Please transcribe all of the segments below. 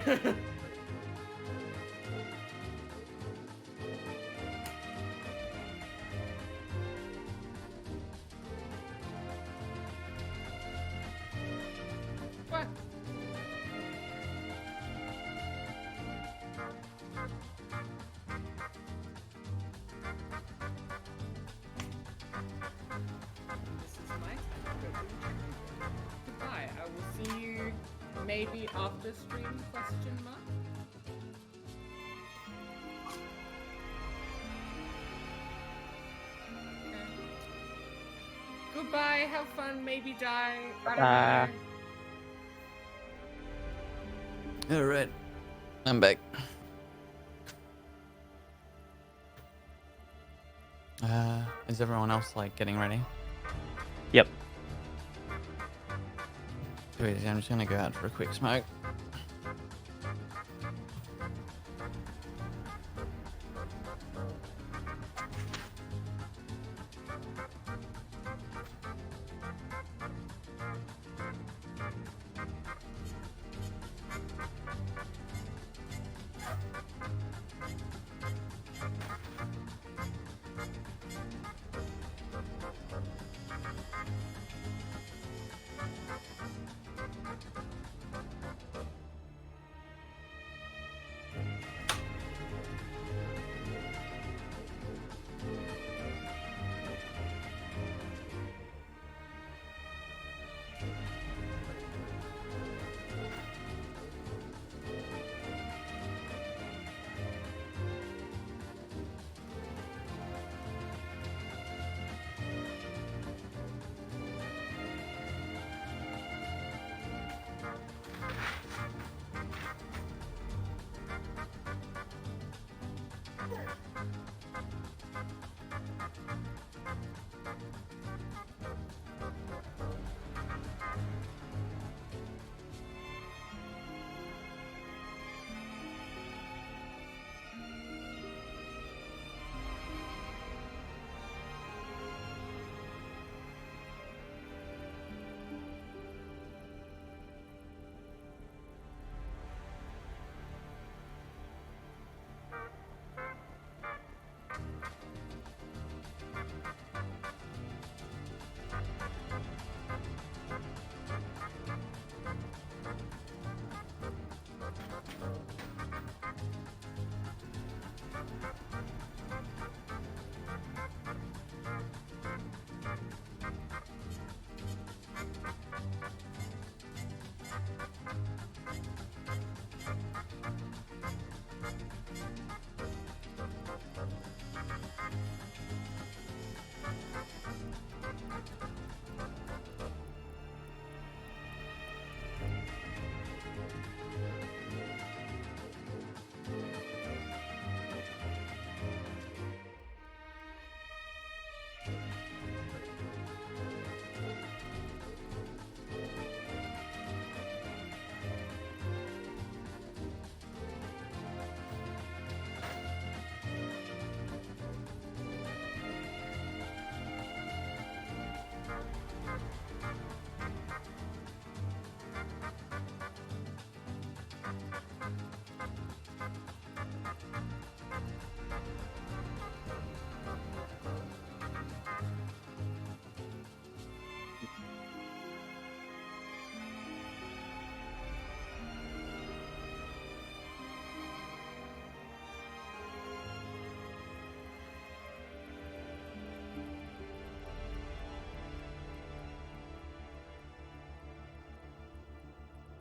What? This is my time. Goodbye. I will see you maybe after stream, question mark? Okay. Goodbye, have fun, maybe die. I don't know. Alright. I'm back. Is everyone else like getting ready? Yep. Too easy. I'm just gonna go out for a quick smoke.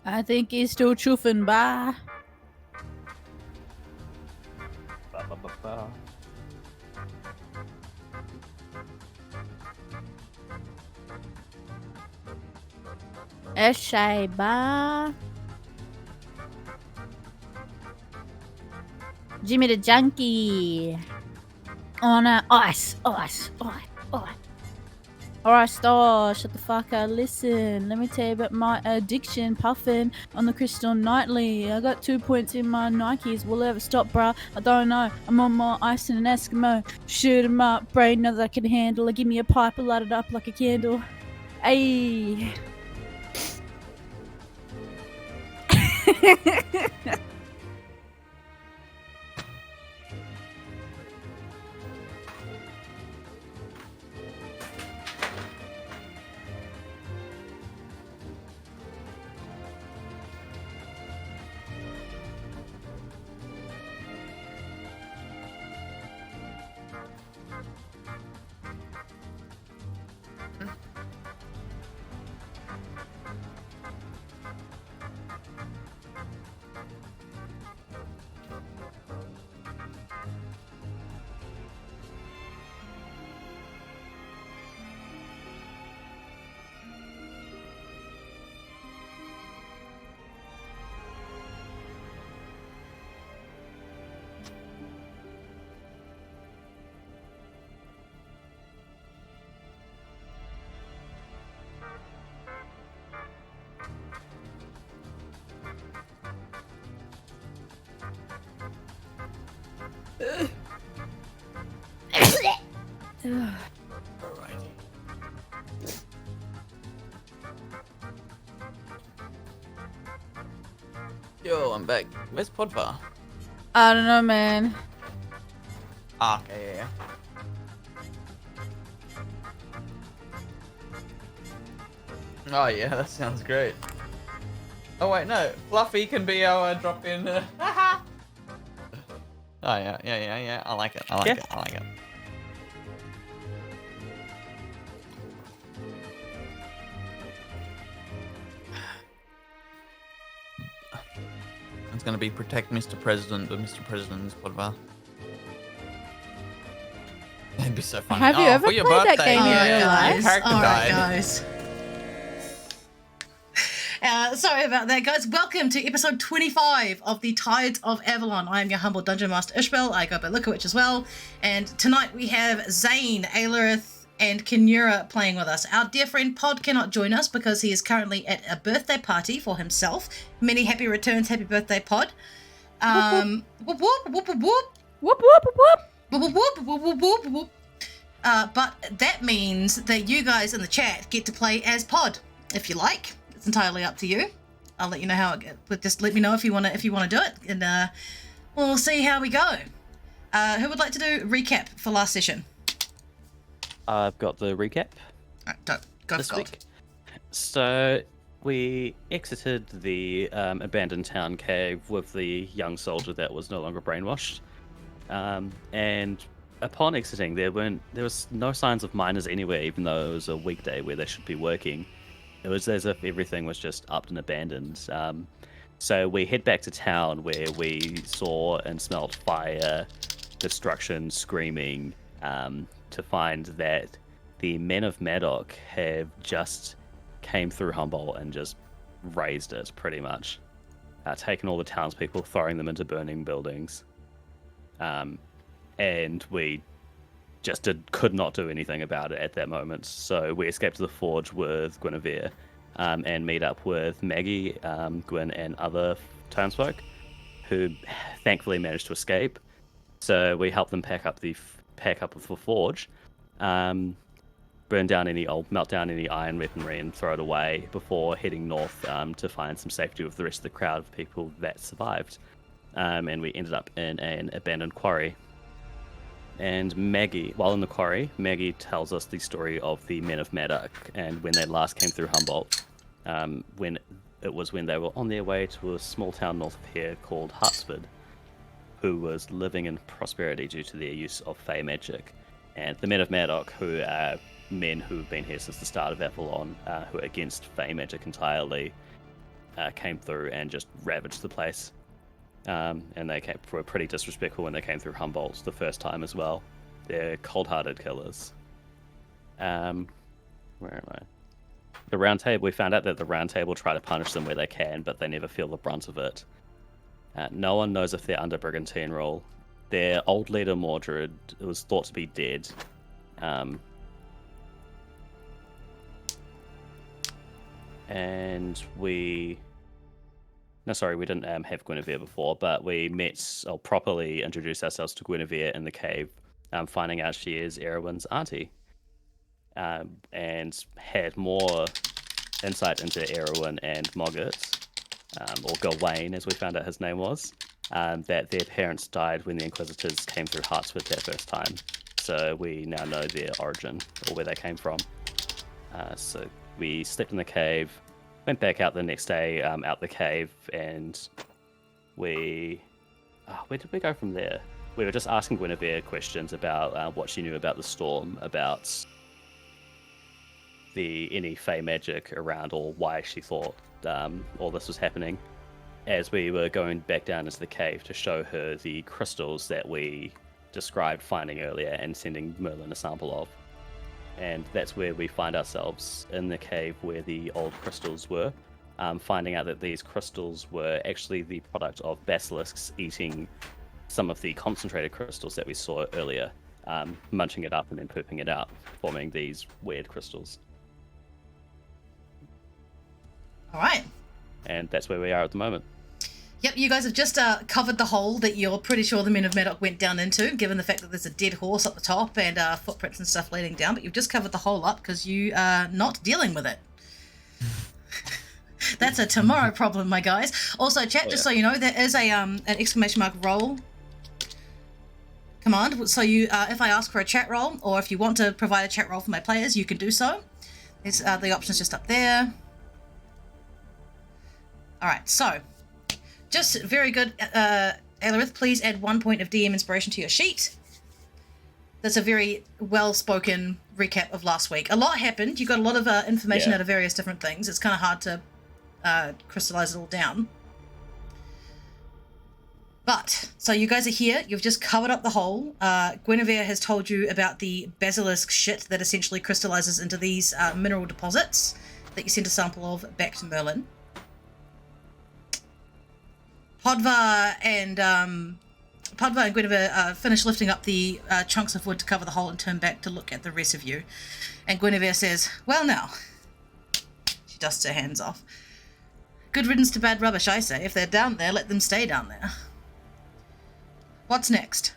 I think he's still chuffing. Bye. Eshay, bye. Jimmy the Junkie. On ice. Alright, stop. Shut the fuck up. Listen, let me tell you about my addiction. Puffing on the crystal nightly. I got 2 points in my Nikes. Will it ever stop, bruh? I don't know. I'm on more ice than an Eskimo. Shoot 'em up. Brain that I can handle. Give me a pipe. I light it up like a candle. Ayy. Yo, I'm back. Where's Podvar? I don't know, man. Ah, okay, yeah. Oh yeah, that sounds great. Oh wait, no, Fluffy can be our drop-in. Oh yeah. I like it. I like it. It's gonna be protect Mr. President, but Mr. President is Podvar. It'd be so funny. Have you ever for your played that birthday, game in yeah, real life? your character All right, died. guys. Sorry about that, guys. Welcome to episode 25 of the Tides of Avalon. I am your humble Dungeon Master Ishbel. I go by Likowich as well. And tonight we have Zane, Aelerith, and Kinura playing with us. Our dear friend Pod cannot join us because he is currently at a birthday party for himself. Many happy returns. Happy birthday, Pod. Whoop, whoop, whoop, whoop, whoop. Whoop, whoop, whoop. Whoop, whoop, whoop, whoop, whoop, whoop, whoop. But that means that you guys in the chat get to play as Pod, if you like. It's entirely up to you. I'll let you know how it goes. But just let me know if you wanna do it, and we'll see how we go. Who would like to do recap for last session? I've got the recap Go this for gold. week. So we exited the abandoned town cave with the young soldier that was no longer brainwashed. And upon exiting, there was no signs of miners anywhere, even though it was a weekday where they should be working. It was as if everything was just up and abandoned. So we head back to town where we saw and smelled fire, destruction, screaming, to find that the men of Maddock have just came through Humboldt and just razed it, pretty much. Taken all the townspeople, throwing them into burning buildings. And we just could not do anything about it at that moment. So we escaped to the forge with Guinivere, and meet up with Maggie, Gwyn, and other townsfolk who thankfully managed to escape. So we helped them pack up the forge, melt down any iron weaponry and throw it away before heading north to find some safety with the rest of the crowd of people that survived. And we ended up in an abandoned quarry. And Maggie, while in the quarry, Maggie tells us the story of the men of Maddock and when they last came through Humboldt, when they were on their way to a small town north of here called Hartsford, who was living in prosperity due to their use of fey magic. And the men of Maddock, who are men who have been here since the start of Avalon, who are against fey magic entirely, came through and just ravaged the place. And they were pretty disrespectful when they came through Humboldt the first time as well. They're cold-hearted killers. Where am I? The Round Table. We found out that the Round Table try to punish them where they can, but they never feel the brunt of it. No one knows if they're under Brigantine rule. Their old leader, Mordred, was thought to be dead. And we didn't have Guinevere before, but we properly introduced ourselves to Guinevere in the cave, finding out she is Erwin's auntie, and had more insight into Erwin and Mogget or Gawain, as we found out his name was, that their parents died when the Inquisitors came through Hartswood that first time. So we now know their origin, or where they came from. So we slept in the cave, went back out the next day, out the cave, and where did we go from there? We were just asking Guinevere questions about what she knew about the storm, about any fey magic around, or why she thought all this was happening, as we were going back down into the cave to show her the crystals that we described finding earlier and sending Merlin a sample of. And that's where we find ourselves, in the cave where the old crystals were, finding out that these crystals were actually the product of basilisks eating some of the concentrated crystals that we saw earlier, munching it up and then pooping it out, forming these weird crystals. All right. And that's where we are at the moment. Yep, you guys have just covered the hole that you're pretty sure the men of Maddock went down into, given the fact that there's a dead horse up the top and footprints and stuff leading down, but you've just covered the hole up because you are not dealing with it. That's a tomorrow problem, my guys. Also, chat, just so you know, there is a an exclamation mark roll command. So you, if I ask for a chat roll, or if you want to provide a chat roll for my players, you can do so. There's the options just up there. All right, so just very good. Aelarith, please add 1 point of DM inspiration to your sheet. That's a very well-spoken recap of last week. A lot happened. You got a lot of information out of various different things. It's kind of hard to crystallize it all down. But, so you guys are here. You've just covered up the hole. Guinevere has told you about the basilisk shit that essentially crystallizes into these mineral deposits that you sent a sample of back to Merlin. Podvar and Guinevere finish lifting up the chunks of wood to cover the hole and turn back to look at the rest of you. And Guinevere says, well now. She dusts her hands off. Good riddance to bad rubbish, I say. If they're down there, let them stay down there. What's next?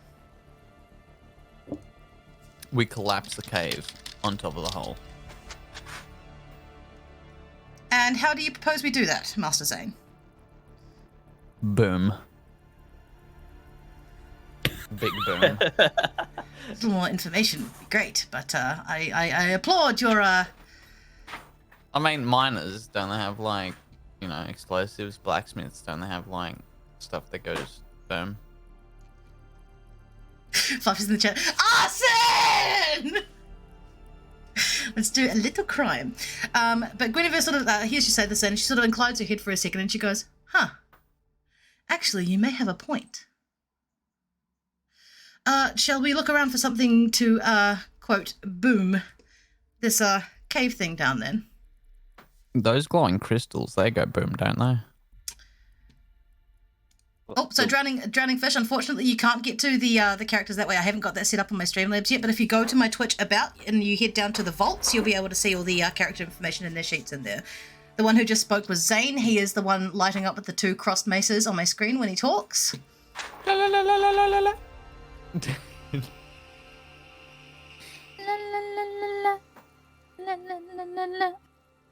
We collapse the cave on top of the hole. And how do you propose we do that, Master Zane? Boom. Big boom. A little more information would be great, but I applaud your... I mean, miners, don't they have, like, you know, explosives? Blacksmiths, don't they have, like, stuff that goes boom? Fluffy's in the chat. Arson! Let's do a little crime. But Guinevere sort of hears you say this, and she sort of inclines her head for a second, and she goes, huh. Actually, you may have a point. Shall we look around for something to, quote, boom this, cave thing down then? Those glowing crystals, they go boom, don't they? Oh, so drowning fish. Unfortunately, you can't get to the characters that way. I haven't got that set up on my Streamlabs yet. But if you go to my Twitch about and you head down to the vaults, you'll be able to see all the character information in their sheets in there. The one who just spoke was Zane. He is the one lighting up with the two crossed maces on my screen when he talks. La la la la la la la la.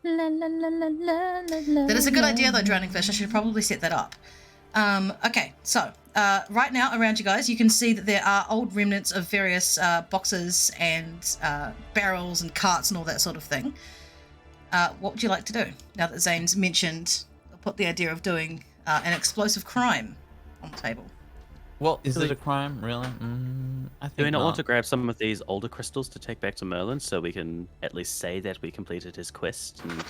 That is a good idea, though, drowning fish. I should probably set that up. Okay, so right now around you guys, you can see that there are old remnants of various boxes and barrels and carts and all that sort of thing. What would you like to do now that Zane's mentioned or put the idea of doing an explosive crime on the table? Well, is it a crime, really? I think Do we not not. want to grab some of these older crystals to take back to Merlin so we can at least say that we completed his quest and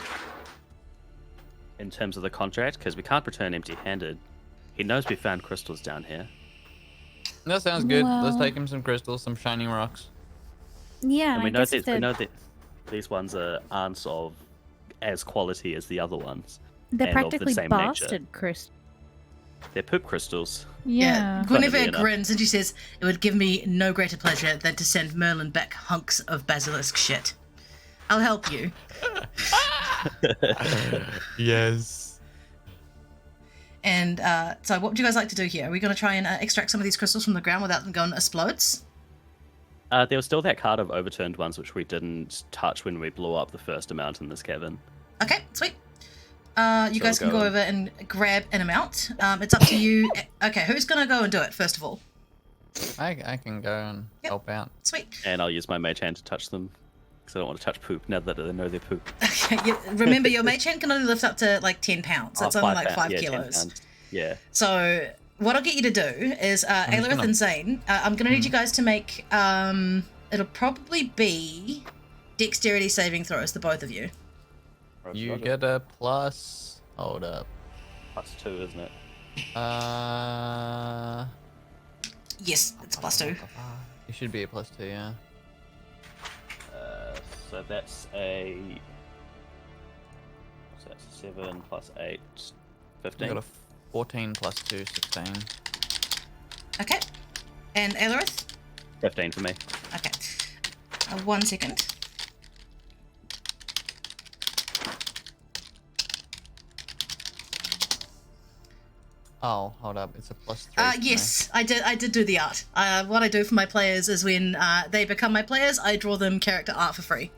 in terms of the contract? Because we can't return empty-handed. He knows we found crystals down here. That sounds good. Let's Well- take him some crystals, some shining rocks. Yeah, And we I know guess that if we they're, know that these ones aren't of as quality as the other ones. they're and of the practically same nature. bastard crystals. They're poop crystals. Yeah. Guinevere Funnily enough. grins and she says, it would give me no greater pleasure than to send Merlin back hunks of basilisk shit. I'll help you. Yes. And so what would you guys like to do here? Are we going to try and extract some of these crystals from the ground without them going explodes? There was still that card of overturned ones which we didn't touch when we blew up the first amount in this cavern. Okay, sweet. You guys can go over and grab an amount. It's up to you. Okay, who's gonna go and do it first of all? I can go and help out. Sweet. And I'll use my mage hand to touch them. Because I don't want to touch poop now that they know they're poop. Okay, remember your mage hand can only lift up to like 10 pounds. That's only like 5 yeah, kilos. 10 pounds. Yeah. So what I'll get you to do is Aelirith and Zane, I'm gonna need you guys to make it'll probably be dexterity saving throws, the both of you. You get a plus. Hold up. +2, isn't it? Yes, it's +2. It should be a +2, yeah. So that's a. So that's a 7 + 8, 15. I got a 14 + 2, 16. Okay. And Aelirith? 15 for me. Okay. 1 second. Oh, hold up. It's a +3. for Yes, I did do the art. What I do for my players is when they become my players, I draw them character art for free,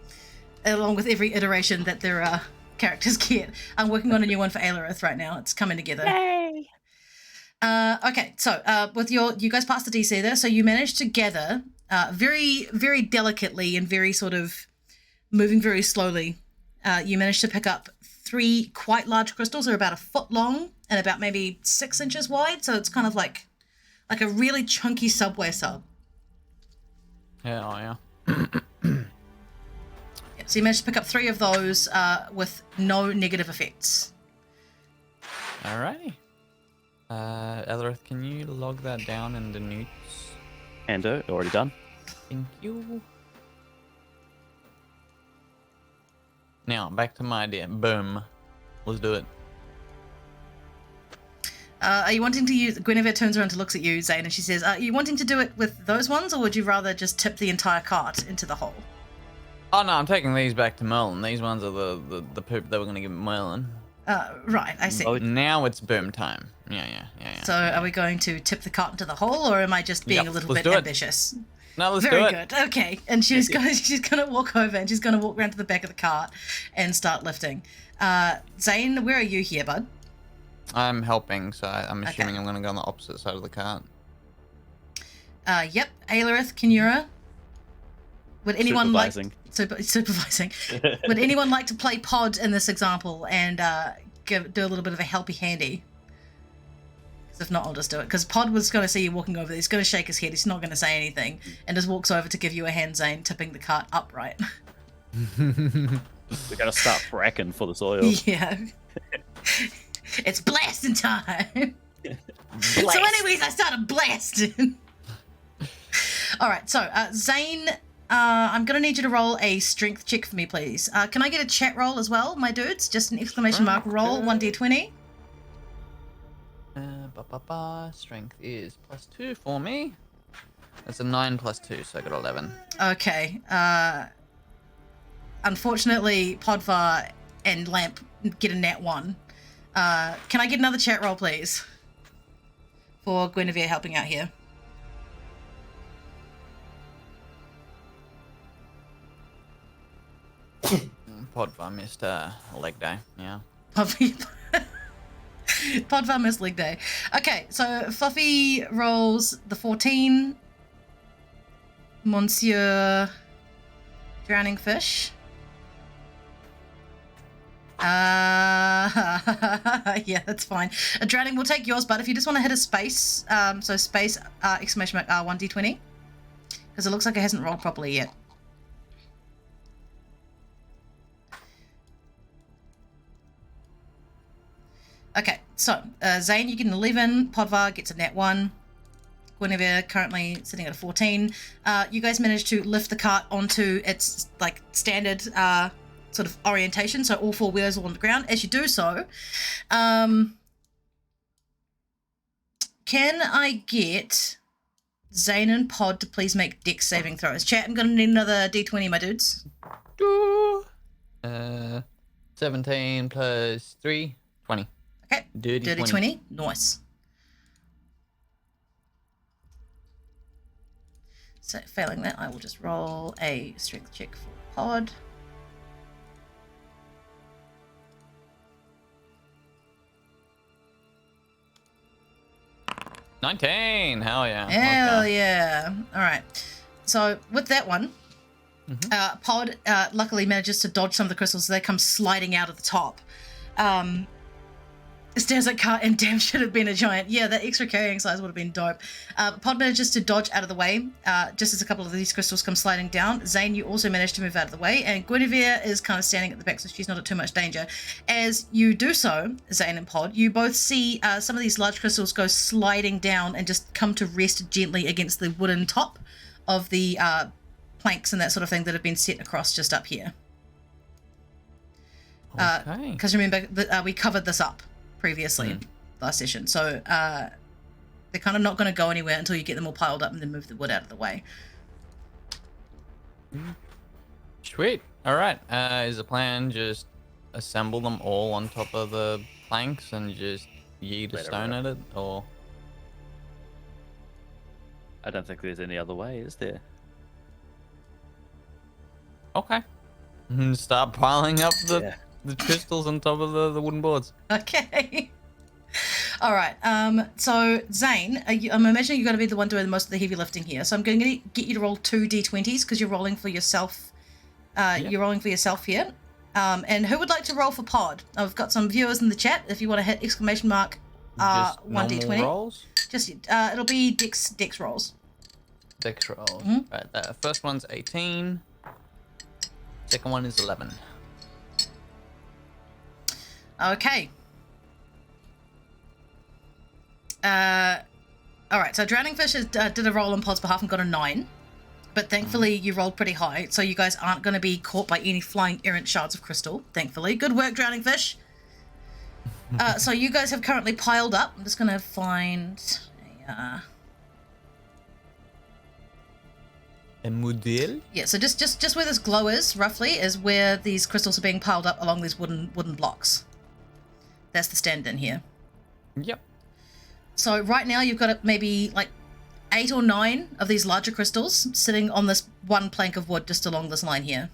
along with every iteration that their characters get. I'm working on a new one for Aelirith right now. It's coming together. Yay! Okay, so with you guys passed the DC there, so you managed to gather very, very delicately and very sort of moving very slowly. You managed to pick up 3 quite large crystals. They're about a foot long and about maybe 6 inches wide. So it's kind of like a really chunky Subway sub. Yeah, oh yeah. Yeah, so you managed to pick up 3 of those with no negative effects. Alrighty. Aelirith, can you log that down in the notes? Ando, already done. Thank you. Now, back to my idea. Boom. Let's do it. Are you wanting to use... Guinevere turns around and looks at you, Zane, and she says, are you wanting to do it with those ones, or would you rather just tip the entire cart into the hole? Oh, no, I'm taking these back to Merlin. These ones are the poop that we're going to give Merlin. Right, I see. Oh, now it's boom time. Yeah. So are we going to tip the cart into the hole, or am I just being Yep, a little let's bit do it. ambitious? No, let's Very do it. good. Okay, and she's gonna walk over and she's gonna walk around to the back of the cart and start lifting. Zane, where are you here, bud? I'm helping, so I'm assuming Okay. I'm going to go on the opposite side of the cart. Yep. Aelirith, Kinura. Would anyone Supervising. supervising? Would anyone like to play pod in this example and do a little bit of a helpy handy? Because if not, I'll just do it. Because Pod was going to see you walking over there. He's going to shake his head. He's not going to say anything, and just walks over to give you a hand, Zane, tipping the cart upright. We're gonna start fracking for the soil. Yeah. It's blasting time. So anyways, I started blasting. All right, so Zane, I'm going to need you to roll a strength check for me, please. Can I get a chat roll as well, my dudes? Just an exclamation mark roll, 1d20. Strength is +2 for me. That's a 9 + 2, so I got 11. Okay. Unfortunately, Podvar and Lamp get a nat 1. Can I get another chat roll, please? For Guinevere helping out here. Podvar missed a leg day, yeah. Podvar missed leg day. Okay, so Fluffy rolls the 14. Monsieur Drowning Fish. Yeah, that's fine. A drowning will take yours, but if you just want to hit a space, so space, exclamation mark, 1d20. Because it looks like it hasn't rolled properly yet. Okay, so Zane, you get an 11. Podvar gets a nat 1. Guinevere currently sitting at a 14. You guys managed to lift the cart onto its like standard sort of orientation, so all 4 wheels are on the ground. As you do so, can I get Zane and Pod to please make dex saving throws? Chat, I'm going to need another d20, my dudes. 17 + 3, 20. Okay, Dirty 20. Nice. So failing that, I will just roll a strength check for Pod. 19. Hell yeah. Hell Okay. yeah. All right. So with that one, Pod luckily manages to dodge some of the crystals, so they come sliding out of the top. Stares at Car and damn should have been a giant. Yeah, that extra carrying size would have been dope. Pod manages to dodge out of the way just as a couple of these crystals come sliding down. Zane, you also managed to move out of the way, and Guinevere is kind of standing at the back, so she's not at too much danger. As you do so, Zane and Pod, you both see some of these large crystals go sliding down and just come to rest gently against the wooden top of the planks and that sort of thing that have been set across just up here. Okay. Because remember, we covered this up previously last session, so they're kind of not going to go anywhere until you get them all piled up and then move the wood out of the way. Sweet. All right. Is the plan just assemble them all on top of the planks and just yeet a Let it stone rip. at it, or? I don't think there's any other way, is there? Okay. Start piling up Yeah. the crystals on top of the wooden boards. Okay. All right. So Zane, I'm imagining you're going to be the one doing most of the heavy lifting here. So I'm going to get you to roll 2 d20s because you're rolling for yourself. You're rolling for yourself here. And who would like to roll for Pod? I've got some viewers in the chat. If you want to hit exclamation mark Just 1 normal d20. rolls? Just it'll be dex rolls. Dex rolls. Mhm. Right. The first one's 18. Second one is 11. Okay. All right. So Drowning Fish did a roll on Pod's behalf and got a 9, but thankfully you rolled pretty high, so you guys aren't going to be caught by any flying errant shards of crystal. Thankfully, good work, Drowning Fish. So you guys have currently piled up. I'm just going to find A model? yeah. So just where this glow is, roughly, is where these crystals are being piled up along these wooden blocks. That's the stand-in here. Yep. So right now you've got maybe like 8 or 9 of these larger crystals sitting on this one plank of wood just along this line here.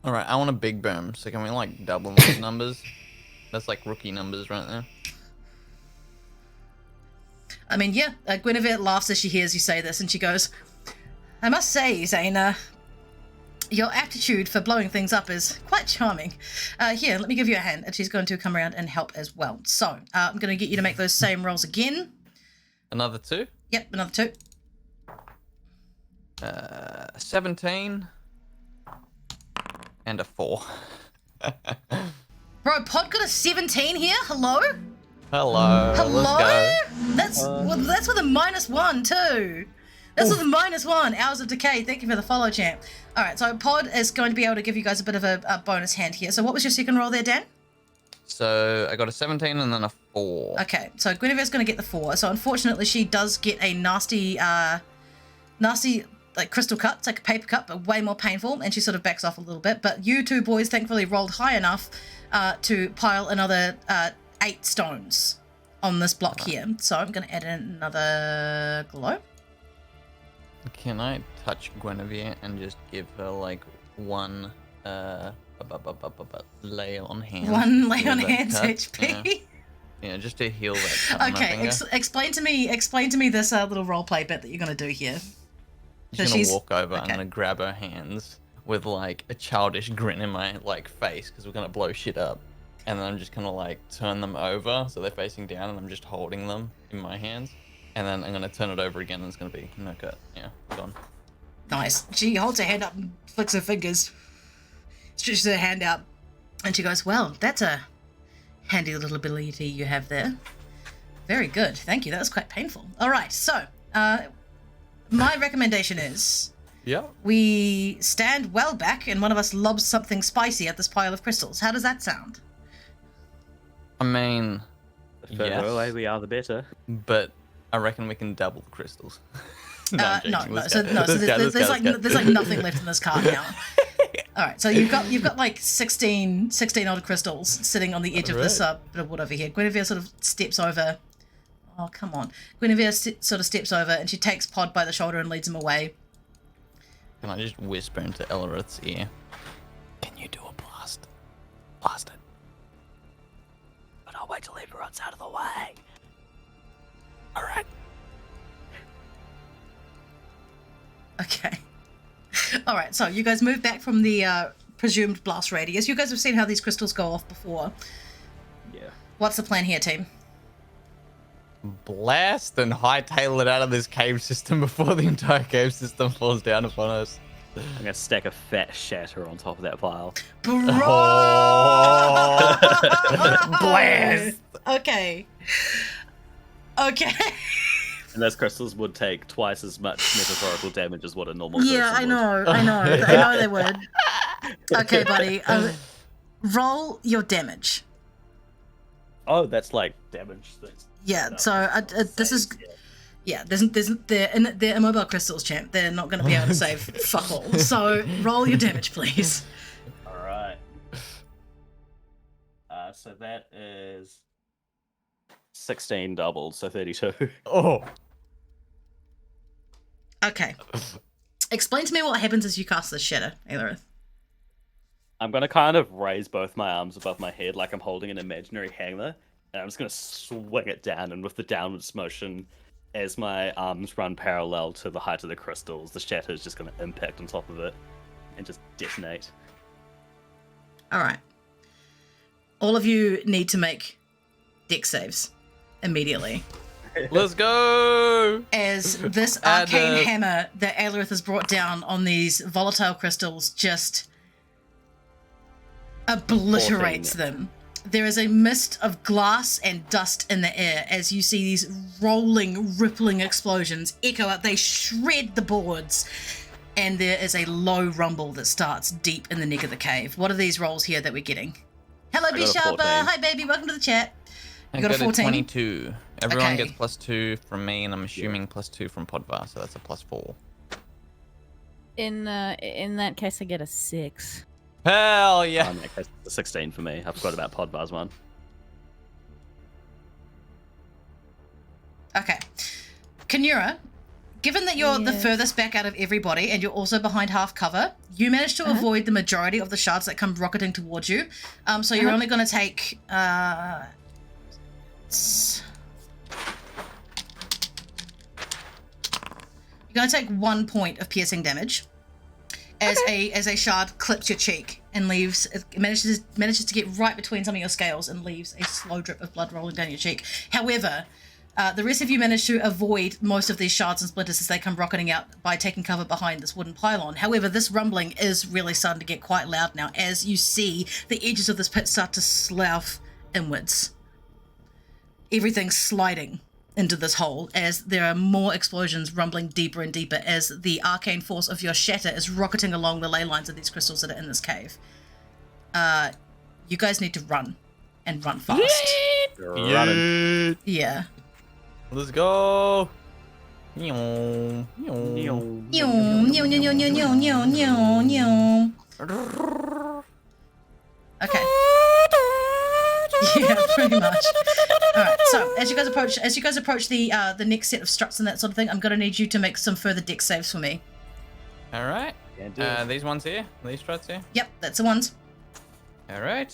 All right. I want a big boom. So can we like double those numbers? That's like rookie numbers right there. I mean, yeah, Guinevere laughs as she hears you say this, and she goes, I must say, Zane, your aptitude for blowing things up is quite charming. Here, let me give you a hand. And she's going to come around and help as well. So I'm going to get you to make those same rolls again. Another 2. Yep, another 2. 17. And a 4. Bro, Pod got a 17 here? Hello? Hello. Hello? Let's go. That's with a -1 too. That's with a -1. Hours of Decay. Thank you for the follow, champ. All right, so Pod is going to be able to give you guys a bit of a bonus hand here. So what was your second roll there, Dan? So I got a 17 and then a 4. Okay, so Guinevere's going to get the 4. So unfortunately, she does get a nasty like crystal cut. It's like a paper cut, but way more painful, and she sort of backs off a little bit. But you two boys thankfully rolled high enough to pile another 8 stones on this block here. So I'm going to add in another glow. Can I touch Guinevere and just give her like one lay on hands? One lay Heal on that hands cut? HP. Yeah, just to heal that cut on my Okay, finger. explain to me this little role play bit that you're going to do here. Just so gonna she's- walk over and okay. gonna grab her hands with like a childish grin in my like face because we're gonna blow shit up, and then I'm just gonna like turn them over so they're facing down and I'm just holding them in my hands, and then I'm gonna turn it over again and it's gonna be no cut. Yeah, gone. Nice. She holds her hand up and flicks her fingers, stretches her hand out, and she goes, well, that's a handy little ability you have there. Very good. Thank you. That was quite painful. All right. So, my recommendation is Yeah. we stand well back and one of us lobs something spicy at this pile of crystals. How does that sound? I mean, The further yes, away we are, the better. but I reckon we can double the crystals. I'm joking. No. Let's So, go. no. So Let's go, there's let's like go, let's there's go. like nothing left in this cart now. All right. So you've got like 16 odd crystals sitting on the edge of this bit of wood over here. Guinevere sort of steps over. Oh, come on. Guinevere sort of steps over and she takes Pod by the shoulder and leads him away. Can I just whisper into Ellerith's ear? Can you do a blast? Blast it. But I'll wait till everyone's out of the way. Okay. All right, so you guys move back from the presumed blast radius. You guys have seen how these crystals go off before. Yeah. What's the plan here, team? Blast and hightail it out of this cave system before the entire cave system falls down upon us. I'm gonna stack a fat shatter on top of that pile. Bro! Blast! Okay. Okay. And those crystals would take twice as much metaphorical damage as what a normal Yeah, person I would. know. I know they would. Okay, buddy. Roll your damage. Oh, that's like damage. Yeah, so this is... Yeah, they're immobile crystals, champ. They're not going to be able to save fuck all. So roll your damage, please. All right. So that is 16 doubled, so 32. Oh. Okay. Explain to me what happens as you cast this shatter, Aelarith. I'm gonna kind of raise both my arms above my head like I'm holding an imaginary hanger, and I'm just gonna swing it down, and with the downwards motion, as my arms run parallel to the height of the crystals, the shatter is just gonna impact on top of it and just detonate. All right. All of you need to make dex saves immediately. Let's go! As this And, arcane hammer that Aelarith has brought down on these volatile crystals just obliterates 14. them. There is a mist of glass and dust in the air as you see these rolling, rippling explosions echo out. They shred the boards, and there is a low rumble that starts deep in the neck of the cave. What are these rolls here that we're getting? Hello, I got a Bishop. 14. Hi, baby. Welcome to the chat. I You got a 14? 22. Everyone Okay. gets +2 from me, and I'm assuming +2 from Podvar, so that's a +4. In that case, I get a 6. Hell yeah! In that case, it's a 16 for me. I forgot about Podvar's one. Okay. Kanura, given that you're the Yes. furthest back out of everybody and you're also behind half cover, you managed to avoid the majority of the shards that come rocketing towards you. So you're only going to take... You're going to take 1 point of piercing damage as a shard clips your cheek and leaves... It manages to get right between some of your scales and leaves a slow drip of blood rolling down your cheek. However... the rest of you managed to avoid most of these shards and splinters as they come rocketing out by taking cover behind this wooden pylon. However, this rumbling is really starting to get quite loud now as you see the edges of this pit start to slough inwards. Everything's sliding into this hole as there are more explosions rumbling deeper and deeper as the arcane force of your shatter is rocketing along the ley lines of these crystals that are in this cave. You guys need to run and run fast. Running. Yeah. Let's go! Okay. Yeah, pretty much. All right. So as you guys approach the next set of struts and that sort of thing, I'm gonna need you to make some further dex saves for me. Alright. Can't do it. These ones here? These struts here? Yep, that's the ones. Alright.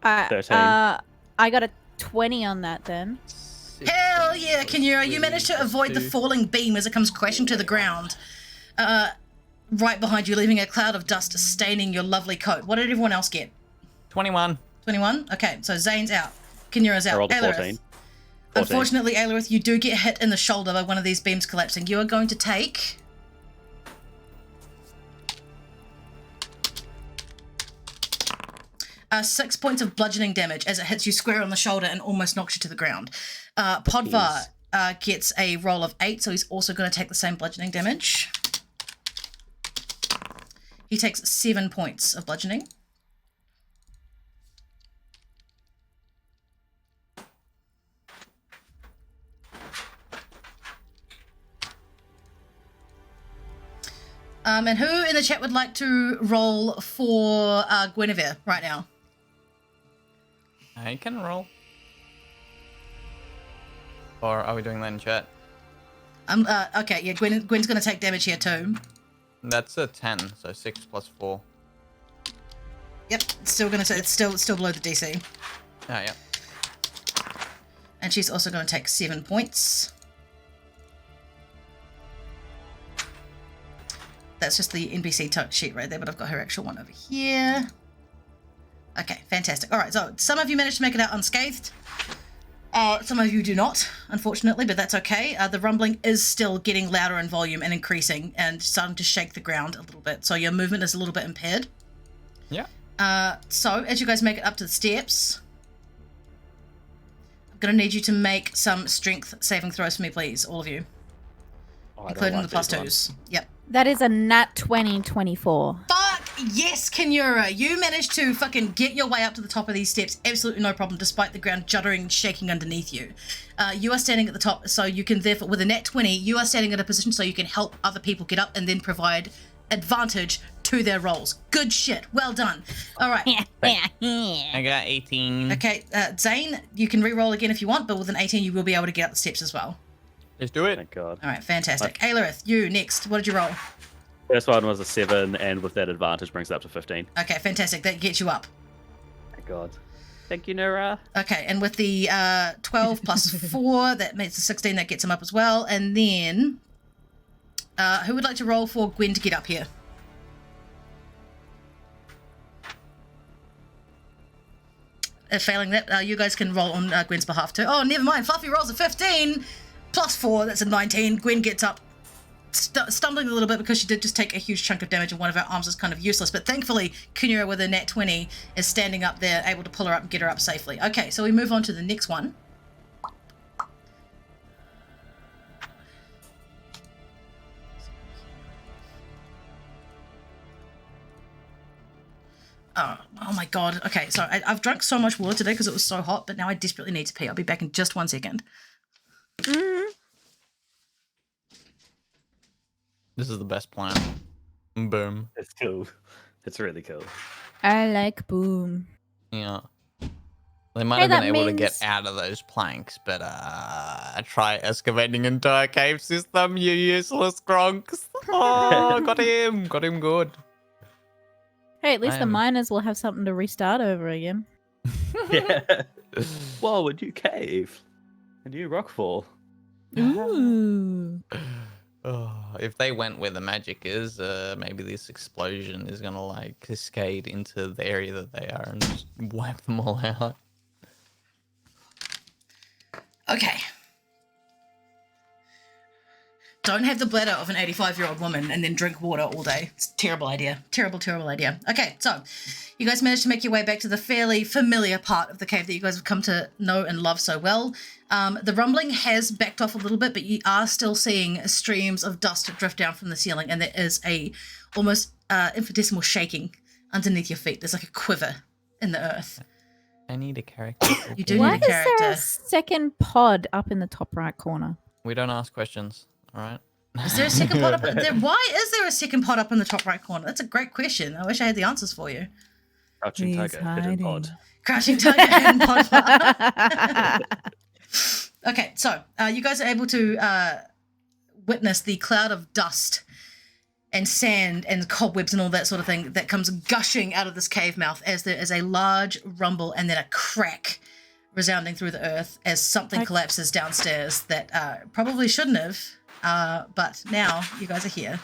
13. I got a 20 on that then. Hell yeah, Kanura! You managed to avoid the falling beam as it comes crashing to the ground, right behind you, leaving a cloud of dust staining your lovely coat. What did everyone else get? 21. 21. Okay, so Zane's out. Kanura's I out. rolled a 14. 14. Unfortunately, Aelarith, you do get hit in the shoulder by one of these beams collapsing. You are going to take... 6 points of bludgeoning damage as it hits you square on the shoulder and almost knocks you to the ground. Podvar gets a roll of 8, so he's also going to take the same bludgeoning damage. He takes 7 points of bludgeoning. And who in the chat would like to roll for Guinevere right now? I can roll. Or are we doing that in chat? Okay, yeah, Gwen's going to take damage here too. That's a 10, so 6 plus 4. Yep, it's still below the DC. Oh, yeah. And she's also going to take 7 points. That's just the NPC sheet right there, but I've got her actual one over here. Okay, fantastic. All right, so some of you managed to make it out unscathed. Some of you do not, unfortunately, but that's okay. The rumbling is still getting louder in volume and increasing and starting to shake the ground a little bit. So your movement is a little bit impaired. Yeah. So as you guys make it up to the steps, I'm going to need you to make some strength saving throws for me, please, all of you. Oh, I don't Including like the plus these ones. 2s. Yep. That is a nat 2024. Fuck yes, Kinura. You managed to fucking get your way up to the top of these steps. Absolutely no problem, despite the ground juddering and shaking underneath you. You are standing at the top, so you can therefore, with a nat 20, you are standing in a position so you can help other people get up and then provide advantage to their rolls. Good shit. Well done. All right. I got 18. Okay, Zane, you can re-roll again if you want, but with an 18, you will be able to get up the steps as well. Let's do it. Thank God. All right, fantastic. Aelarith, you next. What did you roll? First one was a 7, and with that advantage brings it up to 15. Okay, fantastic. That gets you up. Thank God. Thank you, Nura. Okay, and with the 12 plus 4, that makes the 16. That gets him up as well. And then, who would like to roll for Gwen to get up here? Failing that, you guys can roll on Gwen's behalf too. Oh, never mind. Fluffy rolls a 15 plus 4. That's a 19. Gwen gets up, stumbling a little bit because she did just take a huge chunk of damage and one of her arms is kind of useless. But thankfully, Kunira with a nat 20 is standing up there, able to pull her up and get her up safely. Okay, so we move on to the next one. Oh my god. Okay, so I've drunk so much water today because it was so hot, but now I desperately need to pee. I'll be back in just 1 second. This is the best plan. Boom. It's cool. It's really cool. I like boom. Yeah. They might have been able to get out of those planks, but try excavating into a cave system, you useless gronks. Oh, got him. Got him good. Hey, at least the miners will have something to restart over again. Yeah. Whoa, a new cave. A new rockfall. Ooh. Oh, if they went where the magic is, maybe this explosion is gonna like cascade into the area that they are and just wipe them all out. Okay. Don't have the bladder of an 85-year-old woman and then drink water all day. It's a terrible idea. Terrible, terrible idea. Okay, so you guys managed to make your way back to the fairly familiar part of the cave that you guys have come to know and love so well. The rumbling has backed off a little bit, but you are still seeing streams of dust drift down from the ceiling, and there is a almost infinitesimal shaking underneath your feet. There's like a quiver in the earth. I need a character. You do Why need a character. is there a second pod up in the top right corner? We don't ask questions, all right? Is there a second pot up there? Why is there a second pot up in the top right corner? That's a great question. I wish I had the answers for you. Crouching He's tiger, hidden hiding. pod. Crouching tiger, hidden pod. Okay, so you guys are able to witness the cloud of dust and sand and cobwebs and all that sort of thing that comes gushing out of this cave mouth as there is a large rumble and then a crack resounding through the earth as something collapses downstairs that probably shouldn't have, but now you guys are here.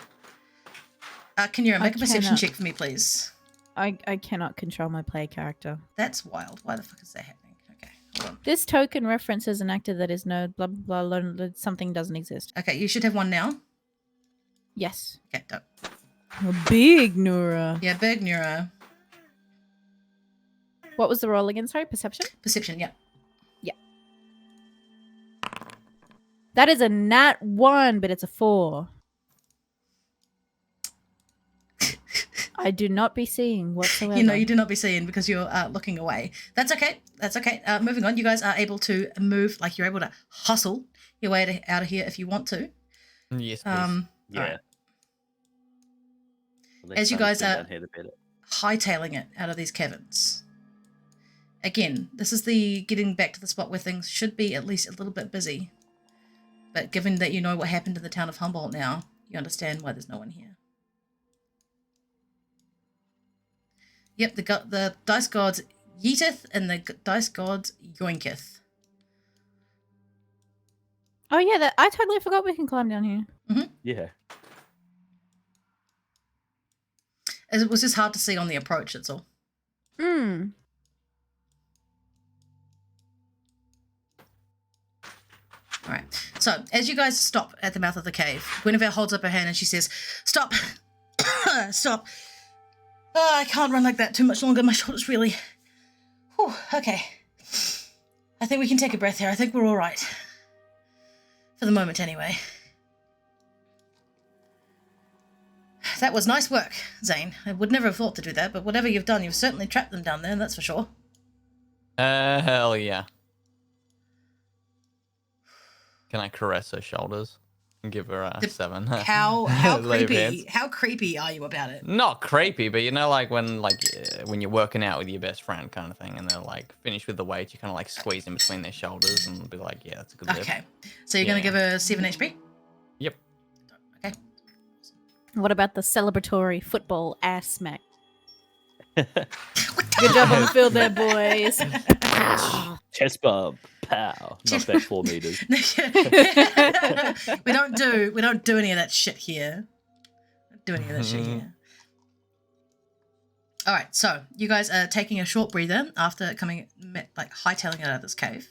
Kinura, make a perception check for me, please. I cannot control my play character. That's wild. Why the fuck is that happening? Okay, hold on. This token references an actor that is no blah blah blah. Something doesn't exist. Okay, you should have one now. Yes. Okay, dope. Big Nura. Yeah, big Nura. What was the roll again? Sorry, perception? Perception, yeah. That is a nat 1, but it's a 4. I do not be seeing whatsoever. You know, you do not be seen because you're looking away. That's okay. That's okay. Moving on. You guys are able to move, like you're able to hustle your way out of here if you want to. Yes, please. Yeah. Alright. The less As you time guys spent are down here, the better. hightailing it out of these caverns. Again, this is the getting back to the spot where things should be at least a little bit busy. But given that you know what happened in the town of Humboldt now, you understand why there's no one here. Yep, the dice gods yeeteth and the dice gods yoinketh. Oh yeah, I totally forgot we can climb down here. Yeah. It was just hard to see on the approach, that's all. Hmm. All right. So as you guys stop at the mouth of the cave, Guinevere holds up her hand and she says, "Stop! Stop! Oh, I can't run like that too much longer. My shoulders really... Whew, okay. I think we can take a breath here. I think we're all right. For the moment, anyway. That was nice work, Zane. I would never have thought to do that, but whatever you've done, you've certainly trapped them down there, that's for sure." Hell yeah. Can I caress her shoulders and give her a 7? How Lay of hands. creepy? How creepy are you about it? Not creepy, but you know, like when you're working out with your best friend kind of thing, and they're like finished with the weight, you kind of like squeeze in between their shoulders and be like, yeah, that's a good lift. Okay, so you're gonna give her 7 HP? Yep. Okay. What about the celebratory football ass smack? Good job on the field there, boys. Chest bump. Pow. Knock back 4 meters. we don't do any of that shit here. Don't do any of that shit here. All right, so you guys are taking a short breather after hightailing it out of this cave.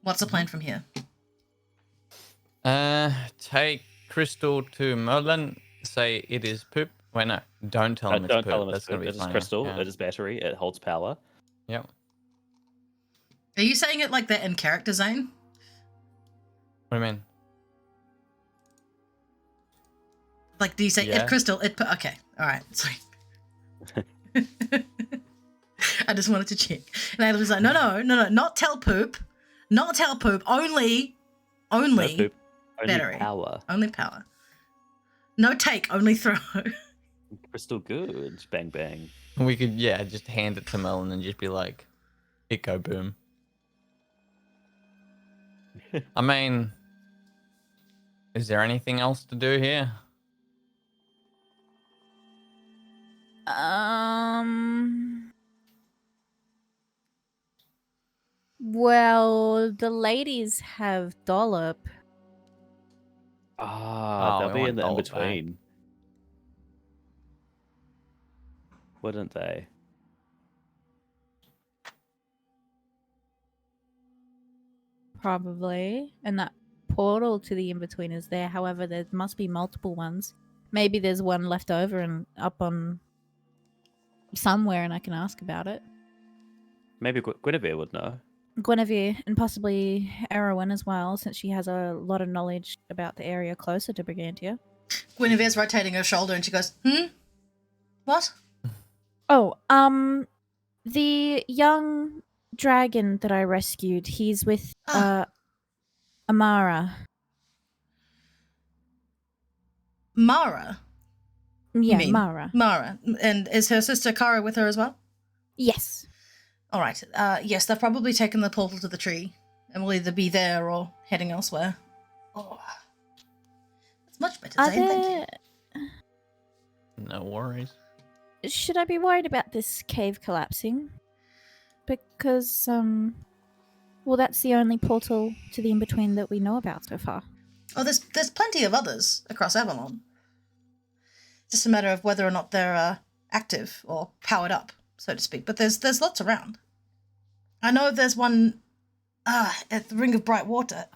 What's the plan from here? Take Crystal to Merlin. Say it is poop. Wait, no, don't tell him it's Don't poop. tell them That's it's gonna be It is funny. crystal. Yeah. It is battery. It holds power. Yep. Are you saying it like that in character, Zane? What do you mean? Like, do you say Yeah. it crystal? Okay, all right, sorry. I just wanted to check. And I was like, no, not tell poop, only No poop. Only battery. power. Only power. No take, only throw. Crystal good. Bang bang. We could, just hand it to Merlin and just be like, "It go boom." I mean, is there anything else to do here? Well, the ladies have dollop. Ah, Oh, they'll we be want in the in Dollop back. between. Wouldn't they? Probably. And that portal to the in-between is there. However, there must be multiple ones. Maybe there's one left over and up on somewhere and I can ask about it. Maybe Guinevere would know. Guinevere and possibly Erowyn as well, since she has a lot of knowledge about the area closer to Brigantia. Guinevere's rotating her shoulder and she goes, What? Oh, the young dragon that I rescued, he's with Amara. Mara? Yeah, mean? Mara. Mara. And is her sister Kara with her as well? Yes. All right. Yes, they've probably taken the portal to the tree and will either be there or heading elsewhere. Oh, it's much better, Are Zane. Thank you. there... No worries. Should I be worried about this cave collapsing? Because, well, that's the only portal to the in-between that we know about so far. Oh, there's plenty of others across Avalon. Just a matter of whether or not they're active or powered up, so to speak. But there's lots around. I know there's one at the Ring of Bright Water.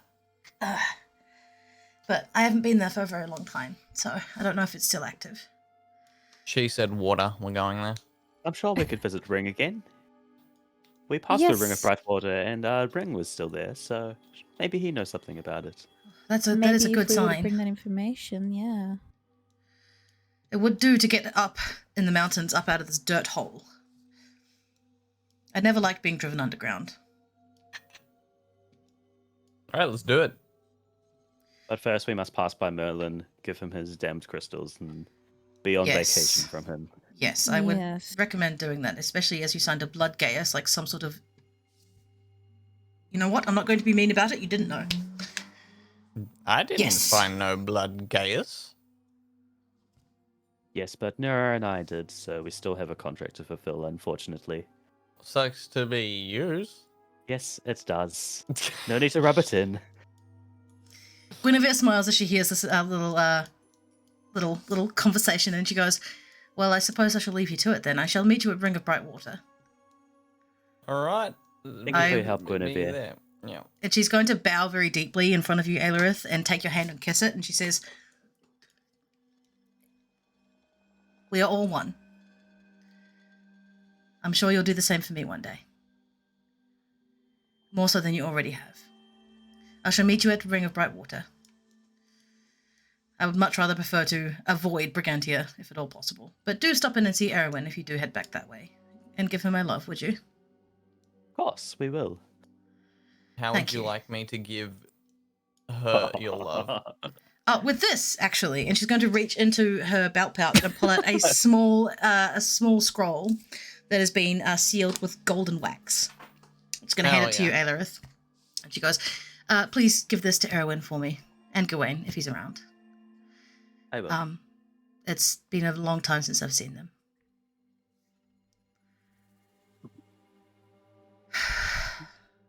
But I haven't been there for a very long time, so I don't know if it's still active. She said water. We're going there. I'm sure we could visit Ring again. We passed the Ring of Yes. Brightwater and Ring was still there, so maybe he knows something about it. That is a Maybe good if we were to sign. bring that information, yeah. It would do to get up in the mountains, up out of this dirt hole. I never liked being driven underground. All right, let's do it. But first we must pass by Merlin, give him his damned crystals, and be on Yes. vacation from him. Yes, I would Yes. recommend doing that, especially as you signed a blood gaius, like some sort of... You know what? I'm not going to be mean about it. You didn't know. I didn't Yes. find no blood Gaius. Yes, but Nura and I did, so we still have a contract to fulfill, unfortunately. Sucks to be yours. Yes, it does. No need to rub it in. Guinevere smiles as she hears this little conversation, and she goes, Well, I suppose I shall leave you to it then. I shall meet you at Ring of Bright Water. All right. Thank you for your help, Meet me Guinevere. there. Yeah. And she's going to bow very deeply in front of you, Aelerith, and take your hand and kiss it. And she says, "We are all one. I'm sure you'll do the same for me one day. More so than you already have. I shall meet you at Ring of Bright Water. I would much rather prefer to avoid Brigantia, if at all possible. But do stop in and see Erwin if you do head back that way. And give her my love, would you?" Of course, we will. How Thank would you you. like me to give her your love? With this, actually, and she's going to reach into her belt pouch and pull out a small scroll that has been sealed with golden wax. It's going to hand Hell it to you, yeah. Aelerith. And she goes, "Please give this to Erwin for me, and Gawain, if he's around. I will. It's been a long time since I've seen them."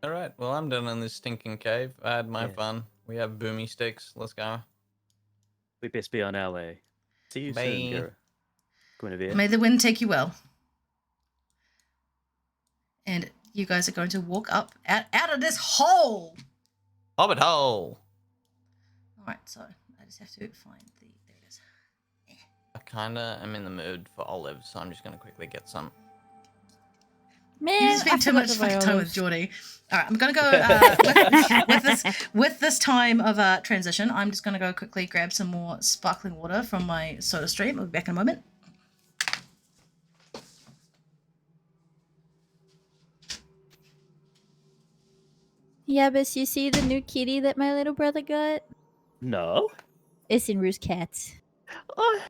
All right. Well, I'm done in this stinking cave. I had my Yeah. fun. We have boomy sticks. Let's go. We best be on our way. See you Bye. soon, Guinevere. May the wind take you well. And you guys are going to walk up out of this hole. Hobbit hole. All right, so I just have to find the. There it is. I kinda am in the mood for olives, so I'm just gonna quickly get some. Man, You spend too forgot much to buy fucking time with olives. Geordie. All right, I'm gonna go with this time of transition. I'm just gonna go quickly grab some more sparkling water from my soda stream. I'll be back in a moment. Yeah, but you see the new kitty that my little brother got? No. It's in Roost Cats. Oh,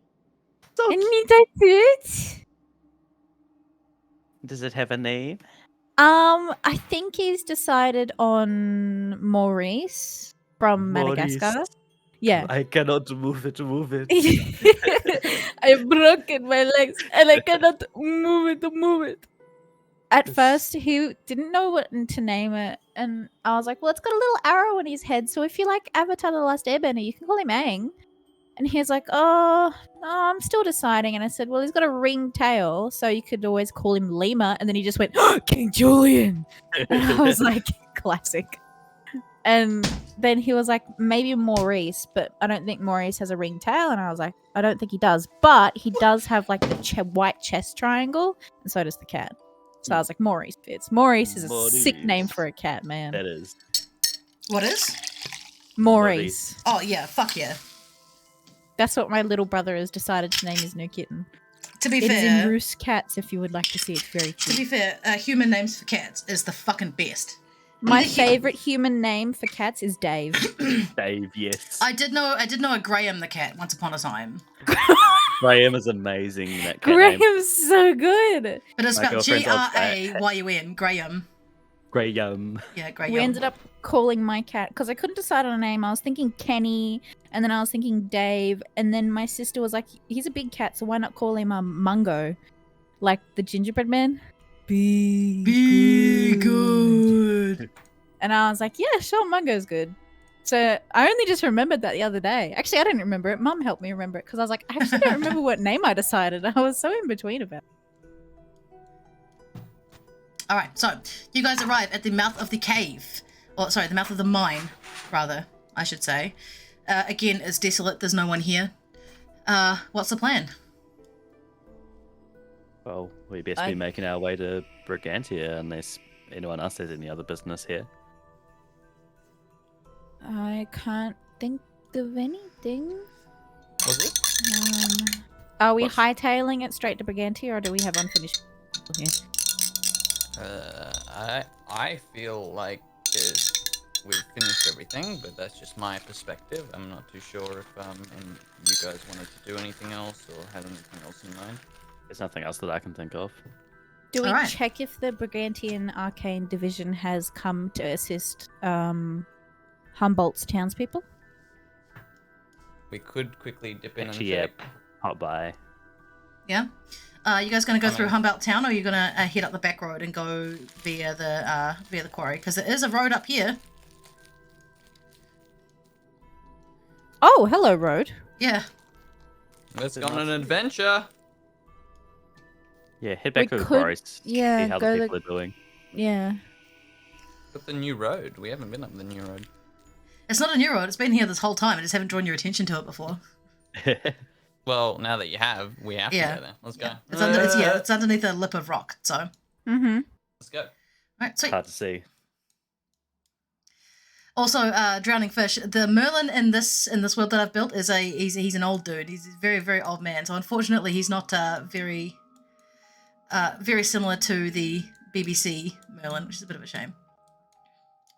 so And that it? Does it have a name? I think he's decided on Maurice from Madagascar. Maurice. Yeah. I cannot move it. I've broken my legs and I cannot move it. At It's- first, he didn't know what to name it, and I was like, well, it's got a little arrow in his head, so if you like Avatar The Last Airbender, you can call him Aang. And he's like, oh, no, I'm still deciding. And I said, well, he's got a ring tail, so you could always call him Lima. And then he just went, oh, King Julian. And I was like, classic. And then he was like, maybe Maurice, but I don't think Maurice has a ring tail. And I was like, I don't think he does. But he does have like the white chest triangle, and so does the cat. So I was like, Maurice fits. Maurice is a sick name Maurice. for a cat, man. That is. What is? Maurice. Oh yeah, fuck yeah. That's what my little brother has decided to name his new kitten. To be It is in fair, Roost Cats if you would like to see it. Very to be cute. fair, human names for cats is the fucking best. My the hu- favorite human name for cats is Dave. Dave, yes. I did know a Graham the cat once upon a time, Graham is amazing. That cat name. Graham's so good. but it's My spelled girlfriend's old Graym. Graham. Graham. Yeah, Graham. We ended up calling my cat because I couldn't decide on a name. I was thinking Kenny, and then I was thinking Dave, and then my sister was like, "He's a big cat, so why not call him Mungo, like the gingerbread man?" Be good. And I was like, "Yeah, sure, Mungo's good." So I only just remembered that the other day. Actually, I didn't remember it. Mum helped me remember it because I was like, I actually don't remember what name I decided. I was so in between about it. All right, so you guys arrive at the mouth of the cave, or sorry, the mouth of the mine, rather, I should say. Again, it's desolate. There's no one here. What's the plan? Well, we best be making our way to Brigantia unless anyone else has any other business here. I can't think of anything. Was it? Are we What's- hightailing it straight to Brigantia, or do we have unfinished here? I feel like we've finished everything, but that's just my perspective. I'm not too sure if and you guys wanted to do anything else or had anything else in mind. There's nothing else that I can think of. Do we Alright. check if the Brigantian Arcane Division has come to assist Humboldt's townspeople? We could quickly dip in Actually, and yeah. check. Hop by. Yeah. You guys gonna go through Coming. Humboldt Town, or are you gonna head up the back road and go via the quarry? Because there is a road up here. Oh, hello, road. Yeah. Let's Is go it on an not- adventure. Yeah, head back We to the could- forest. yeah, see how go the the- people are doing. Yeah. But the new road. We haven't been up the new road. It's not a new road. It's been here this whole time. I just haven't drawn your attention to it before. Well, now that you have, we have Yeah. to go there. Let's go. It's underneath a lip of rock. So, Mm-hmm. Let's go. right, sweet. Hard to see. Also, drowning fish. The Merlin in this world that I've built is he's an old dude. He's a very, very old man. So unfortunately, he's not very similar to the BBC Merlin, which is a bit of a shame.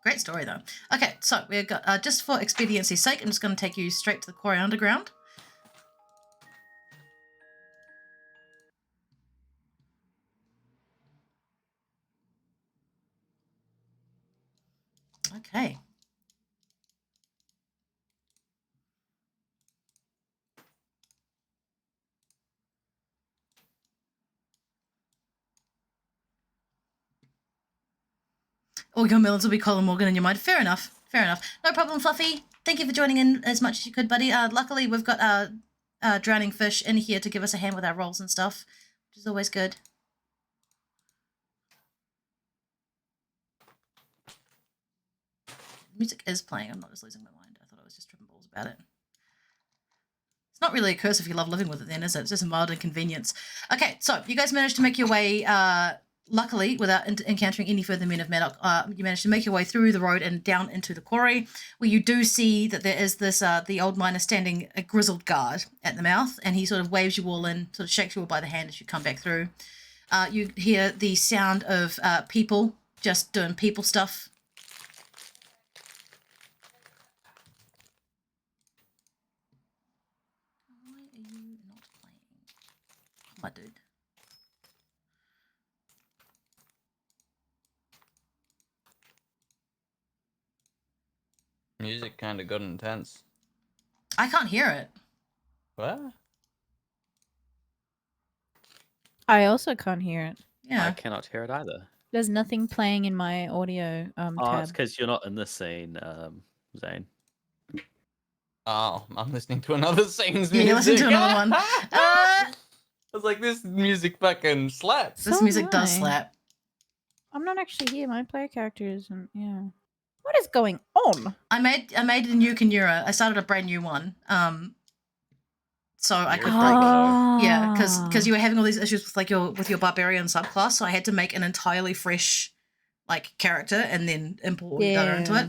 Great story though. Okay, so we've got just for expediency's sake, I'm just going to take you straight to the quarry underground. Okay. All your melons will be Colin Morgan in your mind. Fair enough. Fair enough. No problem, Fluffy. Thank you for joining in as much as you could, buddy. Luckily, we've got drowning fish in here to give us a hand with our rolls and stuff, which is always good. Music is playing. I'm not just losing my mind. I thought I was just tripping balls about it. It's not really a curse if you love living with it then, is it? It's just a mild inconvenience. Okay, so you guys managed to make your way, luckily, without encountering any further men of Maddock, you managed to make your way through the road and down into the quarry, where you do see that there is this, the old miner standing a grizzled guard at the mouth, and he sort of waves you all in, sort of shakes you all by the hand as you come back through. You hear the sound of people just doing people stuff. Why are you not playing? Oh, my dude. Music kind of got intense. I can't hear it. What? I also can't hear it. I Yeah. cannot hear it either. There's nothing playing in my audio Oh, tab. it's because you're not in this scene, Zane. Oh, I'm listening to another scene's Yeah, music. you listen to another one. I was like, this music fucking slaps. This So music does annoying. slap. I'm not actually here. My player character isn't. Yeah. What is going on? I made a new Guinivere. I started a brand new one. So I could break. Yeah, because you were having all these issues with like your barbarian subclass, so I had to make an entirely fresh like character and then import all your data into it.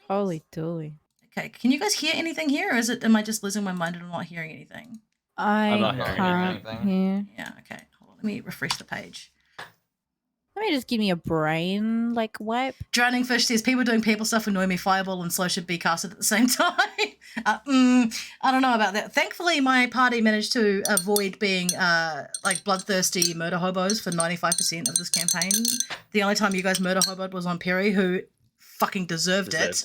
Holy dooly. Okay, can you guys hear anything here, or am I just losing my mind and I'm not hearing anything? I'm not I hearing can't anything. hear. Yeah, okay. Hold on, let me refresh the page. Let me just give me a brain like wipe. Drowning Fish says people doing people stuff annoy me. Fireball and Slow should be casted at the same time. I don't know about that. Thankfully, my party managed to avoid being like bloodthirsty murder hobos for 95% of this campaign. The only time you guys murder hoboed was on Perry, who fucking deserved it.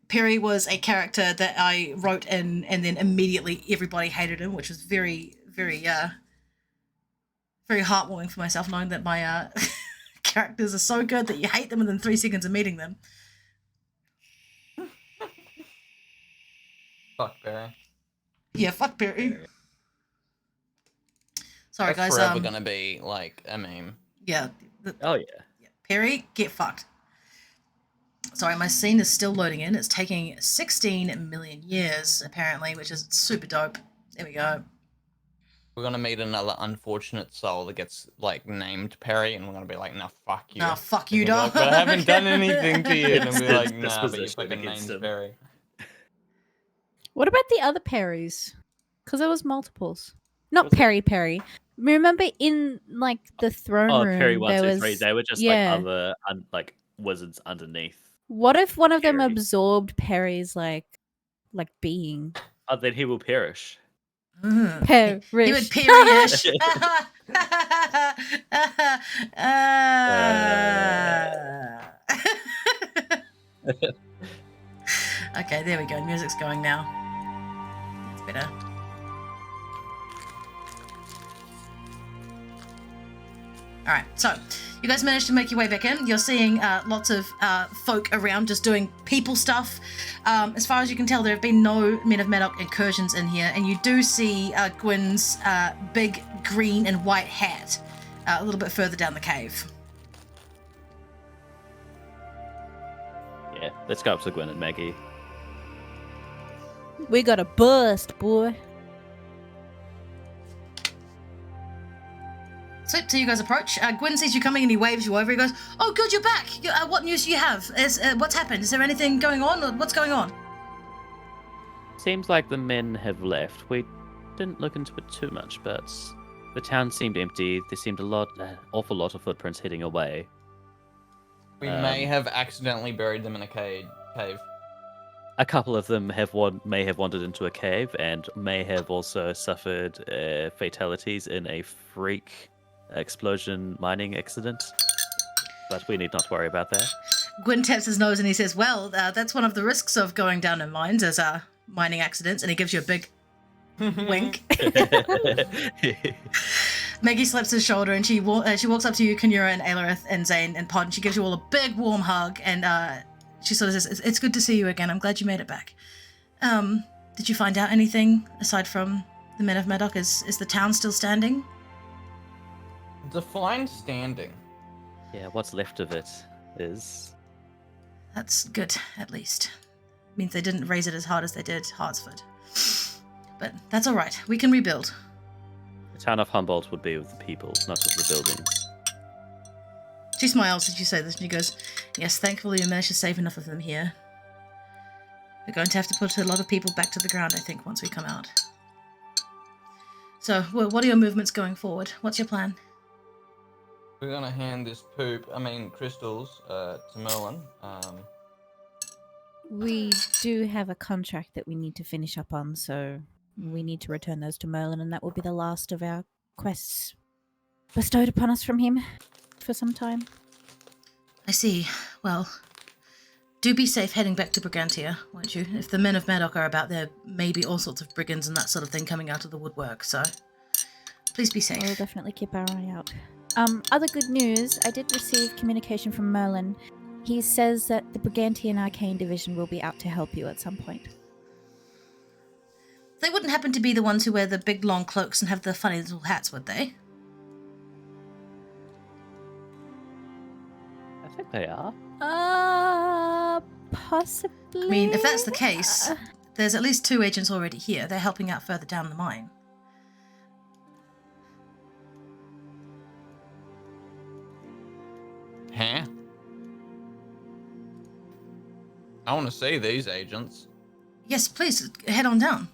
Perry was a character that I wrote in, and then immediately everybody hated him, which was very, very, very heartwarming for myself, knowing that my characters are so good that you hate them within 3 seconds of meeting them. Fuck Barry. Yeah, fuck Perry. Sorry, That's guys. forever gonna be like a meme. Yeah, Oh yeah. Perry, get fucked. Sorry, my scene is still loading in. It's taking 16 million years, apparently, which is super dope. There we go. We're gonna meet another unfortunate soul that gets like named Perry, and we're gonna be like, "Nah, fuck you." Nah, fuck you, And we'll be dog. like, but I haven't done anything to you. And be like, This "Nah, but you position fucking against named him. Perry." What about the other Perrys? Because there was multiples. Not Was it? Perry. Remember in like the throne Oh, room Perry 1, there 2, was 3. They were just yeah. like other like wizards underneath. What if one of them Perry. absorbed Perry's like being? Oh, then he will perish. Mhm. Perish. He would perish. Okay, there we go. Music's going now. That's better. Alright, so You guys managed to make your way back in. You're seeing lots of folk around just doing people stuff. As far as you can tell, there have been no Men of Maddock incursions in here, and you do see Gwyn's big green and white hat a little bit further down the cave. Yeah, let's go up to Gwyn and Maggie. We got a bust, boy. So you guys approach. Gwyn sees you coming and he waves you over. He goes, "Oh, good, you're back. What news do you have? What's happened? Is there anything going on? Or what's going on?" Seems like the men have left. We didn't look into it too much, but the town seemed empty. There seemed an awful lot of footprints heading away. We may have accidentally buried them in a cave. A couple of them may have wandered into a cave and may have also suffered fatalities in a freak explosion mining accident. But we need not worry about that. Gwyn taps his nose and he says, "Well, that's one of the risks of going down in mines as mining accidents," and he gives you a big wink. Maggie slaps his shoulder and she walks up to you, Kinura and Aelirith and Zane and Pod, and she gives you all a big warm hug, and she sort of says, "It's good to see you again. I'm glad you made it back. Did you find out anything aside from the Men of Maddock? Is the town still standing?" Define standing. Yeah, what's left of it is... That's good, at least. Means they didn't raise it as hard as they did Hartsford. But that's all right. We can rebuild. The town of Humboldt would be with the people, not with the buildings. She smiles as you say this, and she goes, "Yes, thankfully we managed to save enough of them here. We're going to have to put a lot of people back to the ground, I think, once we come out. So, what are your movements going forward? What's your plan?" We're gonna hand this crystals, to Merlin. We do have a contract that we need to finish up on, so we need to return those to Merlin, and that will be the last of our quests bestowed upon us from him for some time. I see. Well, do be safe heading back to Brigantia, won't you? If the Men of Maddock are about, there may be all sorts of brigands and that sort of thing coming out of the woodwork, so please be safe. We'll definitely keep our eye out. Other good news, I did receive communication from Merlin. He says that the Brigantian Arcane Division will be out to help you at some point. They wouldn't happen to be the ones who wear the big long cloaks and have the funny little hats, would they? I think they are. Possibly. I mean, if that's the case, there's at least 2 agents already here. They're helping out further down the mine. Huh? I want to see these agents. Yes, please, head on down.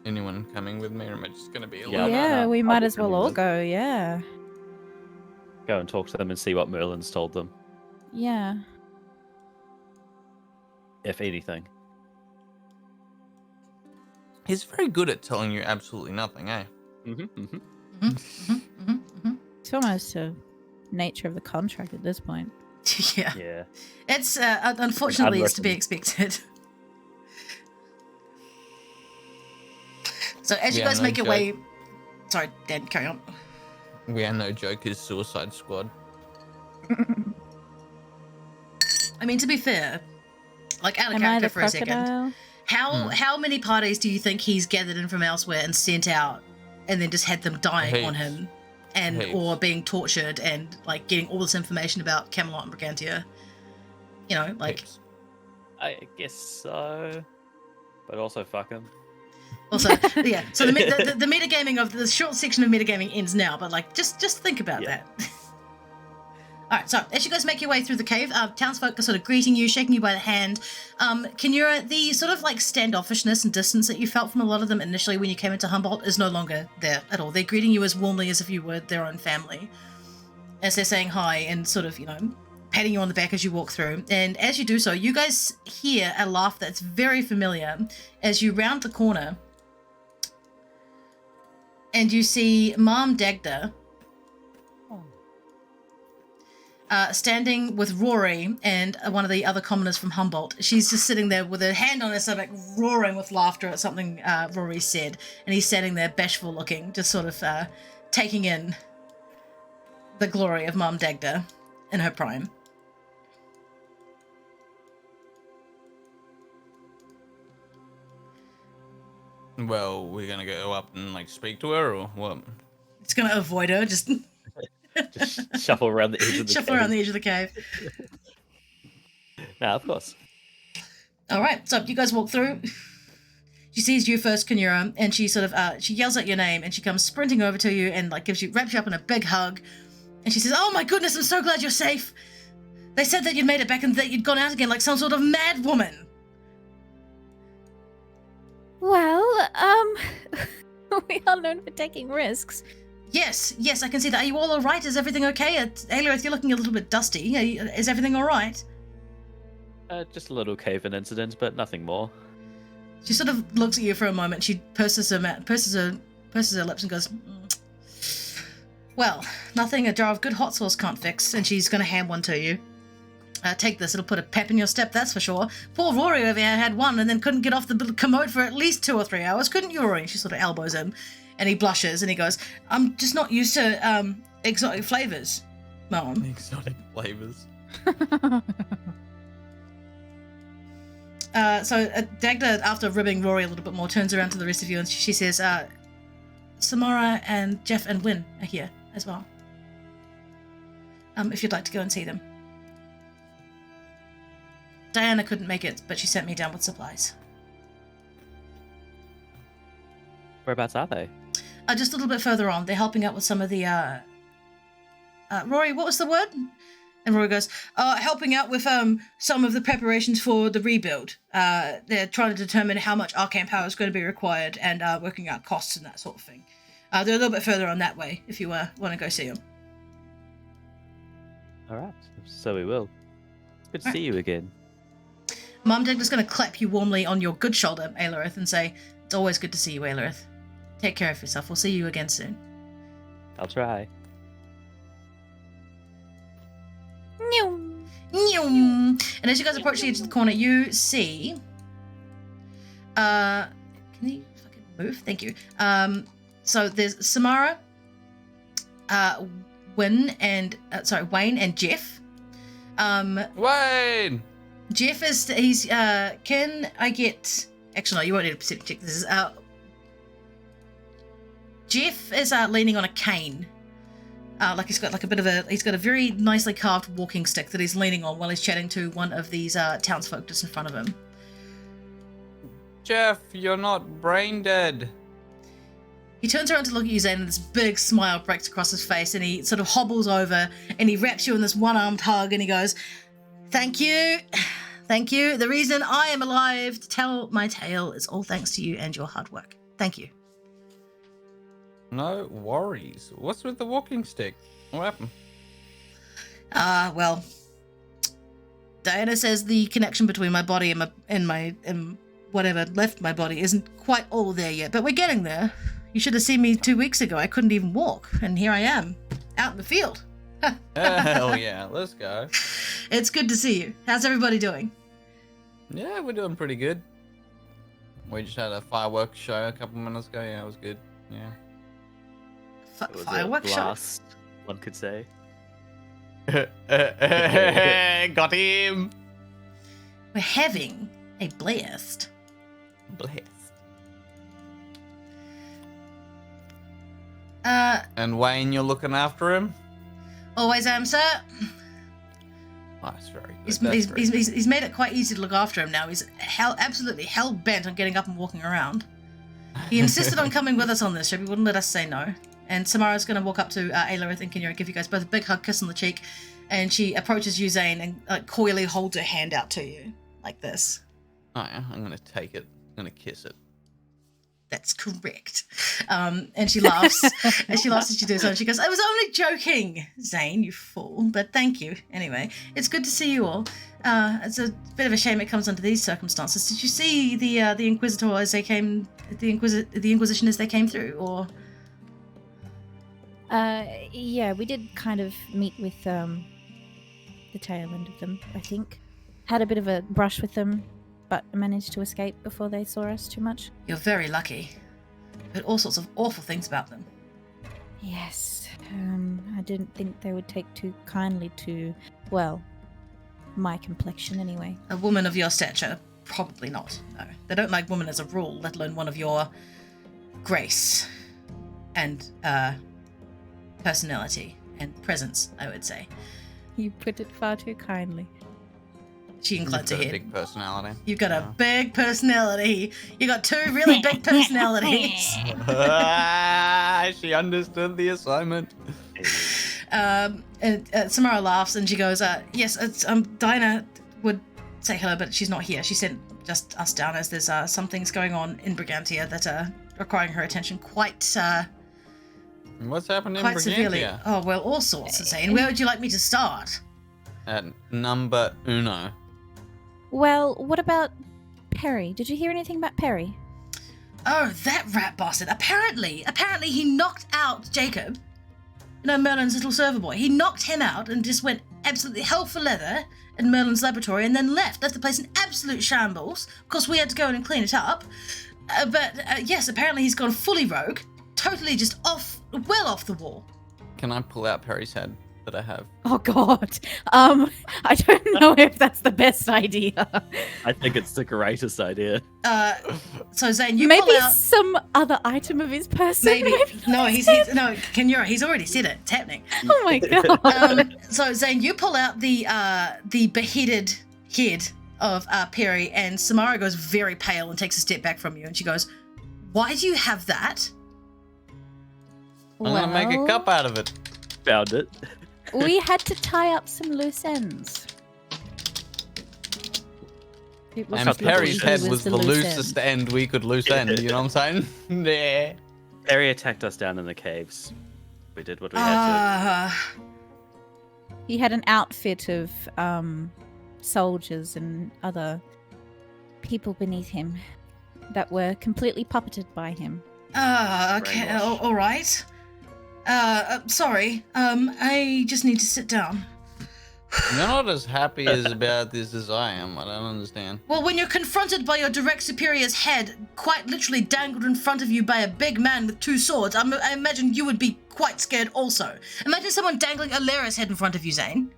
Anyone coming with me, or am I just gonna be Yeah, alone? Yeah, we I'll might be as well coming all with go, yeah. Go and talk to them and see what Merlin's told them, Yeah. if anything. He's very good at telling you absolutely nothing, eh? It's almost the nature of the contract at this point. Yeah. Yeah. It's, unfortunately, it's to be unwritten. expected. So as you Yeah, guys no make your joke. way... Sorry, Dan, carry on. We are no joke, Suicide Squad. I mean, to be fair, like out of Am I character the for a second, crocodile? how many parties do you think he's gathered in from elsewhere and sent out, and then just had them dying on Heaps. him, and Heaps. or being tortured and like getting all this information about Camelot and Brigantia? You know, like Heaps. I guess so. But also fuck him. also yeah. So the metagaming of the short section of metagaming ends now, but like just think about Yeah. that. All right, so as you guys make your way through the cave, townsfolk are sort of greeting you, shaking you by the hand. Kinura, the sort of like standoffishness and distance that you felt from a lot of them initially when you came into Humboldt is no longer there at all. They're greeting you as warmly as if you were their own family, as they're saying hi and sort of, you know, patting you on the back as you walk through. And as you do so, you guys hear a laugh that's very familiar as you round the corner and you see Mom Dagda standing with Rory and one of the other commoners from Humboldt. She's just sitting there with her hand on her stomach, roaring with laughter at something Rory said. And he's standing there bashful looking, just sort of taking in the glory of Mom Dagda in her prime. Well, we're gonna go up and like speak to her, or what? It's gonna avoid her, just Just shuffle around the edge of the shuffle around the edge of the cave. Now, of course. All right, so you guys walk through. She sees you first, Kinura, and she sort of she yells out your name, and she comes sprinting over to you and like wraps you up in a big hug, and she says, "Oh my goodness, I'm so glad you're safe. They said that you'd made it back and that you'd gone out again like some sort of mad woman." Well, we are known for taking risks. Yes, I can see that. Are you all right? Is everything okay? Aelirith, you're looking a little bit dusty. Is everything all right? Just a little cave-in incident, but nothing more. She sort of looks at you for a moment. She purses her lips and goes, "Well, nothing a jar of good hot sauce can't fix." And she's going to hand one to you. Take this. It'll put a pep in your step, that's for sure. Poor Rory over here had one and then couldn't get off the commode for at least 2 or 3 hours, couldn't you, Rory? And she sort of elbows him, and he blushes and he goes, "I'm just not used to exotic flavors, Mom." Exotic flavors. So Dagda, after ribbing Rory a little bit more, turns around to the rest of you and she says, "Samara and Jeff and Wynn are here as well. If you'd like to go and see them. Diana couldn't make it, but she sent me down with supplies." Whereabouts are they? Just a little bit further on. They're helping out with some of the... Rory, what was the word? And Rory goes, helping out with some of the preparations for the rebuild. They're trying to determine how much arcane power is going to be required and working out costs and that sort of thing. They're a little bit further on that way if you want to go see them. All right, so we will. Good to see you again. Mom Dagda's going to clap you warmly on your good shoulder, Aelirith, and say, "It's always good to see you, Aelirith. Take care of yourself. We'll see you again soon." I'll try. And as you guys approach the edge of the corner, you see... can you fucking move? Thank you. So there's Samara, Wayne and Jeff. Wayne! Jeff is... can I get... Actually, no, you won't need a perception check. This is... Jeff is leaning on a cane. Like he's got like a bit of a... He's got a very nicely carved walking stick that he's leaning on while he's chatting to one of these townsfolk just in front of him. Jeff, you're not brain dead. He turns around to look at you, Zane, and this big smile breaks across his face, and he sort of hobbles over, and he wraps you in this one-armed hug, and he goes, "Thank you. Thank you. The reason I am alive to tell my tale is all thanks to you and your hard work. Thank you." No worries. What's with the walking stick? What happened? Well, Diana says the connection between my body and whatever left my body isn't quite all there yet, but we're getting there. You should have seen me 2 weeks ago. I couldn't even walk, and here I am, out in the field. Hell yeah, let's go. It's good to see you. How's everybody doing? Yeah, we're doing pretty good. We just had a fireworks show a couple minutes ago. Yeah, it was good. Yeah. It was Fireworks a show? blast, one could say. Got him. We're having a blast. Blessed. And Wayne, you're looking after him? Always am, sir. Oh, that's very good. He's made it quite easy to look after him now. He's absolutely hell-bent on getting up and walking around. He insisted on coming with us on this trip. He wouldn't let us say no. And Samara's going to walk up to Aelirith and Kinura, give you guys both a big hug, kiss on the cheek, and she approaches you, Zane, and coyly holds her hand out to you, like this. Oh yeah, I'm going to take it. I'm going to kiss it. That's correct. And she laughs. And she laughs as she does so. And she goes, "I was only joking, Zane, you fool. But thank you. Anyway, it's good to see you all. It's a bit of a shame it comes under these circumstances. Did you see the Inquisitor as they came, the Inquisition as they came through, or?" Yeah, we did kind of meet with the tail end of them, I think. Had a bit of a brush with them, but managed to escape before they saw us too much. You're very lucky. Heard all sorts of awful things about them. Yes. I didn't think they would take too kindly to, well, my complexion anyway. A woman of your stature, probably not. No, they don't like women as a rule, let alone one of your grace and personality and presence, I would say. You put it far too kindly. She inclines her You've got a head. big personality. You've got a big personality. You got two really big personalities. She understood the assignment. And Samara laughs and she goes, yes, it's, Dinah would say hello, but she's not here. She sent just us down as there's some things going on in Brigantia that are requiring her attention quite What's happened in quite severely. Brigantia? Oh, well, all sorts of Zane. Where would you like me to start? At number uno. Well, what about Perry? Did you hear anything about Perry? Oh, that rat bastard. Apparently he knocked out Jacob. You know, Merlin's little server boy. He knocked him out and just went absolutely hell for leather in Merlin's laboratory and then left the place in absolute shambles. Of course, we had to go in and clean it up. But yes, apparently he's gone fully rogue. Totally just well off the wall. Can I pull out Perry's head that I have? Oh God. I don't know if that's the best idea. I think it's the greatest idea. So Zane, you Maybe pull out... some other item of his person. Maybe. No, no, Kenyura, he's already said it. It's happening. Oh my God. So Zane, you pull out the beheaded head of Perry, and Samara goes very pale and takes a step back from you, and she goes, "Why do you have that?" I'm gonna make a cup out of it. Found it. We had to tie up some loose ends. It was And just Perry's lucky head he was the loose loosest end we could loose end, you know what I'm saying? Yeah. Perry attacked us down in the caves. We did what we had to. He had an outfit of soldiers and other people beneath him that were completely puppeted by him. Okay, Brainwash. all right. Sorry. I just need to sit down. You're not as happy about this as I am. I don't understand. Well, when you're confronted by your direct superior's head, quite literally dangled in front of you by a big man with two swords, I imagine you would be quite scared also. Imagine someone dangling Alera's head in front of you, Zane.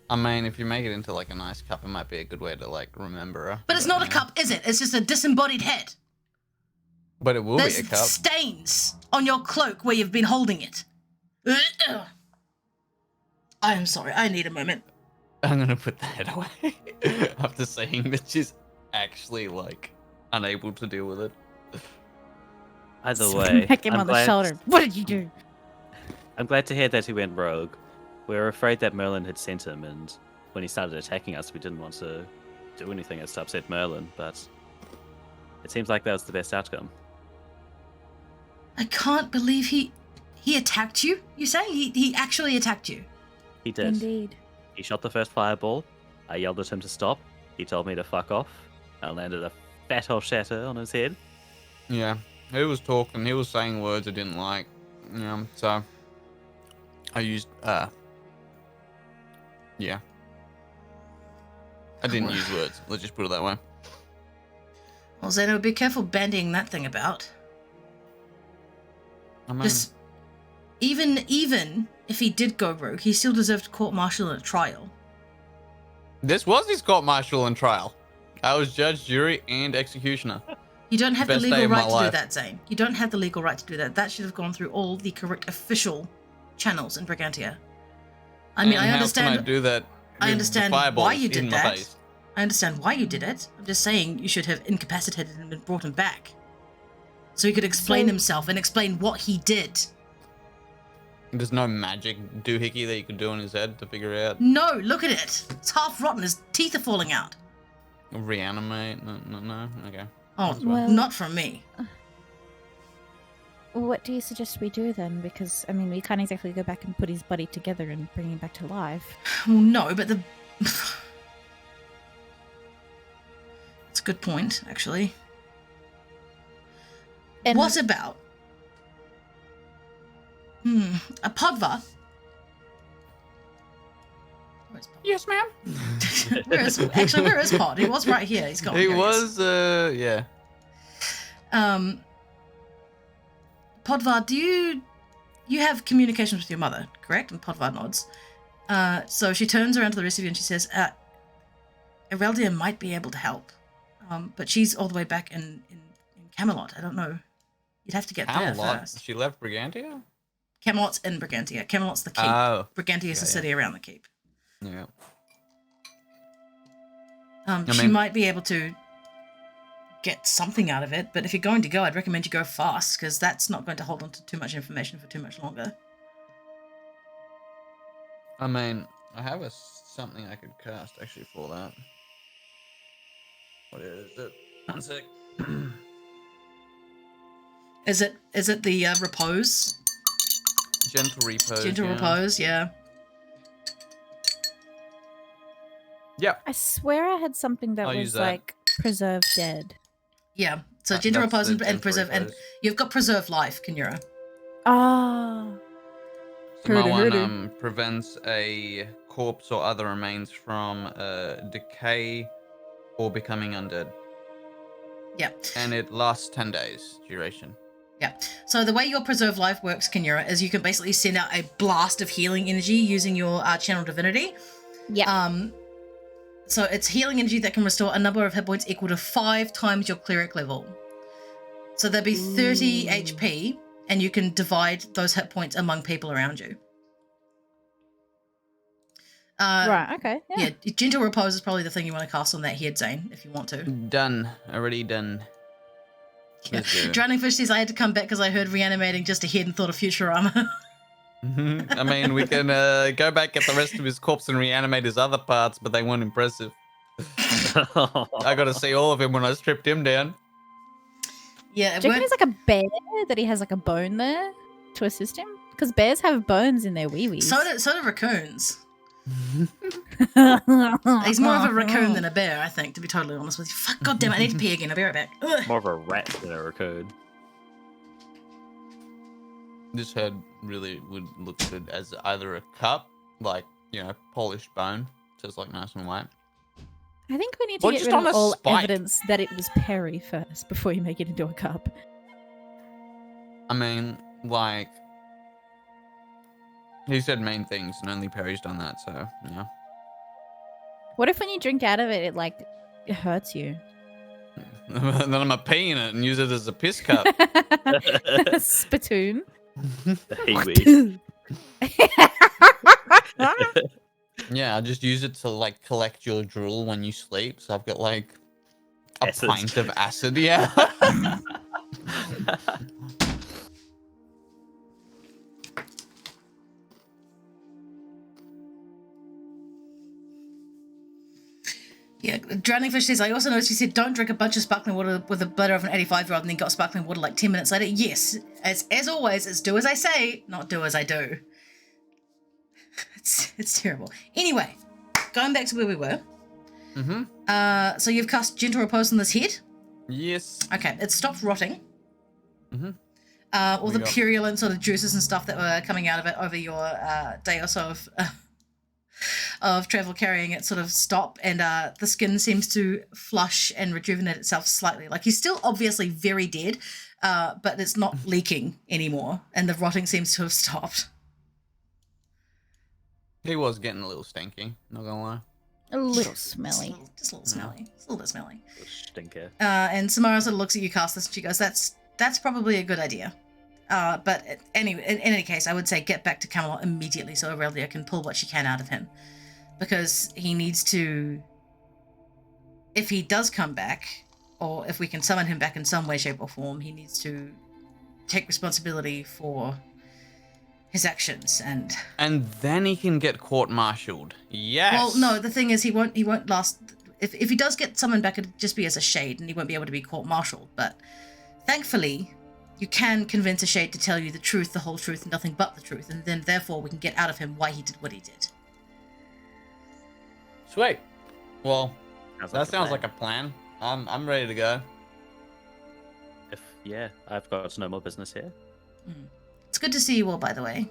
I mean, if you make it into like a nice cup, it might be a good way to like remember her. But it's not a yeah. cup, is it? It's just a disembodied head. But it will There's be a cup. stains on your cloak where you've been holding it. I am sorry. I need a moment. I'm gonna put the head away after seeing that she's actually like unable to deal with it. Either way, Smack him I'm on the glad- shoulder. What did you do? I'm glad to hear that he went rogue. We were afraid that Merlin had sent him, and when he started attacking us, we didn't want to do anything as to upset Merlin, but it seems like that was the best outcome. I can't believe he attacked you. You say he actually attacked you. He did. Indeed. He shot the first fireball. I yelled at him to stop. He told me to fuck off. I landed a fat old shatter on his head. Yeah, he was talking. He was saying words I didn't like. Yeah, so I used yeah. I didn't use words. Let's just put it that way. Well, Zeno, be careful bandying that thing about. I mean, Just even if he did go rogue, he still deserved court-martial and a trial. this was his court-martial and trial. I was judge, jury, and executioner. You don't have the Best day legal of my right to do life. that, Zane. You don't have the legal right to do that. That should have gone through all the correct official channels in Brigantia. I mean, And I how understand. Can I do that? I with understand the fireballs why you in did my that. face? I understand why you did it. I'm just saying you should have incapacitated him and brought him back, so he could explain So- himself and explain what he did. There's no magic doohickey that you could do in his head to figure it out. No, look at it. It's half rotten. His teeth are falling out. Reanimate? No. Okay. Oh, Well- not from me. What do you suggest we do then? Because, I mean, we can't exactly go back and put his body together and bring him back to life. Well, no, but the. It's a good point, actually. And What about a Podva? Where's Pod? Yes, ma'am. where is Pod? He was right here. He's gone. He Here is. was, yeah. Podvar, do you have communications with your mother, correct? And Podvar nods. So she turns around to the rest of you and she says, Ereldia might be able to help, but she's all the way back in Camelot. I don't know. You'd have to get there Camelot? first. She left Brigantia? Camelot's in Brigantia. Camelot's the keep. Oh. Brigantia is the city around the keep. Yeah. She might be able to get something out of it, but if you're going to go, I'd recommend you go fast, because that's not going to hold on to too much information for too much longer. I mean, I have something I could cast actually for that. What is it? One sec. Is it the repose? Gentle repose. Gentle repose, yeah. Yep. I swear I had something that I'll use was that. like preserve dead. Yeah. So gentle That's repose the and gentle preserve, and repose. you've got preserve life, Kinura. Ah. So my Hurdy. one prevents a corpse or other remains from decay or becoming undead. Yeah. And it lasts 10 days duration. Yeah. So the way your preserve life works, Kinura, is you can basically send out a blast of healing energy using your channel divinity. Yeah. So it's healing energy that can restore a number of hit points equal to 5 times your cleric level. So there'd be 30 HP, and you can divide those hit points among people around you. Right. Okay. Yeah, gentle repose is probably the thing you want to cast on that head, Zane, if you want to. Done. Already done. Yeah. Let's go. Drowning Fish says, I had to come back because I heard reanimating just ahead and thought of Futurama. I mean, we can go back at the rest of his corpse and reanimate his other parts, but they weren't impressive. I got to see all of him when I stripped him down. Yeah, Do you reckon he's like a bear that he has like a bone there to assist him? Because bears have bones in their wee-wees. so do raccoons. He's He's more of a raccoon than a bear, I think, to be totally honest with you. Fuck, goddamn, I need to pee again. I'll be right back. Ugh. More of a rat than a raccoon. This head really would look good as either a cup, like, you know, polished bone, so it's like nice and white. I think we need to Or get just rid on of a all spike. evidence that it was Perry first before you make it into a cup. I mean, like, he said main things, and only Perry's done that, so, yeah. What if when you drink out of it, it hurts you? Then I'm gonna pee in it and use it as a piss cup. Spittoon. Heeweed. Yeah, I just use it to, like, collect your drool when you sleep, so I've got, like, a Acid. pint of acid, yeah. Yeah, Drowning Fish says, I also noticed you said don't drink a bunch of sparkling water with a bladder of an 85-year-old and then got sparkling water like 10 minutes later. Yes, as always, it's do as I say, not do as I do. It's terrible. Anyway, going back to where we were. Mm-hmm. So you've cast Gentle Repose on this head. Yes. Okay, it stopped rotting. Mm-hmm. All the got? purulent sort of juices and stuff that were coming out of it over your day or so of travel carrying it sort of stop, and the skin seems to flush and rejuvenate itself slightly. Like, he's still obviously very dead, but it's not leaking anymore, and the rotting seems to have stopped. He was getting a little stinky, not gonna lie. A little smelly. Just a little smelly. Just a little bit smelly. Stinker. And Samara sort of looks at you cast this and she goes, that's probably a good idea. But anyway, in any case, I would say get back to Camelot immediately so Aurelia can pull what she can out of him. Because he needs to, if he does come back, or if we can summon him back in some way, shape, or form, he needs to take responsibility for his actions. And then he can get court-martialed. Yes. well, no, the thing is, he won't last. If he does get summoned back, it'll just be as a shade, and he won't be able to be court-martialed. But thankfully, you can convince a shade to tell you the truth, the whole truth, and nothing but the truth, and then therefore we can get out of him why he did what he did. Sweet. Well, Sounds that sounds plan. like a plan. I'm ready to go. I've got no more business here. It's good to see you all, by the way.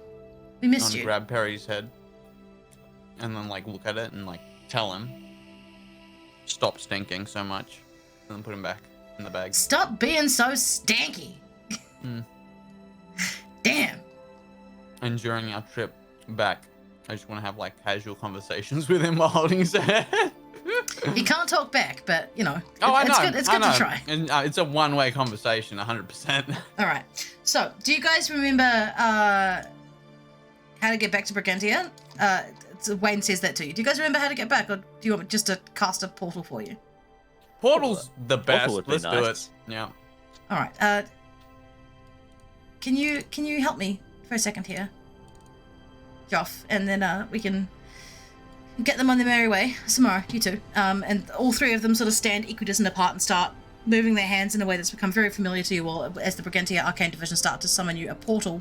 We missed you. Grab Perry's head, and then like look at it and like tell him stop stinking so much, and then put him back in the bag. Stop being so stanky. Damn. And during our trip back, I just want to have like casual conversations with him while holding his hand. He can't talk back, but you know, Oh, I it's know. good. It's I good to know. try. And it's a one-way conversation, 100%. All right. So, do you guys remember how to get back to Brigantia? Wayne says that to you. Do you guys remember how to get back, or do you want me just to cast a portal for you? Portal's the best. would be Let's do nice. it. Yeah. All right. Can you help me for a second here, Joff, and then we can get them on their merry way. Samara, you too. And all three of them sort of stand equidistant apart and start moving their hands in a way that's become very familiar to you all as the Brigantia Arcane Division start to summon you a portal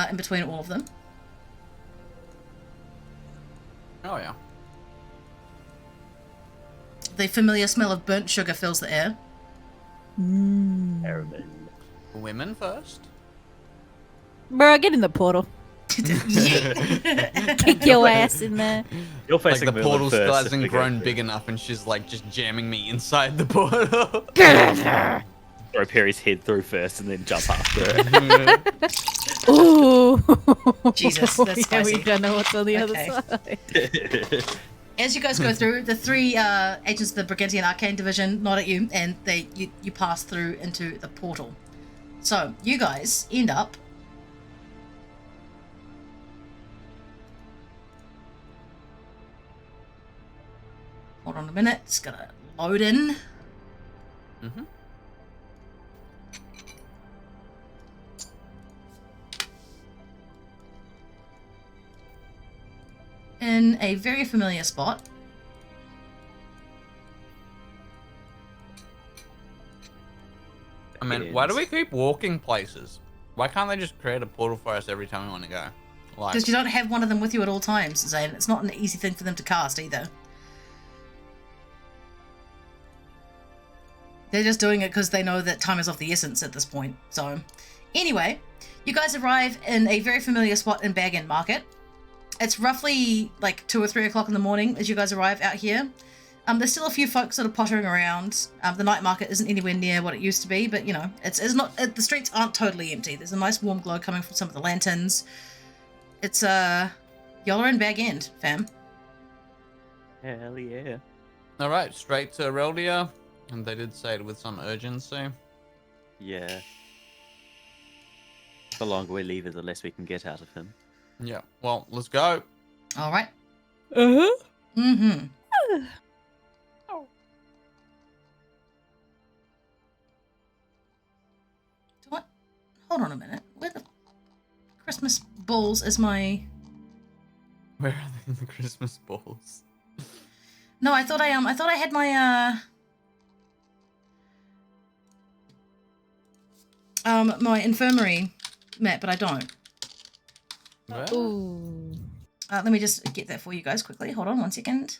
in between all of them. Oh, yeah. The familiar smell of burnt sugar fills the air. Terrible. Women first. Bro, get in the portal. Yeah. Kick your ass in there. You're Like facing the Merlin portal first still if hasn't we go grown through. big enough, and she's like just jamming me inside the portal. Throw Perry's head through first and then jump after it. Ooh. Jesus, that's Yeah, spicy. we don't know what's on the Okay. other side. As you guys go through, the three agents of the Brigantian Arcane Division nod at you, and you pass through into the portal. So you guys end up hold on a minute, it's gonna load in. Mm-hmm. In a very familiar spot. I mean, why do we keep walking places? Why can't they just create a portal for us every time we want to go? Like, Because you don't have one of them with you at all times, Zane. It's not an easy thing for them to cast either. They're just doing it because they know that time is of the essence at this point. So, anyway, you guys arrive in a very familiar spot in Bag End Market. It's roughly like 2 or 3 o'clock in the morning as you guys arrive out here. There's still a few folks sort of pottering around. The night market isn't anywhere near what it used to be, but you know, it's not. The streets aren't totally empty. There's a nice warm glow coming from some of the lanterns. It's y'all are in Bag End, fam. Hell yeah. all right, straight to Reldia, and they did say it with some urgency. Yeah. The longer we leave it, the less we can get out of him. Yeah. Well, let's go. All right. Uh-huh. Mm-hmm. What? Hold on a minute. Where the Christmas balls is my? Where are the Christmas balls? No, I thought I had my my infirmary map, but I don't. Where? Ooh. Let me just get that for you guys quickly. Hold on 1 second.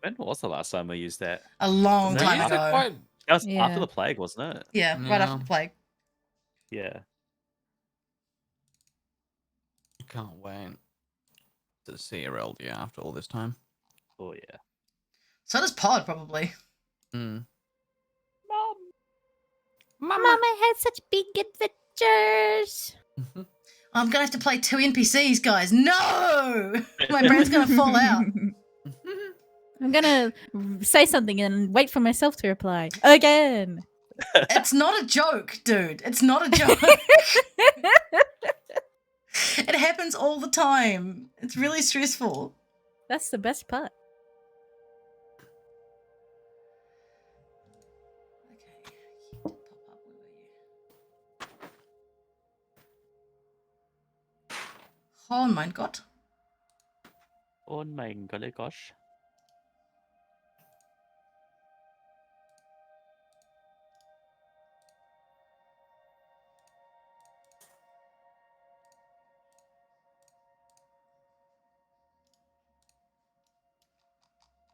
When was the last time we used that? A long They time used it ago. quite- That was Yeah. after the plague, wasn't it? Yeah, right Yeah. after the plague. Yeah. I can't wait to see Reldia after all this time. Oh yeah. So does Pod probably. Mm. Mama had such big adventures. I'm gonna have to play 2 NPCs, guys. No, my brain's gonna fall out. I'm gonna say something and wait for myself to reply again. It's not a joke, dude. It's not a joke. It happens all the time. It's really stressful. That's the best part. Okay. Pop up. Where were you? Oh mein Gott. Oh mein gosh.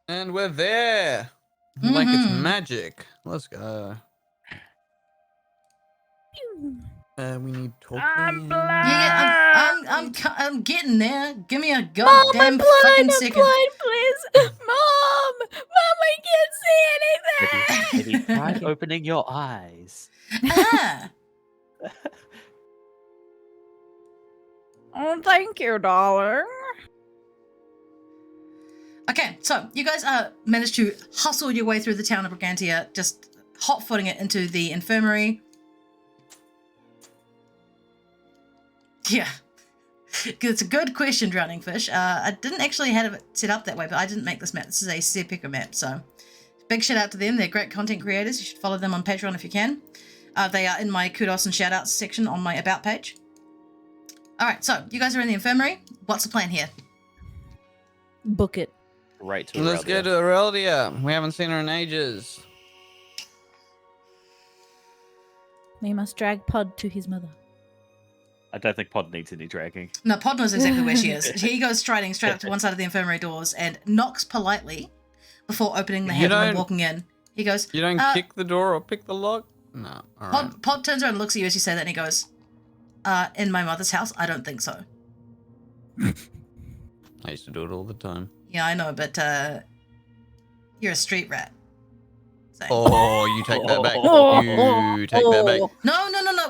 And we're there. Like it's Mhm. magic. Let's go. We need talking. Yeah, I'm getting there. Give me a Mom, goddamn I'm fucking blind, second. please. Mom, I can't see anything. Have you tried opening your eyes? Ah, Oh, thank you, darling. Okay, so you guys managed to hustle your way through the town of Brigantia, just hot-footing it into the infirmary. Yeah. It's a good question, Drowning Fish. I didn't actually have it set up that way, but I didn't make this map. This is a Serpico map, so big shout out to them. They're great content creators. You should follow them on Patreon if you can. They are in my kudos and shout outs section on my about page. All right, so you guys are in the infirmary. What's the plan here? Book it. Right to Let's go Aurelia. to Aurelia. We haven't seen her in ages. We must drag Pod to his mother. I don't think Pod needs any dragging. No, Pod knows exactly where she is. He goes striding straight up to one side of the infirmary doors and knocks politely before opening the handle and walking in. He goes, You don't kick the door or pick the lock? No. All right. Pod turns around and looks at you as you say that and he goes, in my mother's house? I don't think so. I used to do it all the time. Yeah, I know, but you're a street rat. So. Oh, you take that back. Oh. You take that back. No.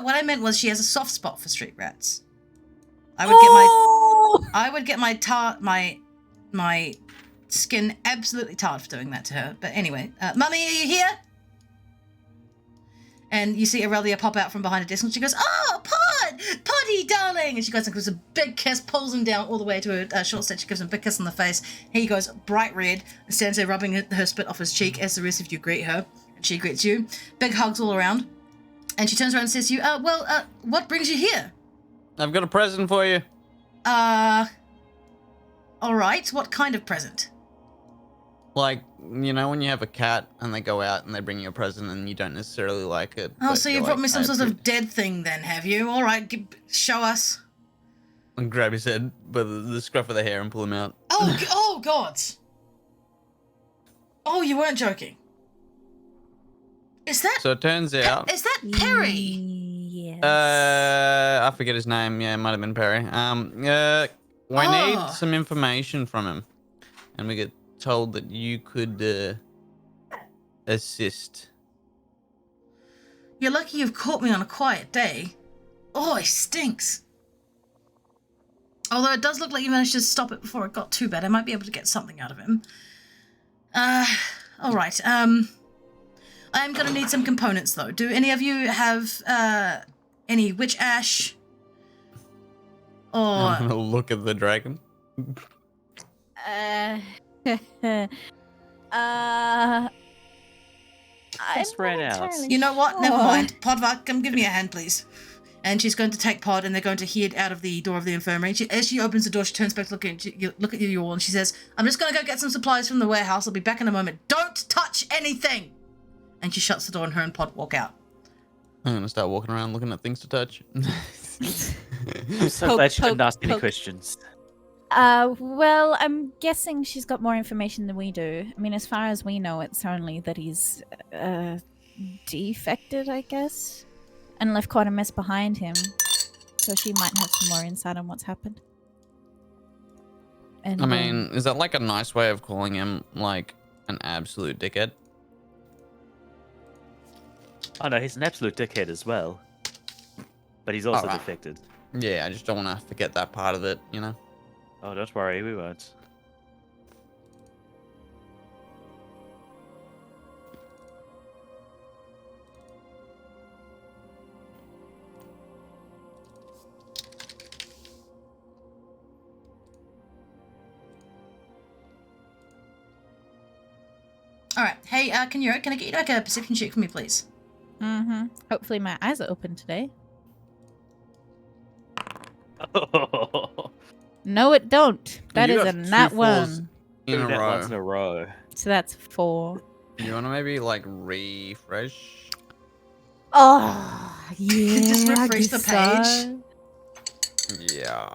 What I meant was she has a soft spot for street rats. I would get my skin absolutely tarred for doing that to her. But anyway, Mummy, are you here? And you see Aurelia pop out from behind a desk and she goes, "Oh, Poddy, darling!" And she goes and gives a big kiss, pulls him down all the way to a short stretch, gives him a big kiss on the face. He goes bright red and stands there rubbing her spit off his cheek as the rest of you greet her. And she greets you. Big hugs all around. And she turns around and says to you, what brings you here? I've got a present for you. All right. What kind of present? Like, you know, when you have a cat and they go out and they bring you a present and you don't necessarily like it. Oh, but so you're you brought like, me some "I sort of appre-" dead thing then, have you? All right, show us. And grab his head by the scruff of the hair and pull him out. Oh, God. Oh, you weren't joking. Is that... So it turns out... Is that Perry? Yes. I forget his name. Yeah, it might have been Perry. We need some information from him. And we get told that you could assist. You're lucky you've caught me on a quiet day. Oh, he stinks. Although it does look like you managed to stop it before it got too bad. I might be able to get something out of him. All right. I am going to need some components, though. Do any of you have any witch ash? Or... I'm gonna look at the dragon. I'm Just ran not out. entirely You know what? Never sure. mind. Podva, come give me a hand, please. And she's going to take Pod, and they're going to head out of the door of the infirmary. As she opens the door, she turns back to look at you all, and she says, "I'm just going to go get some supplies from the warehouse. I'll be back in a moment. Don't touch anything!" And she shuts the door, and her and Pod walk out. I'm gonna start walking around looking at things to touch. I'm so Poke, glad she didn't poke, ask any poke. questions. Well, I'm guessing she's got more information than we do. I mean, as far as we know, it's only that he's defected, I guess, and left quite a mess behind him. So she might have some more insight on what's happened. And I mean, is that like a nice way of calling him like an absolute dickhead? Oh no, he's an absolute dickhead as well. But he's also Alright. defected. Yeah, I just don't want to forget that part of it, you know? Oh, don't worry, we won't. All right. Hey, can I get you like a perception check for me, please? hopefully my eyes are open today. No, it don't. That You is got a two nat fours one. In a Two nat row. ones in a row. So that's 4. You want to maybe like refresh? Oh, yeah. Just I refresh the guess page. so. Yeah.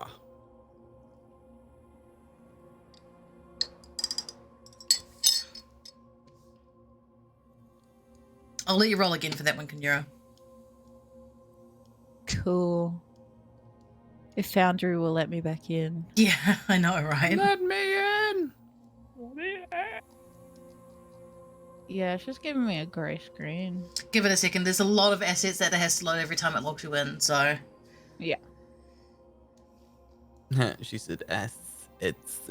I'll let you roll again for that one, Kanura. Cool. If Foundry will let me back in. Yeah, I know, right? Let me in. Yeah, it's just giving me a grey screen. Give it a second. There's a lot of assets that it has to load every time it logs you in, so... Yeah. She said S. It's.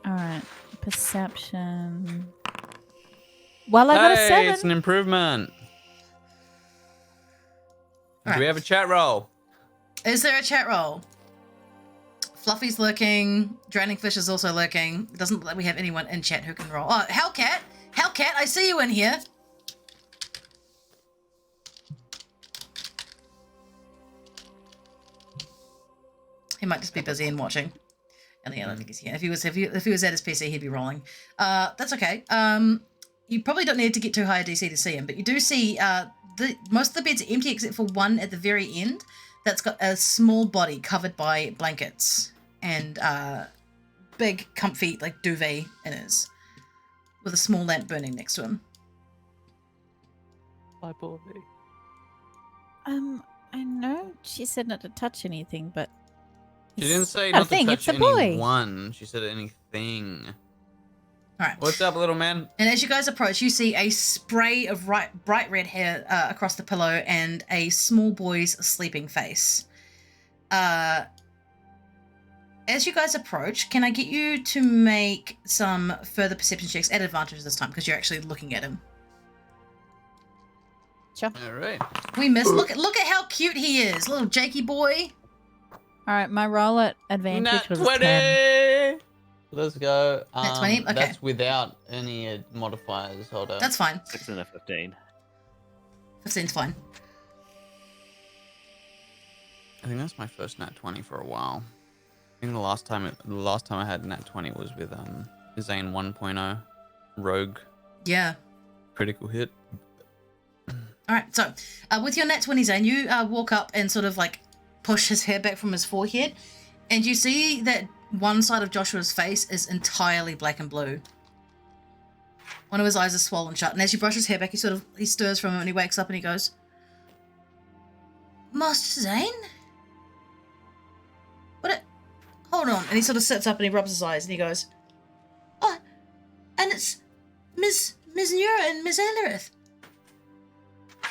All right. Perception. Well, I got a Hey, 7. it's an improvement. Do we have a chat roll? Is there a chat roll? Fluffy's lurking. Drowning Fish is also lurking. It doesn't look like we have anyone in chat who can roll. Oh, Hellcat! Hellcat, I see you in here. He might just be busy and watching. And I don't think he's here. If he was at his PC, he'd be rolling. That's okay. You probably don't need to get too high a DC to see him, but you do see most of the beds are empty except for one at the very end that's got a small body covered by blankets and big comfy like duvet in his, with a small lamp burning next to him. My boy. I know she said not to touch anything, but She didn't say not a not to thing, touch it's a boy. anyone. She said anything. All right. What's up, little man? And as you guys approach, you see a spray of bright red hair across the pillow and a small boy's sleeping face. As you guys approach, can I get you to make some further perception checks at advantage this time because you're actually looking at him? sure. All right. We miss. Look at how cute he is, little Jakey boy. All right, my roll at advantage Nat was 20! 10. Let's go. Nat 20? Okay. That's without any modifiers. Hold on. That's fine. 6 and a 15. 15's fine. I think that's my first nat 20 for a while. I think the last time I had nat 20 was with Zane 1.0 Rogue Yeah. critical hit. All right. So, with your nat 20, Zane, you walk up and sort of like push his hair back from his forehead, and you see that one side of Joshua's face is entirely black and blue. One of his eyes is swollen shut, and as you brush his hair back, he stirs from it, and he wakes up and he goes, "Master Zane? Hold on." And he sort of sits up and he rubs his eyes and he goes, "Oh, and it's Miss Nura and Miss Aelerith.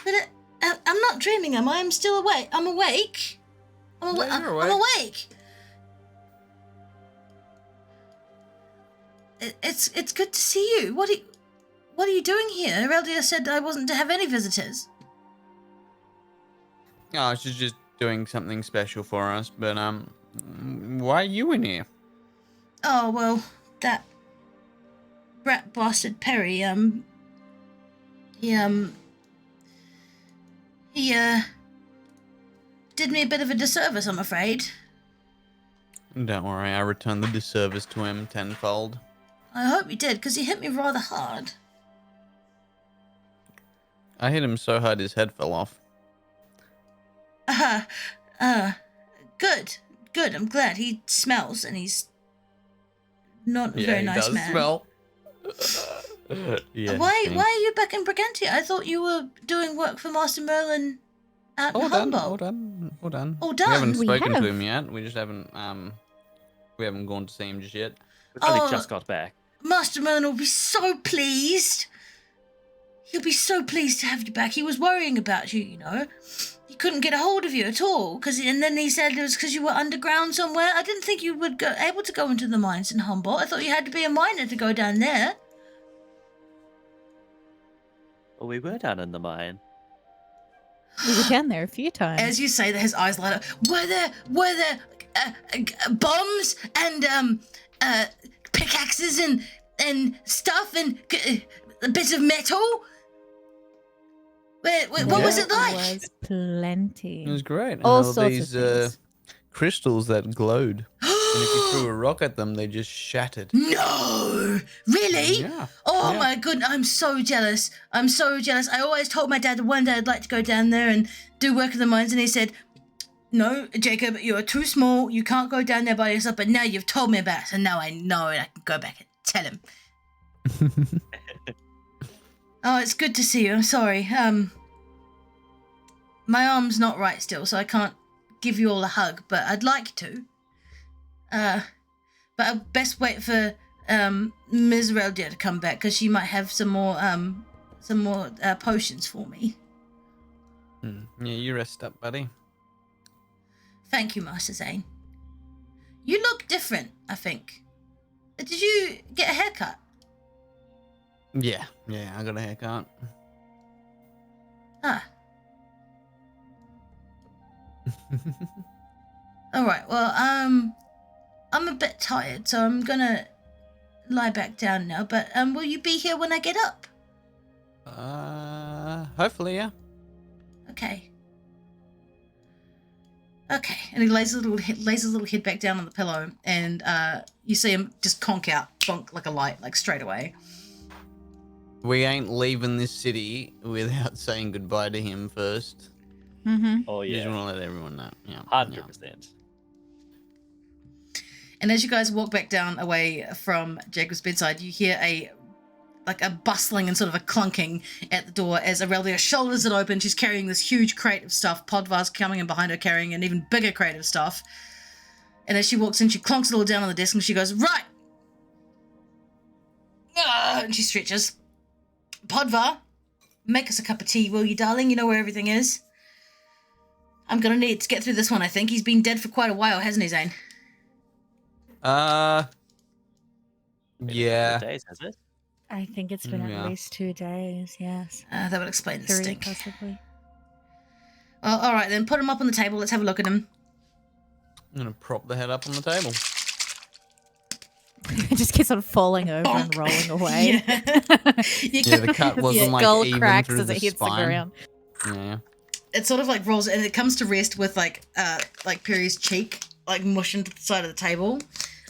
But I'm not dreaming, am I? I'm still awake. I'm awake. I'm awake. It's good to see you. What are you doing here? Hereldia said I wasn't to have any visitors." Oh, she's just doing something special for us. But why are you in here? "Oh, well, that rat bastard Perry, he did me a bit of a disservice, I'm afraid. Don't worry, I returned the disservice to him tenfold. I hope he did, because he hit me rather hard." I hit him so hard his head fell off. Good, I'm glad. He smells, and he's not a very nice man. Smell. Yeah, Why are you back in Brigantia? I thought you were doing work for Master Merlin at Humboldt. All done. All We haven't done? spoken have. to him yet. We just haven't we haven't gone to see him just yet. We've only Oh. just got back. Master Merlin will be so pleased. He'll be so pleased to have you back. He was worrying about you, you know. He couldn't get a hold of you at all, and then he said it was because you were underground somewhere. I didn't think you would able to go into the mines in Humboldt. I thought you had to be a miner to go down there. Well, we were down in the mine. We were down there a few times. As you say that, his eyes light up. Were there bombs and pickaxes and stuff and bits of metal? What was it like? There was plenty. It was great. And All there were sorts these of things. crystals that glowed. And if you threw a rock at them, they just shattered. No, really? Yeah. Oh Yeah. my goodness, I'm so jealous. I'm so jealous. I always told my dad that one day I'd like to go down there and do work in the mines, and he said, "No, Jacob, you're too small. You can't go down there by yourself." But now you've told me about it, and now I know, and I can go back and tell him. Oh, it's good to see you. I'm sorry. My arm's not right still, so I can't give you all a hug, but I'd like to. But I best wait for Ms. Reldia to come back, because she might have some more potions for me. Yeah, you rest up, buddy. Thank you, Master Zane. You look different, I think. Did you get a haircut? Yeah, I got a haircut. Ah. All right. Well, I'm a bit tired, so I'm gonna lie back down now. But will you be here when I get up? Hopefully, yeah. Okay. Okay. And he lays his little head back down on the pillow, and you see him just conk out, bonk like a light, like straight away. We ain't leaving this city without saying goodbye to him first. Mm-hmm. Oh You just yeah, want to let everyone know. Yeah. 100%. And as you guys walk back down away from Jacob's bedside, you hear a bustling and sort of a clunking at the door as Aurelia shoulders it open. She's carrying this huge crate of stuff. Podvar's coming in behind her carrying an even bigger crate of stuff. And as she walks in, she clonks it all down on the desk and she goes, right! And she stretches. Podvar, make us a cup of tea, will you, darling? You know where everything is. I'm gonna need to get through this one, I think. He's been dead for quite a while, hasn't he, Zane? Yeah. Days, has it? I think it's been Yeah. at least 2 days, yes. That would explain the 3 stink. possibly. Well, all right, then. Put him up on the table. Let's have a look at him. I'm gonna prop the head up on the table. It just keeps on falling over and rolling away. Yeah. Yeah, the cut wasn't like skull even cracks through as the it hits spine. the ground. Yeah. It sort of like rolls, and it comes to rest with like Perry's cheek, like mush into the side of the table.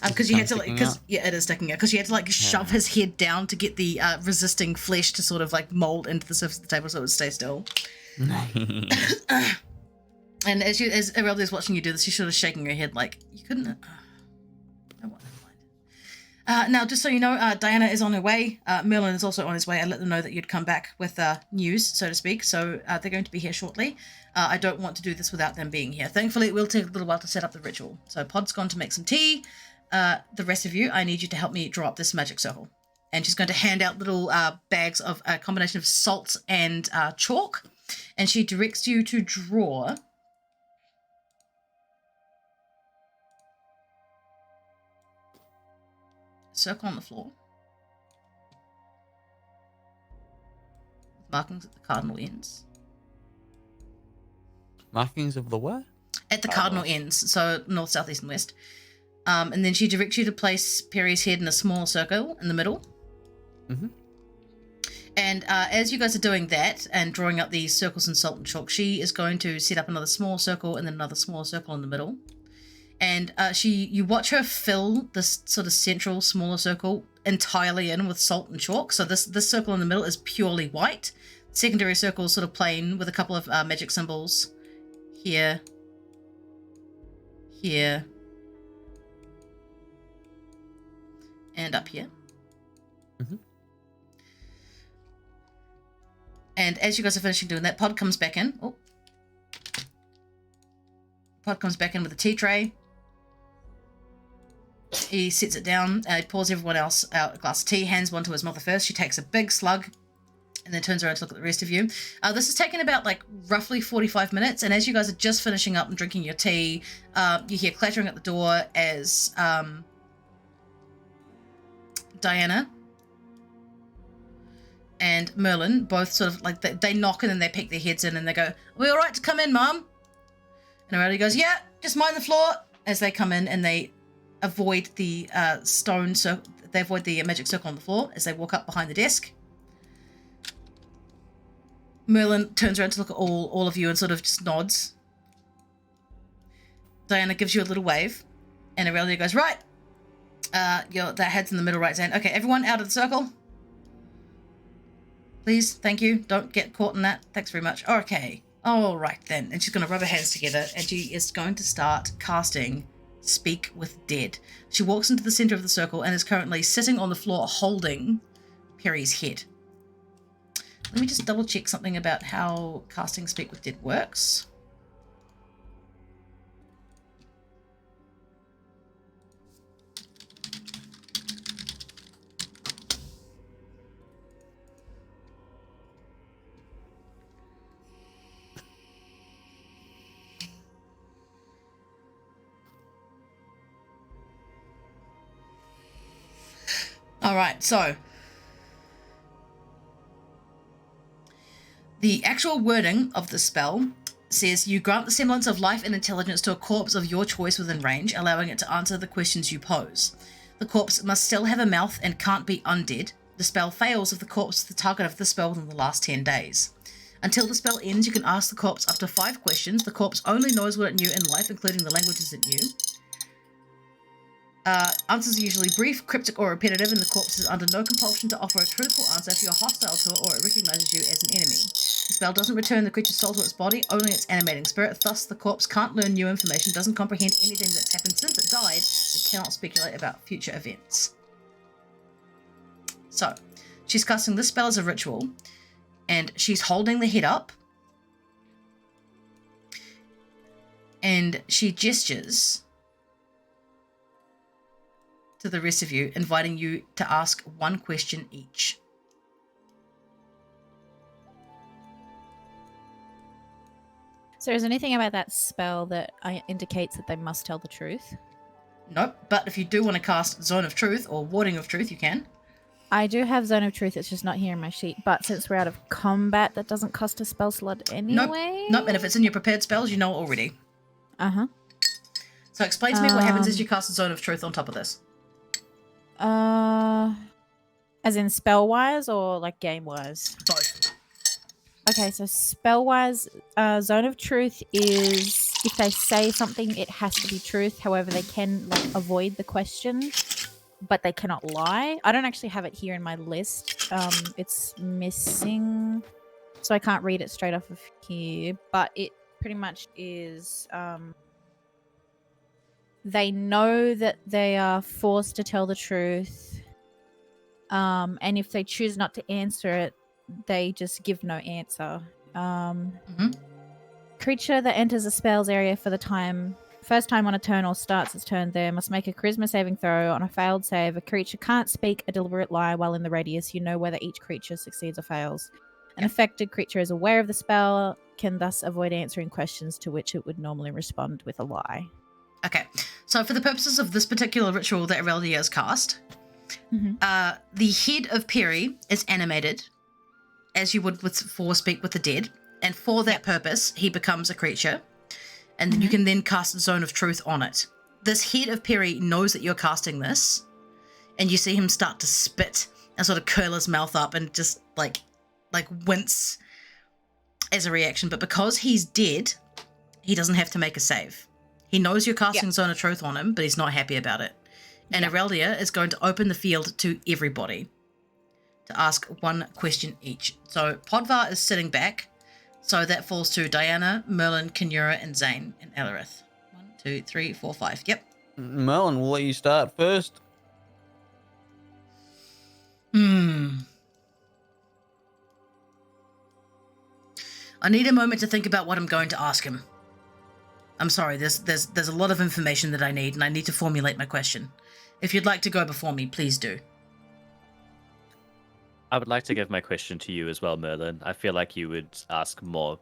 Because you had to like, Sticking out? yeah, it is sticking out. Because you had to like shove his head down to get the resisting flesh to sort of like mold into the surface of the table so it would stay still. And as Aurelia's watching you do this, she's sort of shaking her head like, you couldn't. No, never mind. Now, just so you know, Diana is on her way. Merlin is also on his way. I let them know that you'd come back with news, so to speak. So they're going to be here shortly. I don't want to do this without them being here. Thankfully, it will take a little while to set up the ritual. So Pod's gone to make some tea. The rest of you, I need you to help me draw up this magic circle. And she's going to hand out little bags of a combination of salts and chalk. And she directs you to draw a circle on the floor. With markings at the cardinal ends. Markings of the what? At the cardinal ends, so north, south, east, and west. And then she directs you to place Perry's head in a small circle in the middle. Mm-hmm. And as you guys are doing that and drawing up these circles in salt and chalk, she is going to set up another small circle and then another small circle in the middle. And you watch her fill this sort of central smaller circle entirely in with salt and chalk. So this circle in the middle is purely white. Secondary circle is sort of plain with a couple of magic symbols here, here, and up here. Mm-hmm. And as you guys are finishing doing that, Pod comes back in. Oh. Pod comes back in with a tea tray. He sets it down. He pours everyone else out a glass of tea, hands one to his mother first. She takes a big slug and then turns around to look at the rest of you. This has taken about like roughly 45 minutes. And as you guys are just finishing up and drinking your tea, you hear clattering at the door as Diana and Merlin both sort of like they knock and then they peek their heads in and they go, "Are we all right to come in, Mum?" And Aurelia goes, "Yeah, just mind the floor." As they come in and they avoid the stone, so they avoid the magic circle on the floor as they walk up behind the desk. Merlin turns around to look at all of you and sort of just nods. Diana gives you a little wave, and Aurelia goes, "Right, that head's in the middle, right, Zane? Okay, everyone out of the circle. Please, thank you. Don't get caught in that. Thanks very much. Okay. All right, then." And she's going to rub her hands together, and she is going to start casting Speak with Dead. She walks into the center of the circle and is currently sitting on the floor holding Perry's head. Let me just double check something about how casting Speak with Dead works. All right, so the actual wording of the spell says you grant the semblance of life and intelligence to a corpse of your choice within range, allowing it to answer the questions you pose. The corpse must still have a mouth and can't be undead. The spell fails if the corpse is the target of the spell within the last 10 days. Until the spell ends, you can ask the corpse up to 5 questions. The corpse only knows what it knew in life, including the languages it knew. Answers are usually brief, cryptic, or repetitive, and the corpse is under no compulsion to offer a truthful answer if you're hostile to it or it recognizes you as an enemy. The spell doesn't return the creature's soul to its body, only its animating spirit. Thus, the corpse can't learn new information, doesn't comprehend anything that's happened since it died, and cannot speculate about future events. So, she's casting this spell as a ritual, and she's holding the head up, and she gestures to the rest of you, inviting you to ask one question each. So is there anything about that spell that indicates that they must tell the truth? Nope, but if you do want to cast Zone of Truth or Warding of Truth, you can. I do have Zone of Truth, it's just not here in my sheet, but since we're out of combat, that doesn't cost a spell slot anyway? Nope, and if it's in your prepared spells, you know it already. Uh-huh. So explain to me what happens as you cast a Zone of Truth on top of this. As in spell-wise or like game-wise? Both. Okay, so spell-wise, Zone of Truth is if they say something, it has to be truth. However, they can like avoid the question, but they cannot lie. I don't actually have it here in my list. It's missing, so I can't read it straight off of here. But it pretty much is. They know that they are forced to tell the truth, and if they choose not to answer it, they just give no answer. Creature that enters a spell's area for the first time on a turn or starts its turn there must make a charisma saving throw. On a failed save, a creature can't speak a deliberate lie while in the radius. You know whether each creature succeeds or fails. An affected creature is aware of the spell, can thus avoid answering questions to which it would normally respond with a lie. Okay, so for the purposes of this particular ritual that Aurelia has cast, the head of Perry is animated, as you would for Speak with the Dead, and for that purpose, he becomes a creature, and then you can then cast a Zone of Truth on it. This head of Perry knows that you're casting this, and you see him start to spit and sort of curl his mouth up and just like wince as a reaction. But because he's dead, he doesn't have to make a save. He knows you're casting Zone of Truth on him, but he's not happy about it. And Aurelia is going to open the field to everybody to ask one question each. So Podvar is sitting back, so that falls to Diana, Merlin, Kinura, and Zane, and Alarith. 1, 2, 3, 4, 5. Yep. Merlin, we'll let you start first. I need a moment to think about what I'm going to ask him. I'm sorry, there's a lot of information that I need, and I need to formulate my question. If you'd like to go before me, please do. I would like to give my question to you as well, Merlin. I feel like you would ask more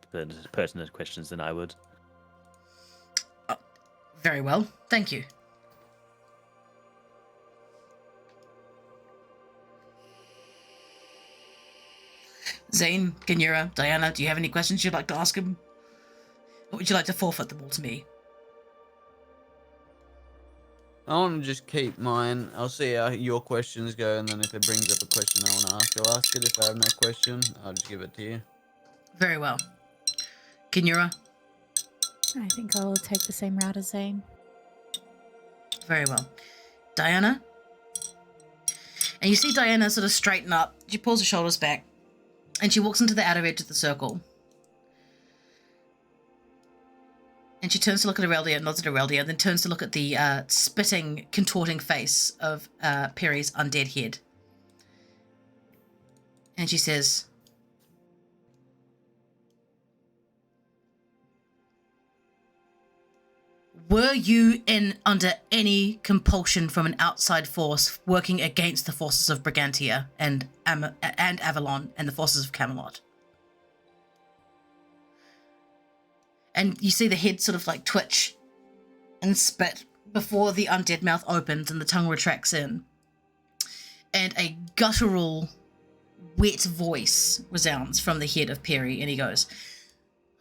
pertinent questions than I would. Very well, thank you. Zane, Kinura, Diana, do you have any questions you'd like to ask him? Or would you like to forfeit them all to me? I want to just keep mine. I'll see how your questions go, and then if it brings up a question I want to ask, I'll ask it. If I have no question, I'll just give it to you. Very well. Kinura? I think I'll take the same route as Zane. Very well. Diana? And you see Diana sort of straighten up. She pulls her shoulders back, and she walks into the outer edge of the circle. And she turns to look at Aurelia, nods at Aurelia, and then turns to look at the spitting, contorting face of Perry's undead head. And she says, were you under any compulsion from an outside force working against the forces of Brigantia and Avalon and the forces of Camelot? And you see the head sort of like twitch and spit before the undead mouth opens and the tongue retracts in. and a guttural, wet voice resounds from the head of Perry, and he goes,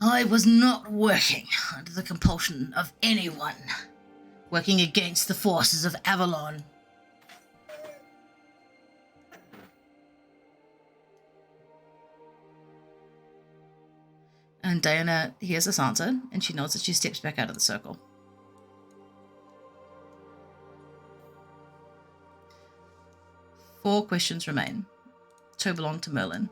I was not working under the compulsion of anyone, working against the forces of Avalon. And Diana hears this answer, and she nods as she steps back out of the circle. Four questions remain. Two belong to Merlin.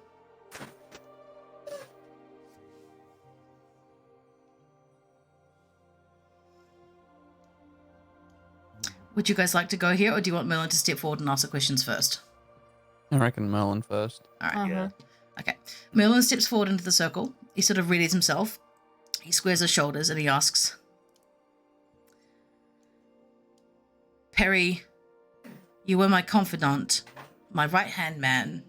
Would you guys like to go here, or do you want Merlin to step forward and ask the questions first? I reckon Merlin first. All right. Yeah. Okay. Merlin steps forward into the circle. He sort of readies himself. He squares his shoulders and he asks, Perry, you were my confidant, my right-hand man.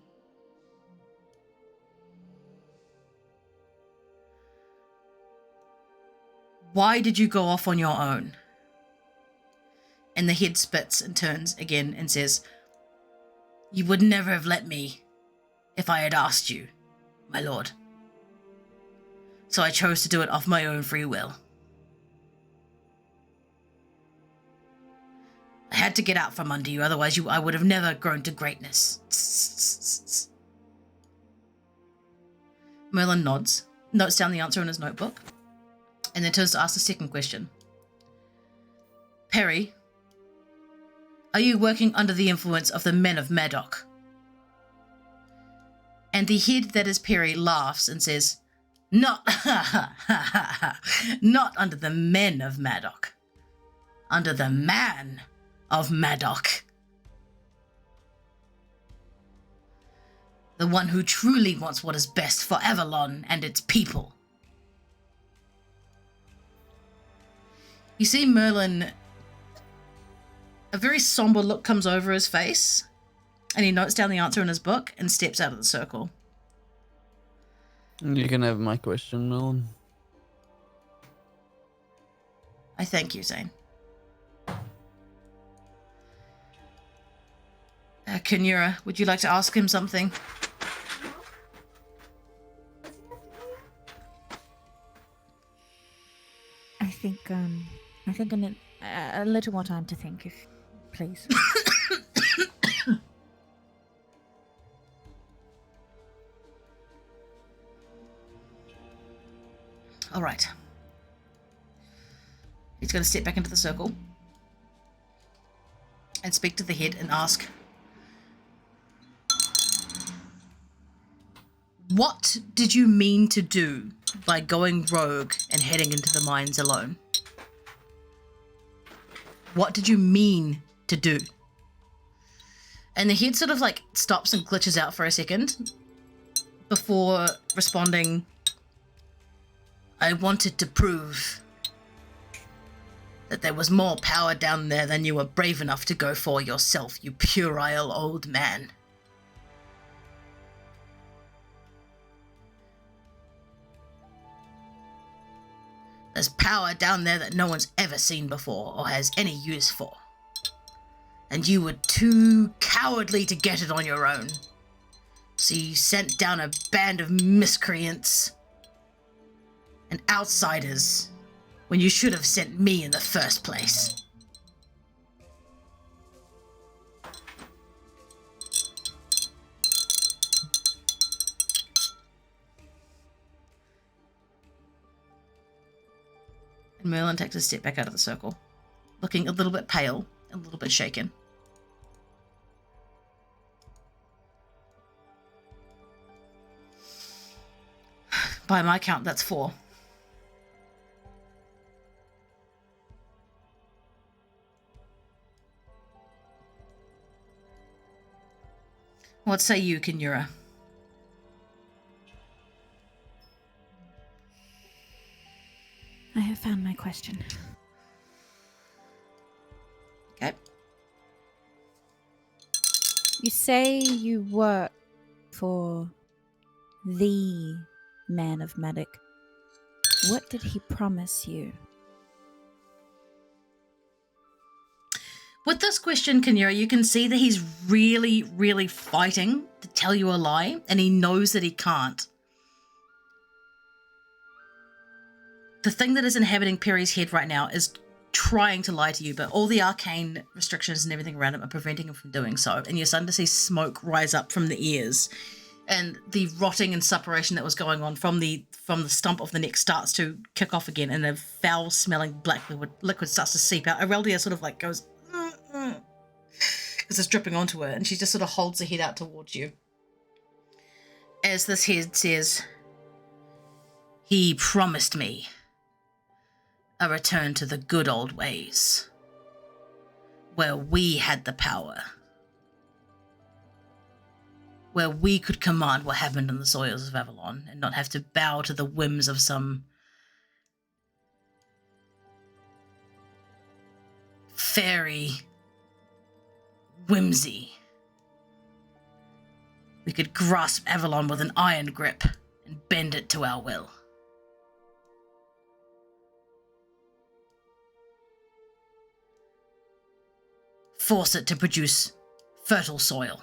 Why did you go off on your own? And the head spits and turns again and says, you would never have let me if I had asked you, my lord. So I chose to do it off my own free will. I had to get out from under you, otherwise I would have never grown to greatness. Merlin nods, notes down the answer in his notebook, and then turns to ask the second question. Perry, are you working under the influence of the men of Madoc? And the head that is Perry laughs and says, not under the men of Madoc, under the man of Madoc. The one who truly wants what is best for Avalon and its people. You see Merlin, a very somber look comes over his face, and he notes down the answer in his book and steps out of the circle. You can have my question, Merlin. I thank you, Zane. Kinura, would you like to ask him something? I think I need a little more time to think, if please. All right. He's going to step back into the circle and speak to the head and ask, what did you mean to do by going rogue and heading into the mines alone? What did you mean to do? And the head sort of like stops and glitches out for a second before responding, I wanted to prove that there was more power down there than you were brave enough to go for yourself, you puerile old man. There's power down there that no one's ever seen before or has any use for. And you were too cowardly to get it on your own. So you sent down a band of miscreants and outsiders when you should have sent me in the first place. And Merlin takes a step back out of the circle, looking a little bit pale, a little bit shaken. By my count, that's 4. What say you, Kinura? I have found my question. Okay. You say you work for the man of Madoc. What did he promise you? With this question, Kinera, you can see that he's really, really fighting to tell you a lie, and he knows that he can't. The thing that is inhabiting Perry's head right now is trying to lie to you, but all the arcane restrictions and everything around him are preventing him from doing so, and you're starting to see smoke rise up from the ears, and the rotting and suppuration that was going on from the stump of the neck starts to kick off again, and a foul-smelling black liquid starts to seep out. Aureldia sort of like goes, because it's dripping onto her, and she just sort of holds her head out towards you. As this head says, "He promised me a return to the good old ways, where we had the power, where we could command what happened on the soils of Avalon and not have to bow to the whims of some fairy whimsy. We could grasp Avalon with an iron grip and bend it to our will. Force it to produce fertile soil.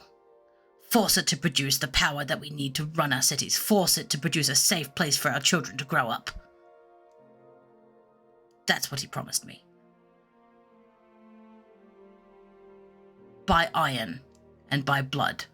Force it to produce the power that we need to run our cities. Force it to produce a safe place for our children to grow up. That's what he promised me. By iron and by blood.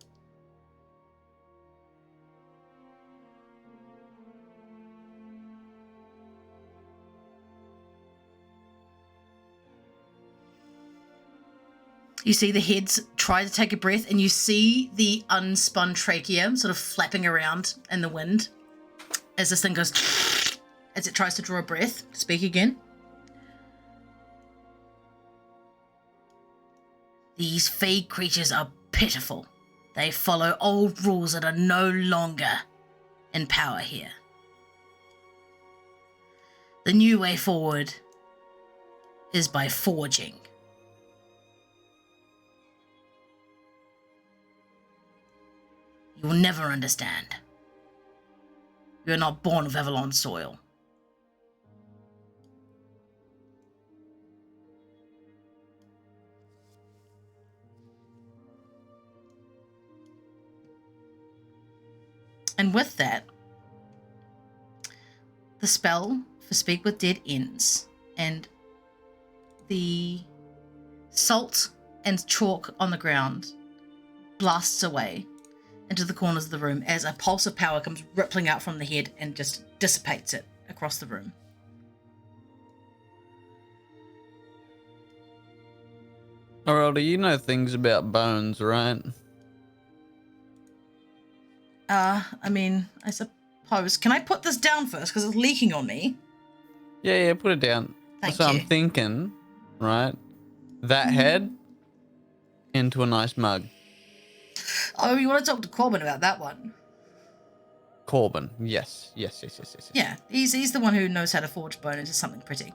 You see the heads try to take a breath, and you see the unspun trachea sort of flapping around in the wind as this thing goes, as it tries to draw a breath, speak again. These fey creatures are pitiful. They follow old rules that are no longer in power here. The new way forward is by forging. You will never understand. You are not born of Avalon soil. And with that, the spell for Speak with Dead ends, and the salt and chalk on the ground blasts away into the corners of the room as a pulse of power comes rippling out from the head and just dissipates it across the room. Alrighty, you know things about bones, right? I mean, I suppose. Can I put this down first? Because it's leaking on me. Yeah, put it down. Thank so you. I'm thinking, right, that head into a nice mug. Oh, you want to talk to Corbin about that one? Corbin, yes. Yeah, he's the one who knows how to forge bone into something pretty.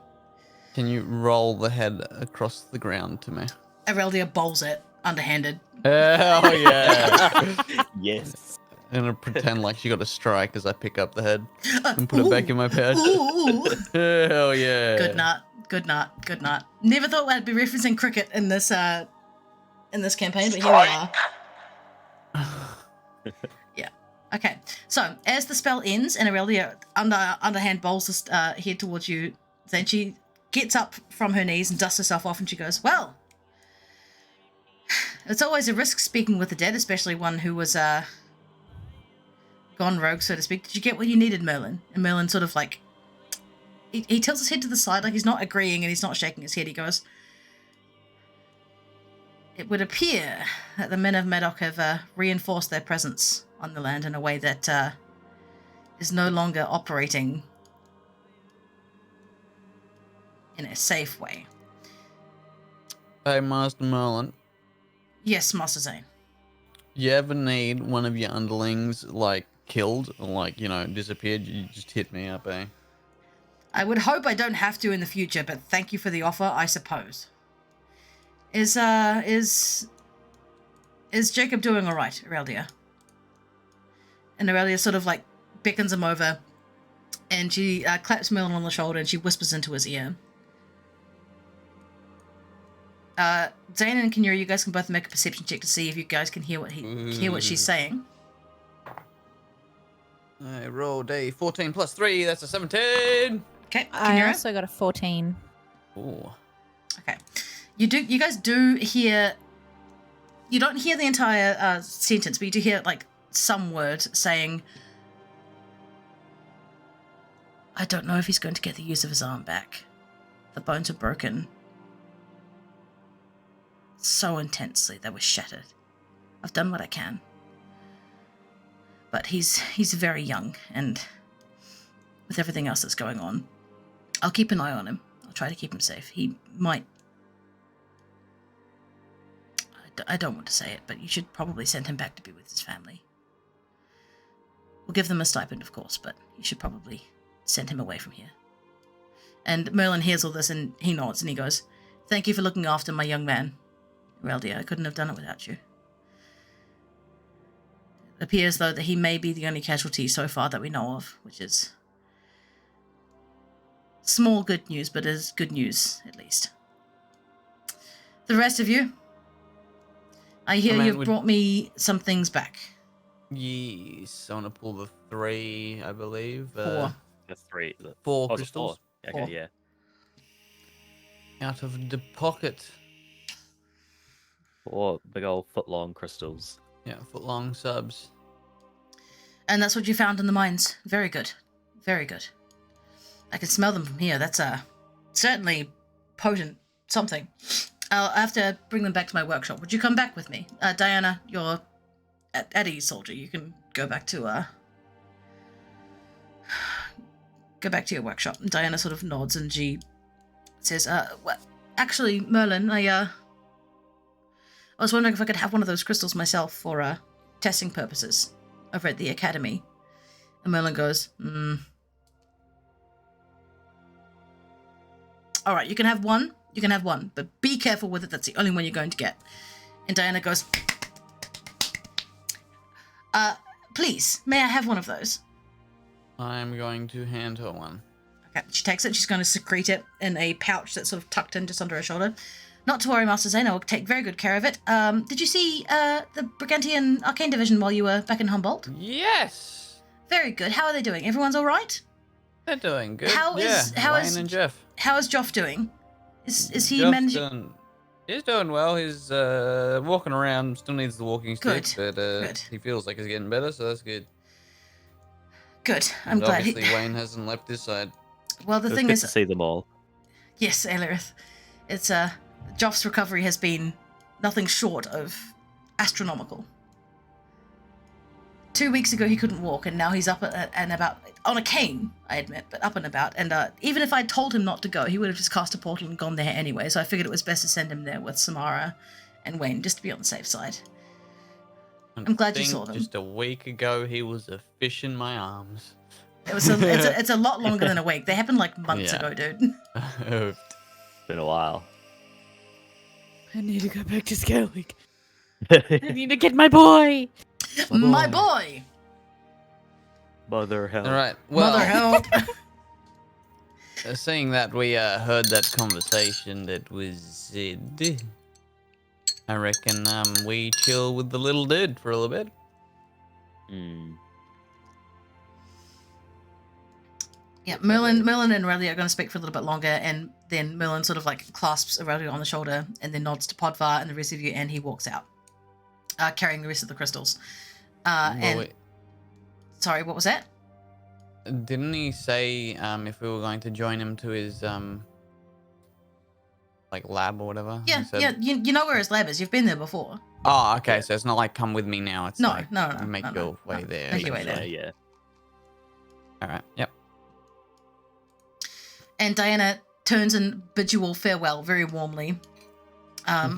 Can you roll the head across the ground to me? Aureldia bowls it, underhanded. Hell yeah. Yes. I'm gonna pretend like she got a strike as I pick up the head and put it back in my pouch. Ooh. Hell yeah. Good nut. Never thought I'd be referencing cricket in this campaign, but here we are. Yeah. Okay. So as the spell ends and Aurelia underhand bowls this head towards you, then she gets up from her knees and dusts herself off, and she goes, "Well, it's always a risk speaking with the dead, especially one who was gone rogue, so to speak. Did you get what you needed, Merlin?" And Merlin sort of like he tilts his head to the side, like he's not agreeing and he's not shaking his head. He goes, "It would appear that the men of Madoc have reinforced their presence on the land in a way that is no longer operating in a safe way." Hey, Master Merlin, Yes, Master Zane. you ever need one of your underlings, like, killed or, like, you know, disappeared? You just hit me up, eh? I would hope I don't have to in the future, but thank you for the offer, I suppose. Is Jacob doing all right, Aurelia? And Aurelia sort of like beckons him over, and she claps Merlin on the shoulder and she whispers into his ear. Zane and Kinura, you guys can both make a perception check to see if you guys can hear what she's saying. I rolled a 14 plus 3. That's a 17. Okay, I Kinura. also got a 14. Ooh. Okay, you guys do hear. You don't hear the entire sentence, but you do hear like some words saying, "I don't know if he's going to get the use of his arm back. The bones are broken so intensely they were shattered. I've done what I can, but he's very young, and with everything else that's going on, I'll keep an eye on him. I'll try to keep him safe. He might." I don't want to say it, but you should probably send him back to be with his family. We'll give them a stipend, of course, but you should probably send him away from here. And Merlin hears all this and he nods and he goes, "Thank you for looking after my young man, Reldia. I couldn't have done it without you." It appears, though, that he may be the only casualty so far that we know of, which is small good news, but is good news, at least. The rest of you, I hear you've brought me some things back. Yes, I want to pull the 3, I believe. 4. The 3. 4 Oh, crystals 4. Four. Okay, yeah. out of the pocket. 4 big old foot-long crystals. Yeah, foot-long subs. And that's what you found in the mines. Very good. Very good. I can smell them from here. That's certainly potent something. I'll have to bring them back to my workshop. Would you come back with me? Diana, you're at ease, soldier. You can go back to your workshop. And Diana sort of nods and she says, well, actually, Merlin, I was wondering if I could have one of those crystals myself for testing purposes over at the academy. And Merlin goes, all right, you can have one. You can have one, but be careful with it. That's the only one you're going to get. And Diana goes, please, may I have one of those? I'm going to hand her one. Okay, she takes it. She's going to secrete it in a pouch that's sort of tucked in just under her shoulder. Not to worry, Master Zane. I will take very good care of it. Did you see the Brigantian Arcane Division while you were back in Humboldt? Yes! Very good. How are they doing? Everyone's all right? They're doing good. How is Wayne and Jeff. How is Joff doing? Is he Jeff's managing? He's doing well. He's walking around. Still needs the walking stick, Good, but good. he feels like he's getting better, so that's good. Good. I'm And glad. obviously Wayne hasn't left his side. Well, the It was thing good is, to see them all. yes, Elirith, it's Joff's recovery has been nothing short of astronomical. 2 weeks ago he couldn't walk, and now he's up and about on a cane, I admit, but up and about. And even if I told him not to go, he would have just cast a portal and gone there anyway. So I figured it was best to send him there with Samara and Wayne, just to be on the safe side. I'm glad you saw them. Just a week ago, he was a fish in my arms. It's a lot longer than a week. They happened like months Yeah. ago, dude. It's been a while. I need to go back to Scaling. I need to get my boy. My boy. Mother hell. All right. Well, Mother help. seeing that we heard that conversation that was said, I reckon we chill with the little dude for a little bit. Yeah, Merlin and Aurelia are going to speak for a little bit longer, and then Merlin sort of like clasps Aurelia on the shoulder and then nods to Podvar and the rest of you, and he walks out, carrying the rest of the crystals. Sorry, what was that? Didn't he say if we were going to join him to his like lab or whatever? Yeah, He said- yeah, you know where his lab is. You've been there before. Oh, okay. So it's not like come with me now. It's No, like no, make no, your no, way no. there. Make your way there. Yeah. All right. Yep. And Diana turns and bids you all farewell very warmly.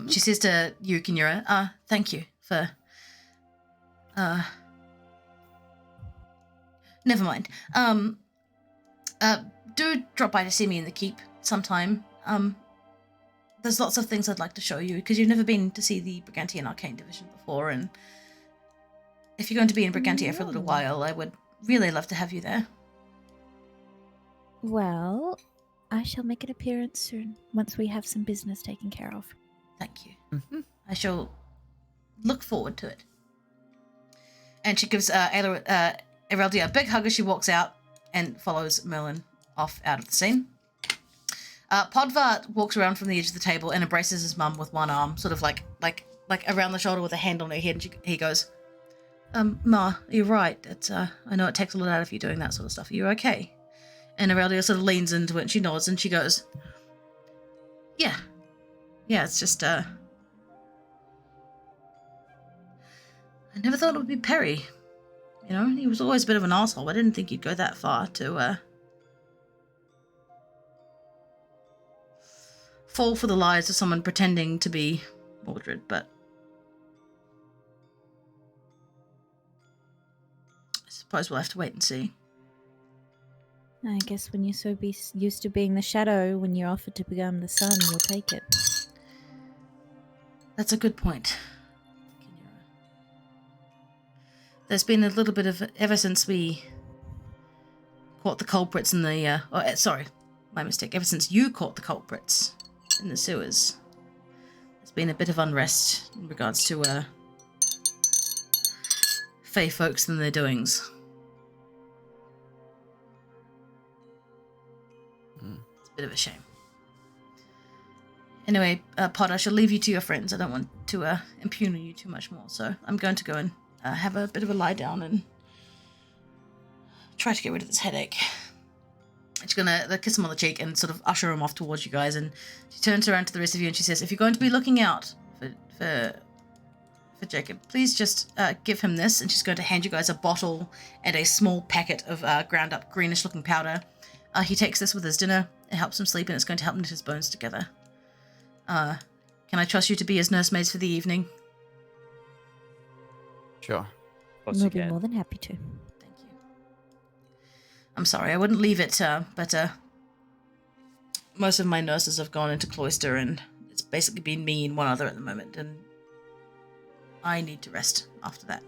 She says to you, Kinura, thank you for... Never mind. Do drop by to see me in the keep sometime. There's lots of things I'd like to show you, because you've never been to see the Brigantian Arcane Division before, and if you're going to be in Brigantia for a little while, I would really love to have you there. Well, I shall make an appearance soon, once we have some business taken care of. Thank you. Mm-hmm. I shall look forward to it. And she gives Ereldia a big hug as she walks out and follows Merlin off out of the scene. Podvar walks around from the edge of the table and embraces his mum with one arm, sort of like around the shoulder with a hand on her head, and he goes, Ma, you're right. It's I know it takes a lot out of you doing that sort of stuff. Are you okay? And Aurelia sort of leans into it and she nods and she goes, Yeah, it's just I never thought it would be Perry. You know, he was always a bit of an asshole. I didn't think he'd go that far to fall for the lies of someone pretending to be Mordred, but I suppose we'll have to wait and see. I guess when you're so used to being the shadow, when you're offered to become the sun, you'll take it. That's a good point. There's been a little bit of, ever since we caught the culprits in the, sorry, my mistake, ever since you caught the culprits in the sewers, there's been a bit of unrest in regards to, Fae folks and their doings. It's a bit of a shame. Anyway, Pod, I shall leave you to your friends. I don't want to impugn you too much more, so I'm going to go and have a bit of a lie down and try to get rid of this headache. She's gonna kiss him on the cheek and sort of usher him off towards you guys, and she turns around to the rest of you and she says, if you're going to be looking out for Jacob, please just give him this. And she's going to hand you guys a bottle and a small packet of ground up greenish looking powder. He takes this with his dinner. It helps him sleep and it's going to help knit his bones together. Can I trust you to be his nursemaids for the evening? Sure. Of course We'll you be can. more than happy to. Thank you. I'm sorry, I wouldn't leave it, but most of my nurses have gone into cloister and it's basically been me and one other at the moment, and I need to rest after that.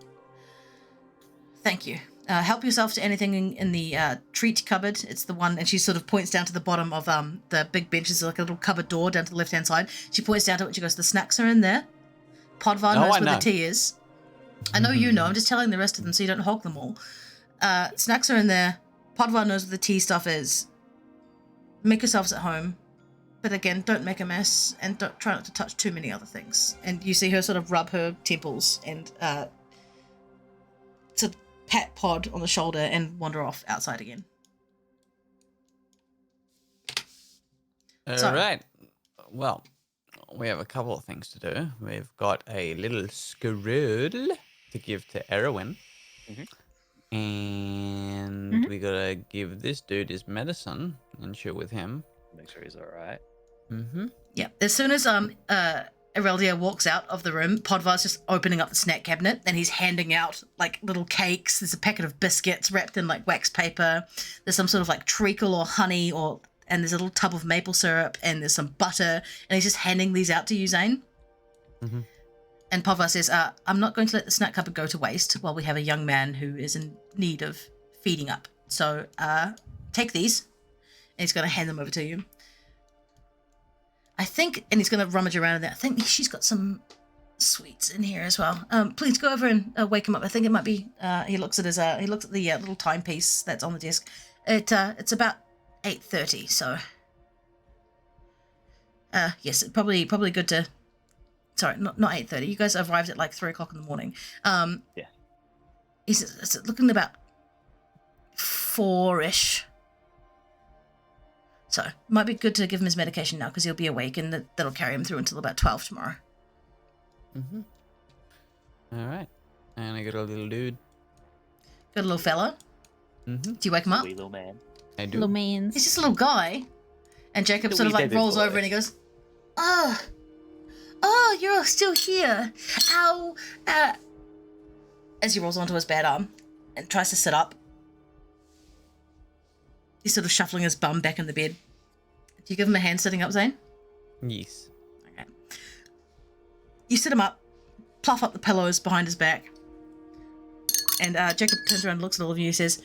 Thank you. Help yourself to anything in the treat cupboard. It's the one, and she sort of points down to the bottom of the big bench. There's like a little cupboard door down to the left-hand side. She points down to it and she goes, the snacks are in there. Podvar knows where the tea is. I know you know, I'm just telling the rest of them so you don't hog them all. Snacks are in there. Podvar knows where the tea stuff is. Make yourselves at home. But again, don't make a mess and try not to touch too many other things. And you see her sort of rub her temples and sort of pat Pod on the shoulder and wander off outside again. All right. Well, we have a couple of things to do. We've got a little scroll to give to Erwin. Mm-hmm. And we gotta give this dude his medicine and chill with him. Make sure he's alright. Mm-hmm. Yeah. As soon as Ereldia walks out of the room, Podvar's just opening up the snack cabinet and he's handing out like little cakes. There's a packet of biscuits wrapped in like wax paper. There's some sort of like treacle or honey and there's a little tub of maple syrup and there's some butter, and he's just handing these out to you, Zane. Mm-hmm. And Podvar says, I'm not going to let the snack cupboard go to waste while we have a young man who is in need of feeding up. So take these. And he's going to hand them over to you. I think, and he's going to rummage around in there. I think she's got some sweets in here as well. Please go over and wake him up. I think it might be, he looks at the little timepiece that's on the desk. It's about 8:30, so yes, probably good to. Sorry, not 8:30. You guys arrived at like 3 o'clock in the morning. Yeah. It's looking about 4-ish. So might be good to give him his medication now because he'll be awake, and that'll carry him through until about 12 tomorrow. Mm-hmm. All right. And I got a little dude. Got a little fella. Mm-hmm. Do you wake him up? Wee little man. I do. Little means. He's just a little guy. And Jacob The sort of wee like baby rolls boy. over and he goes, Oh, you're all still here. Ow. As he rolls onto his bed arm and tries to sit up. He's sort of shuffling his bum back in the bed. Do you give him a hand sitting up, Zane? Yes. Okay. You sit him up, pluff up the pillows behind his back. And Jacob turns around and looks at all of you and says,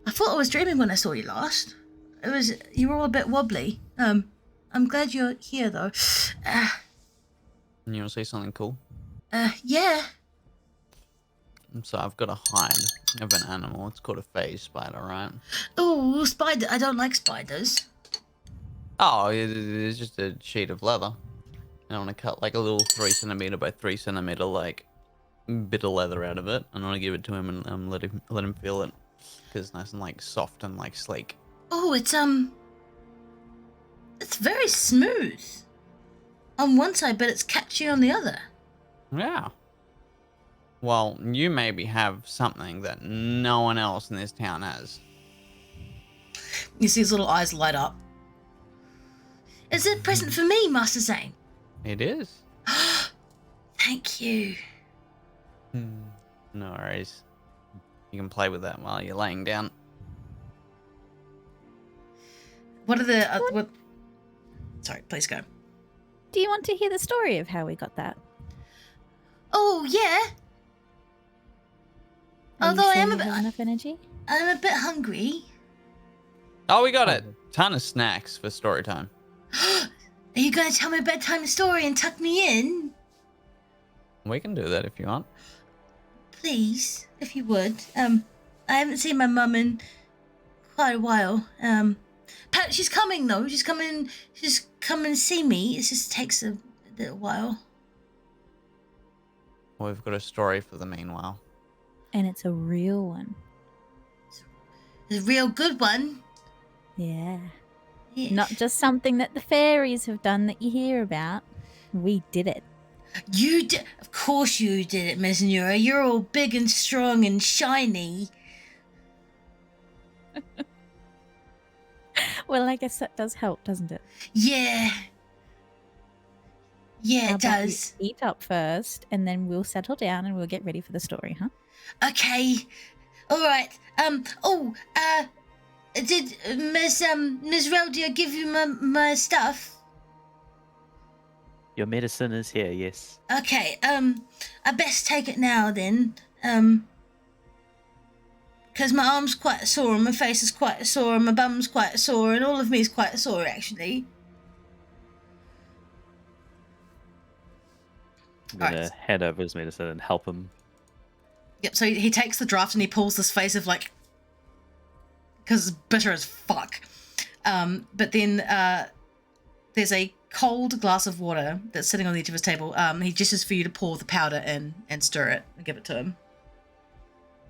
I thought I was dreaming when I saw you last. You were all a bit wobbly. I'm glad you're here, though. And you want to see something cool? Yeah. So I've got a hide of an animal. It's called a phase spider, right? Oh, spider. I don't like spiders. Oh, it's just a sheet of leather. And I want to cut like a little 3 centimeter by 3 centimeter like bit of leather out of it, and I want to give it to him and let him feel it, because it's nice and like soft and like sleek. Oh, it's very smooth on one side, but it's catchy on the other. Yeah. Well, you maybe have something that no one else in this town has. You see his little eyes light up. Is it a present for me, Master Zane? It is. Thank you. No worries. You can play with that while you're laying down. What are the what? Sorry, please go. Do you want to hear the story of how we got that? Oh yeah. Are Although you sure I am you have enough energy. I'm a bit hungry. Oh, we got it. Ton of snacks for story time. Are you going to tell me a bedtime story and tuck me in? We can do that if you want. Please, if you would. I haven't seen my mum in quite a while. She's coming though. She's coming to see me. It just takes a little while. We've got a story for the meanwhile. And it's a real one. A real good one. Yeah. Yeah. Not just something that the fairies have done that you hear about. We did it. You did. Of course you did it, Miss Nura. You're all big and strong and shiny. Well, I guess that does help, doesn't it? Yeah. Yeah, How it about you does. eat up first, and then we'll settle down and we'll get ready for the story, huh? Okay. All right. Did Miss Reldia give you my stuff? Your medicine is here, yes. Okay. I best take it now then. Because my arm's quite sore, and my face is quite sore, and my bum's quite sore, and all of me is quite sore actually. I'm gonna Alright. hand over his medicine and help him. Yep. So he takes the draft and he pulls this face of like, because it's bitter as fuck. But then there's a cold glass of water that's sitting on the edge of his table. He gestures for you to pour the powder in and stir it and give it to him.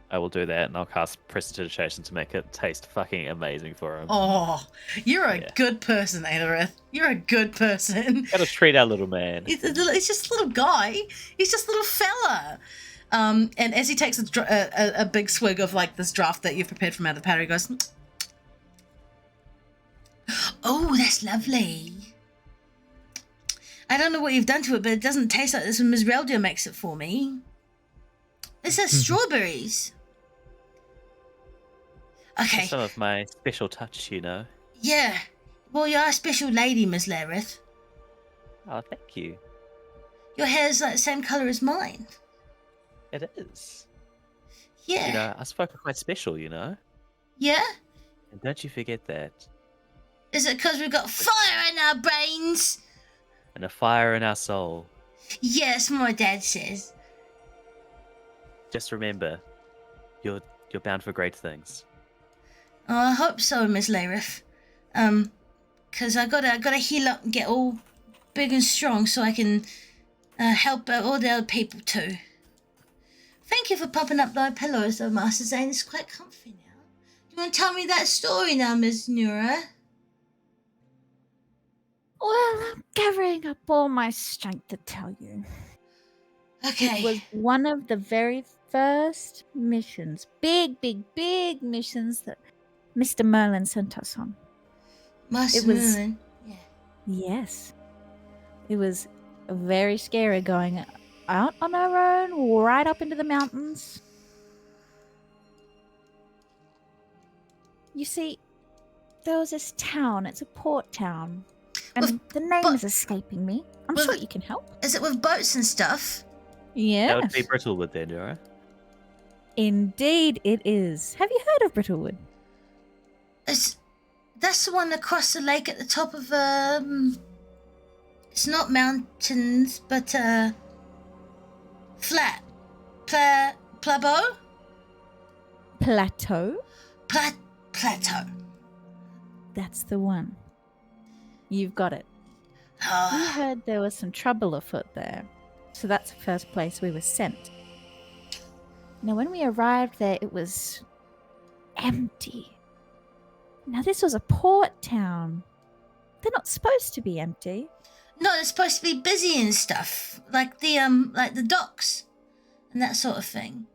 I will do that, and I'll cast Prestidigitation to make it taste fucking amazing for him. Oh, you're a Yeah. good person, Aelirith. You're a good person. Gotta treat our little man. He's just a little guy. He's just a little fella. And as he takes a big swig of like this draft that you've prepared from out of the powder, he goes, "Oh, that's lovely. I don't know what you've done to it, but it doesn't taste like this when Ms. Reldia makes it for me. It says strawberries." Okay. Some of my special touch, you know. Yeah. Well, you're a special lady, Miss Lerith. Oh, thank you. Your hair's like the same colour as mine. It is. Yeah. You know, us folk are quite special, you know. Yeah? And don't you forget that. Is it because we've got fire in our brains? And a fire in our soul. Yes, my dad says. Just remember, you're bound for great things. Oh, I hope so, Miss Lerith. Cause I gotta heal up and get all big and strong so I can help out all the other people too. Thank you for popping up thy pillows, though, Master Zane. It's quite comfy now. Do you want to tell me that story now, Miss Nura? Well, I'm gathering up all my strength to tell you. Okay. It was one of the very first missions, big missions that Mr. Merlin sent us on. Master it was- Merlin. Yeah. Yes. It was very scary going out on our own, right up into the mountains. You see, there was this town. It's a port town. And the name is escaping me. I'm with- sure you can help. Is it with boats and stuff? Yes. That would be Brittlewood then, Nora. Indeed it is. Have you heard of Brittlewood? It's That's the one across the lake at the top of, it's not mountains, but, flat. Plateau? Plateau? Plateau. That's the one. You've got it. We Oh, heard there was some trouble afoot there, so that's the first place we were sent. Now, when we arrived there, it was empty. Now, this was a port town. They're not supposed to be empty. no, they're supposed to be busy and stuff. Like the docks and that sort of thing.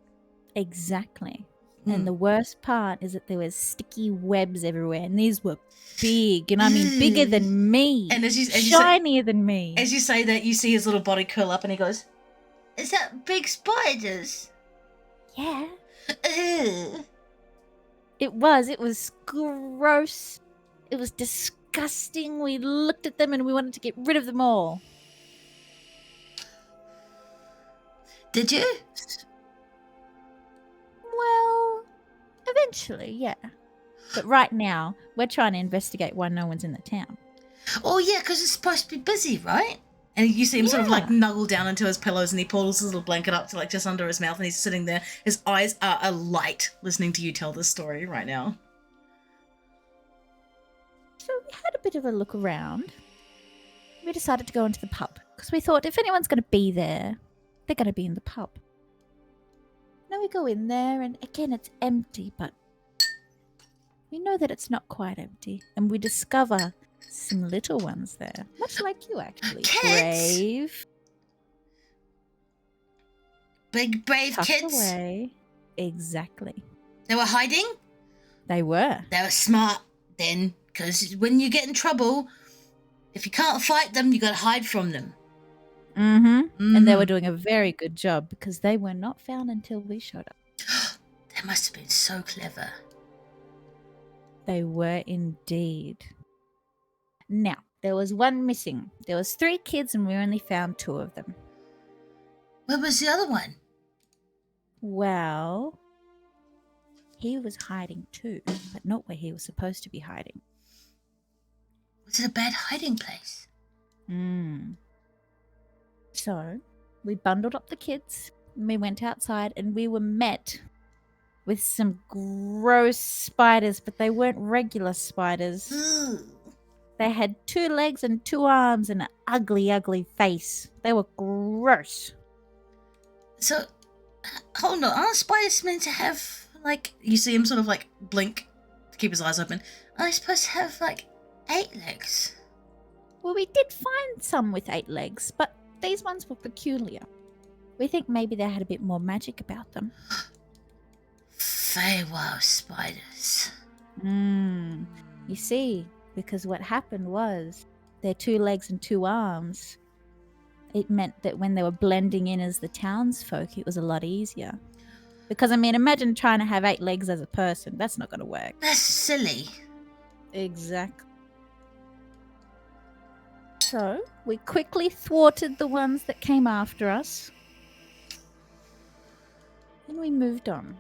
Exactly. Mm. And the worst part is that there was sticky webs everywhere, and these were big, and I mean bigger than me, And as you say- shinier than me. As you say that, you see his little body curl up and he goes, "Is that big spiders?" Yeah, Ugh. it was gross. It was disgusting. We looked at them and we wanted to get rid of them all. Did you? Well, eventually, yeah. But right now, we're trying to investigate why no one's in the town. Oh yeah, because it's supposed to be busy, right? And you see him sort of like Yeah. snuggle down into his pillows, and he pulls his little blanket up to like just under his mouth, and he's sitting there. His eyes are alight, listening to you tell this story right now. So we had a bit of a look around. We decided to go into the pub because we thought if anyone's going to be there, they're going to be in the pub. Now we go in there, and again, it's empty, but we know that it's not quite empty, and we discover some little ones there, much like you actually. Kids? Brave, Big brave tucked kids. away. Exactly. They were hiding. They were. They were smart then, because when you get in trouble, if you can't fight them, you got to hide from them. Mm-hmm. And they Mm. were doing a very good job because they were not found until we showed up. They must have been so clever. They were indeed. Now, there was one missing. There was 3 kids and we only found 2 of them. Where was the other one? Well, he was hiding too, but not where he was supposed to be hiding. Was it a bad hiding place? So, we bundled up the kids, and we went outside, and we were met with some gross spiders, but they weren't regular spiders. Ooh. They had 2 legs and 2 arms and an ugly, ugly face. They were gross. So, hold on. Aren't spiders meant to have, like, you see him sort of, like, blink to keep his eyes open. Are they supposed to have, like, 8 legs? Well, we did find some with 8 legs, but these ones were peculiar. We think maybe they had a bit more magic about them. Feywild spiders. You see, because what happened was their 2 legs and 2 arms, it meant that when they were blending in as the townsfolk, it was a lot easier. Because, I mean, imagine trying to have 8 legs as a person. That's not going to work. That's silly. Exactly. So, we quickly thwarted the ones that came after us. And we moved on.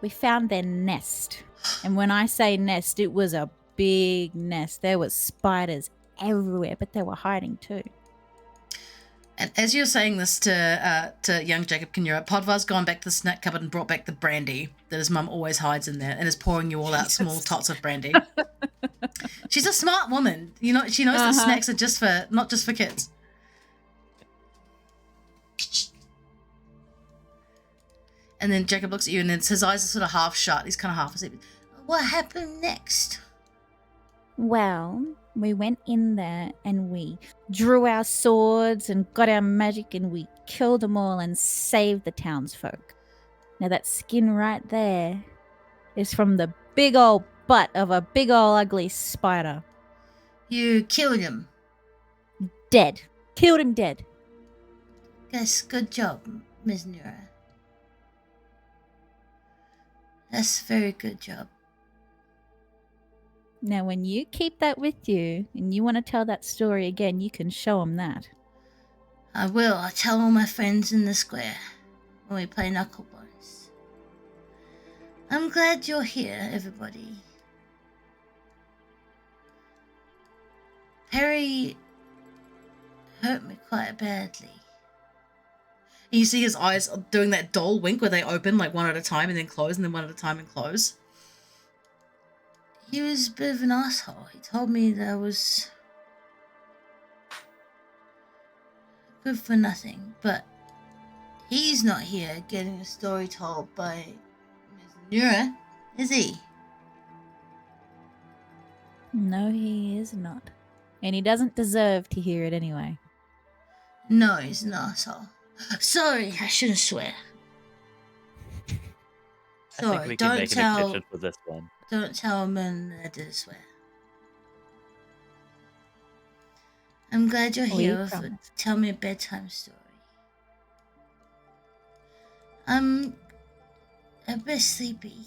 We found their nest. And when I say nest, it was a big nest. There was spiders everywhere, but they were hiding too. And as you're saying this to young Jacob Kinura, Podvar's gone back to the snack cupboard and brought back the brandy that his mum always hides in there and is pouring you all out small tots of brandy. She's a smart woman. You know, she knows that snacks are not just for kids. And then Jacob looks at you and then his eyes are sort of half shut. He's kind of half asleep. What happened next? Well, we went in there and we drew our swords and got our magic and we killed them all and saved the townsfolk. Now that skin right there is from the big old butt of a big old ugly spider. You killed him. Dead. Killed him dead. Yes, good job, Ms. Nura. That's a very good job. Now when you keep that with you and you want to tell that story again, you can show them that. I will. I'll tell all my friends in the square when we play knucklebones. I'm glad you're here, everybody. Harry hurt me quite badly. And you see his eyes doing that doll wink where they open like one at a time and then close and then one at a time and close. He was a bit of an asshole. He told me that I was good for nothing, but he's not here getting a story told by Ms. Nura, is he? No, he is not. And he doesn't deserve to hear it anyway. No, he's an asshole. Sorry, I shouldn't swear. I think Sorry, we can make an exception for this one. don't tell him I did swear. I'm glad you're We here. promise. Tell me a bedtime story. I'm a bit sleepy.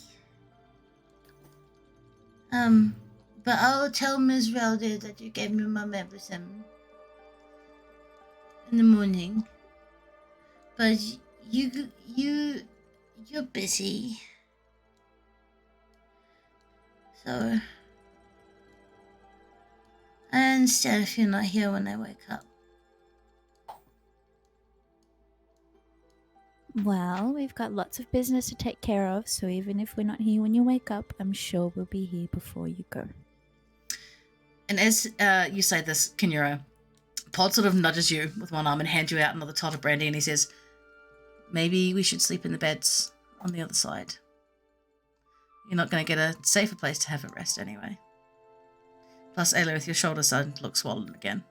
But I'll tell Ms. Relder that you gave me my medicine in the morning. But you're busy. So I understand if you're not here when I wake up. Well, we've got lots of business to take care of, so even if we're not here when you wake up, I'm sure we'll be here before you go. And as you say this, Kinura, Pod sort of nudges you with one arm and hands you out another tot of brandy, and he says, maybe we should sleep in the beds on the other side. You're not going to get a safer place to have a rest anyway. Plus, Ayla, with your shoulders starting to look swollen again.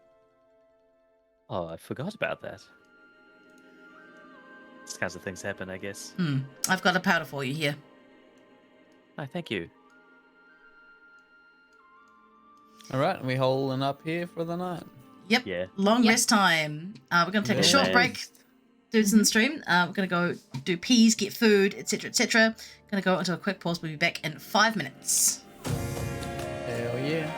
Oh, I forgot about that. These kinds of things happen, I guess. I've got a powder for you here. Oh, thank you. All right, we holding up here for the night. Yep. Yeah. Long rest time. We're going to take a short Nice. break. Dudes in the stream. We're going to go do peas, get food, etc., etc. Going to go into a quick pause. We'll be back in 5 minutes. Hell yeah.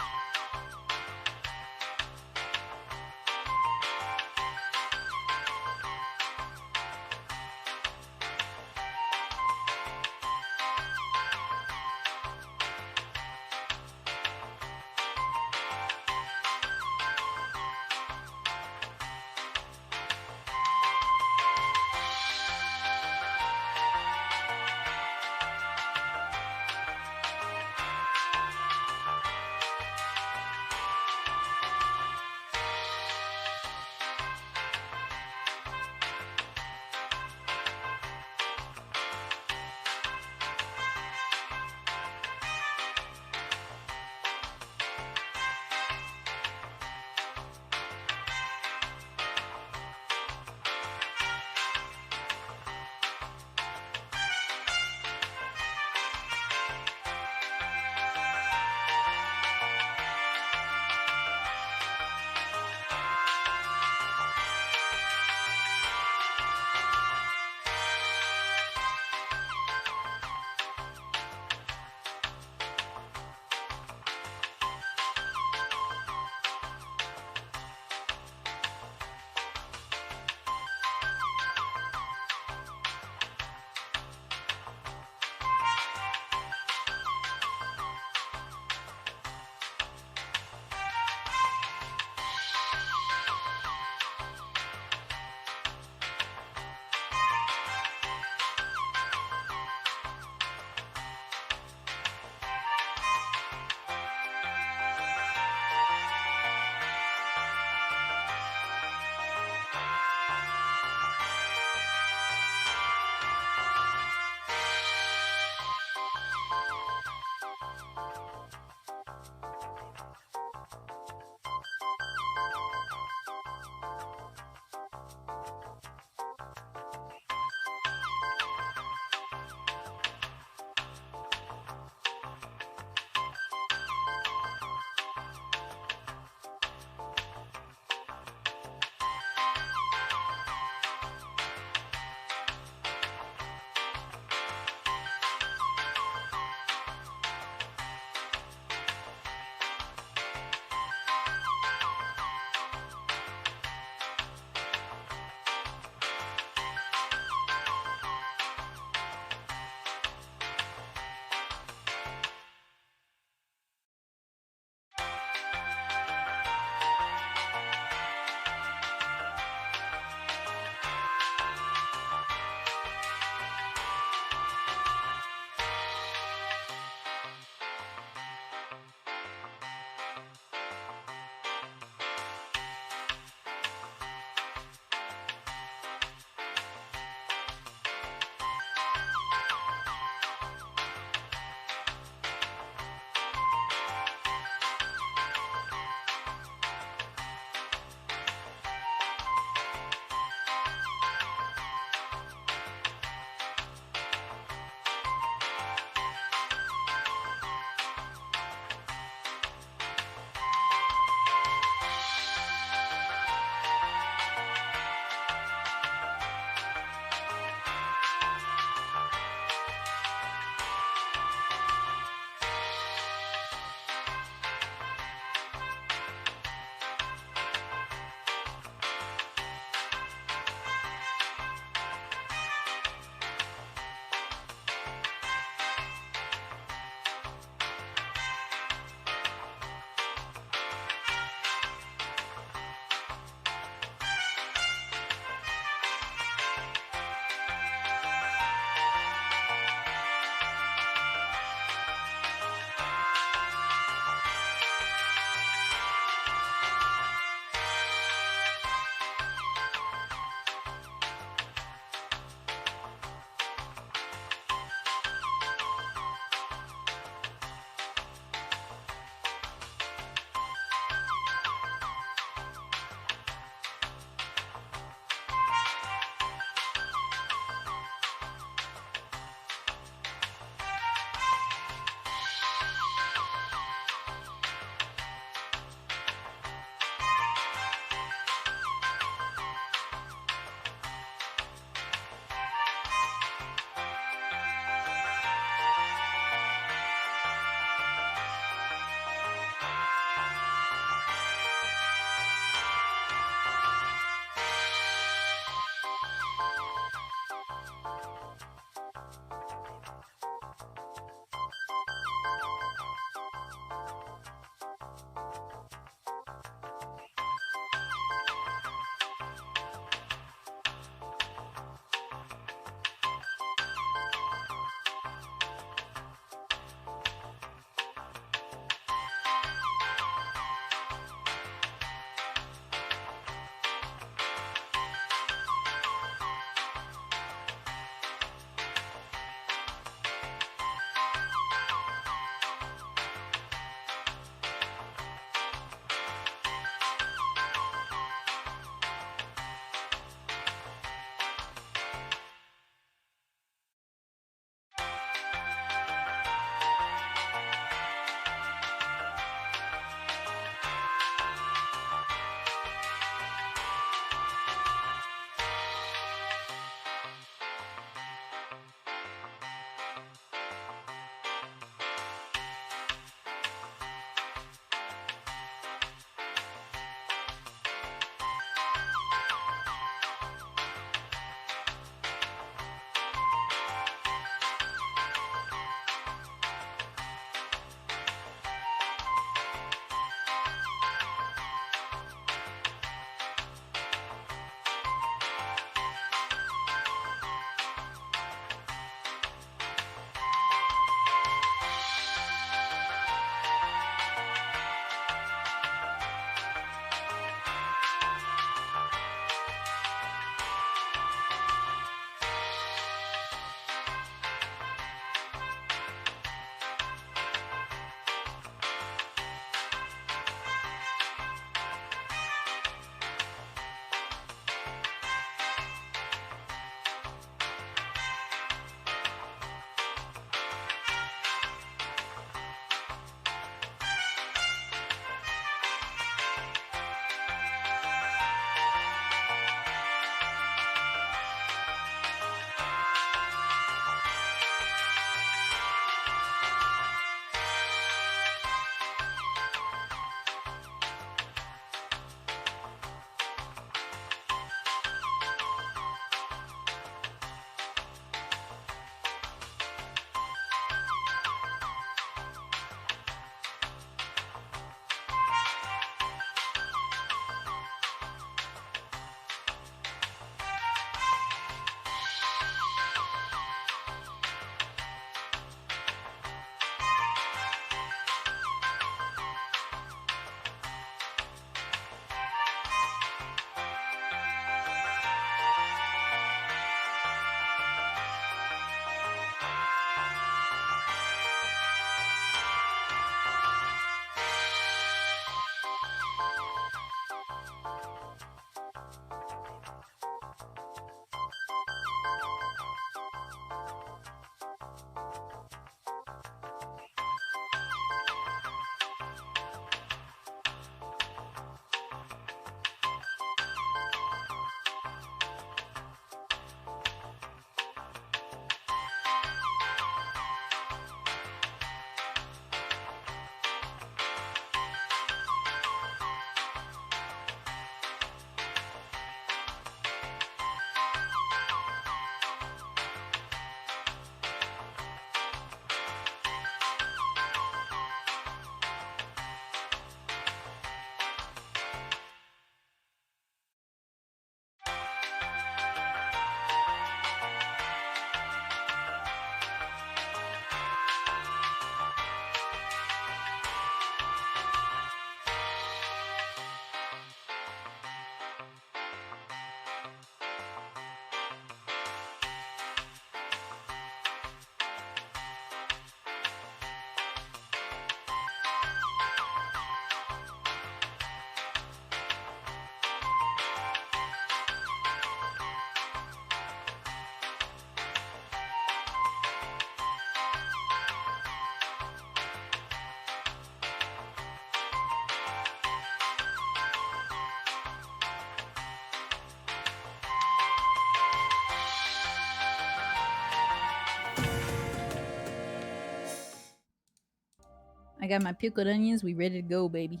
I got my pickled onions. We ready to go, baby.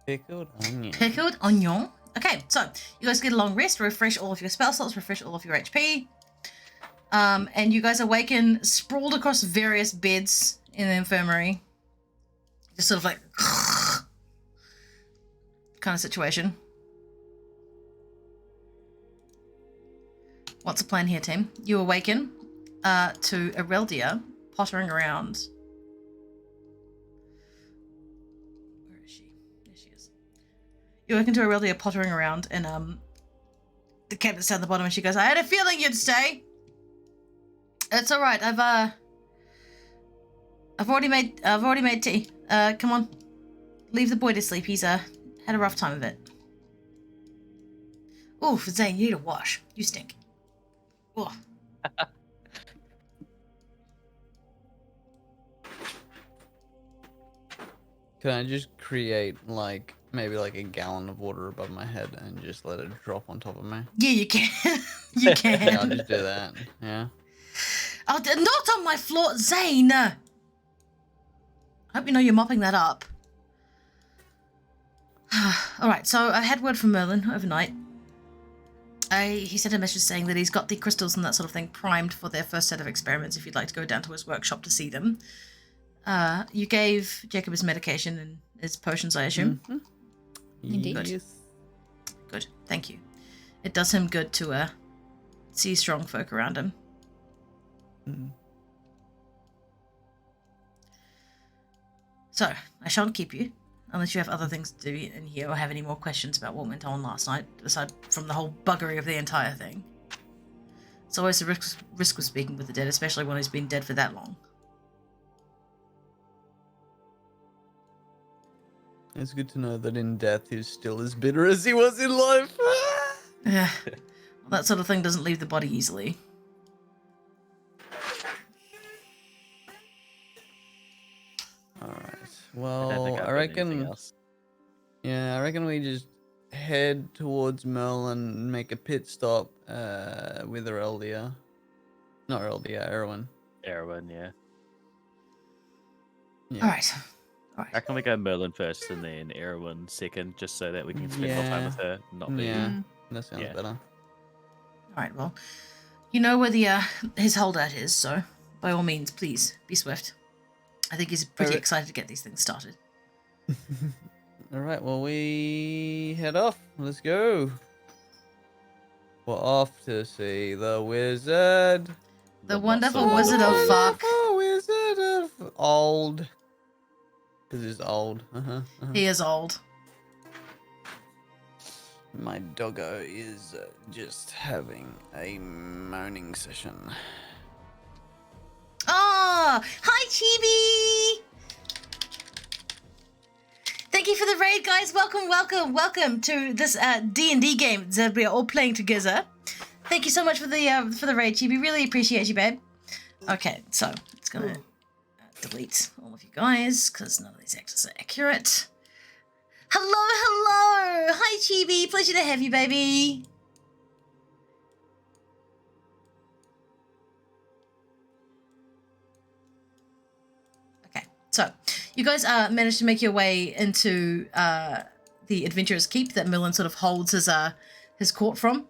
Pickled onion. Pickled onion. Okay, so you guys get a long rest, refresh all of your spell slots, refresh all of your HP. And you guys awaken sprawled across various beds in the infirmary. Just sort of like kind of situation. What's the plan here, team? You awaken to Ereldia pottering around. Where is she? There she is. You awaken to Ereldia pottering around in the cabinet's down the bottom, and she goes, "I had a feeling you'd stay. It's all right. I've already made tea. Come on, leave the boy to sleep. He's had a rough time of it. Oof, Zane, you need a wash. You stink. Oh. Can I just create like maybe like a gallon of water above my head and just let it drop on top of me? Yeah, you can. You can. Yeah, I'll just do that. Yeah. Oh, not on my floor, Zane. I hope you know you're mopping that up. All right, so I had word from Merlin overnight. He sent a message saying that he's got the crystals and that sort of thing primed for their first set of experiments if you'd like to go down to his workshop to see them. You gave Jacob his medication and his potions, I assume? Mm-hmm. Indeed. Good. Yes. Good, thank you. It does him good to see strong folk around him. Mm. So, I shan't keep you, unless you have other things to do in here or have any more questions about what went on last night, aside from the whole buggery of the entire thing. It's always a risk of speaking with the dead, especially one who's been dead for that long. It's good to know that in death he's still as bitter as he was in life. Yeah, well, that sort of thing doesn't leave the body easily. Alright. I don't Well, think I've I got anything reckon. else. Yeah, I reckon we just head towards Merlin and make a pit stop with Ereldia. Not Ereldia, Erwin. Erwin, yeah. Yeah. All right. How can we go Merlin first and then Erwin second, just so that we can spend more time with her, not be. Yeah, that sounds Yeah. better. All right, well, you know where the his holdout is, so by all means, please be swift. I think he's pretty Alright. excited to get these things started. Alright, well, we head off. Let's go. We're off to see the wizard. The wonderful wizard of fuck. Wonderful wizard of old. Because he's old. He is old. My doggo is just having a moaning session. Ah, hi Chibi! Thank you for the raid, guys. Welcome to this D&D game that we are all playing together. Thank you so much for the raid, Chibi. Really appreciate you, babe. Okay, so it's gonna delete all of you guys because none of these actors are accurate. Hello. Hi, Chibi. Pleasure to have you, baby. Okay, so you guys managed to make your way into the Adventurer's Keep that Merlin sort of holds his court from.